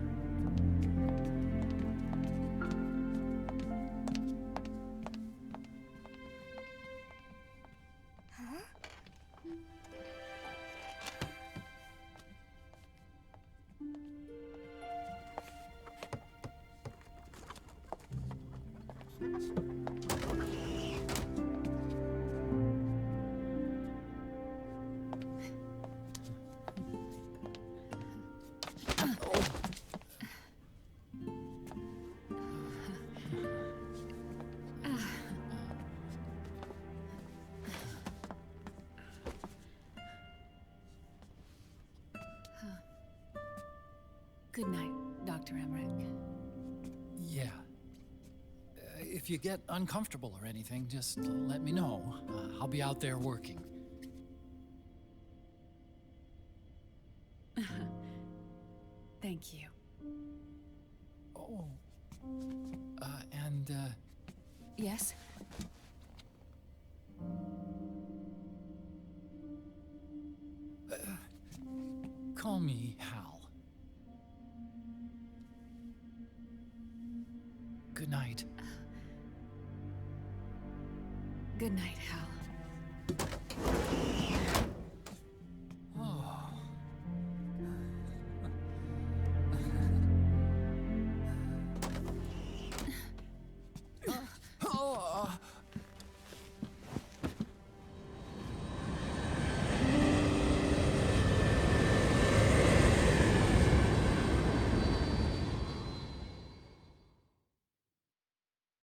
Speaker 14: Good night, Dr. Emmerich.
Speaker 7: Yeah. If you get uncomfortable or anything, just let me know. I'll be out there working.
Speaker 14: Thank you.
Speaker 7: Oh.
Speaker 14: Yes?
Speaker 7: Call me Hal. Good night.
Speaker 14: Good night, Hal.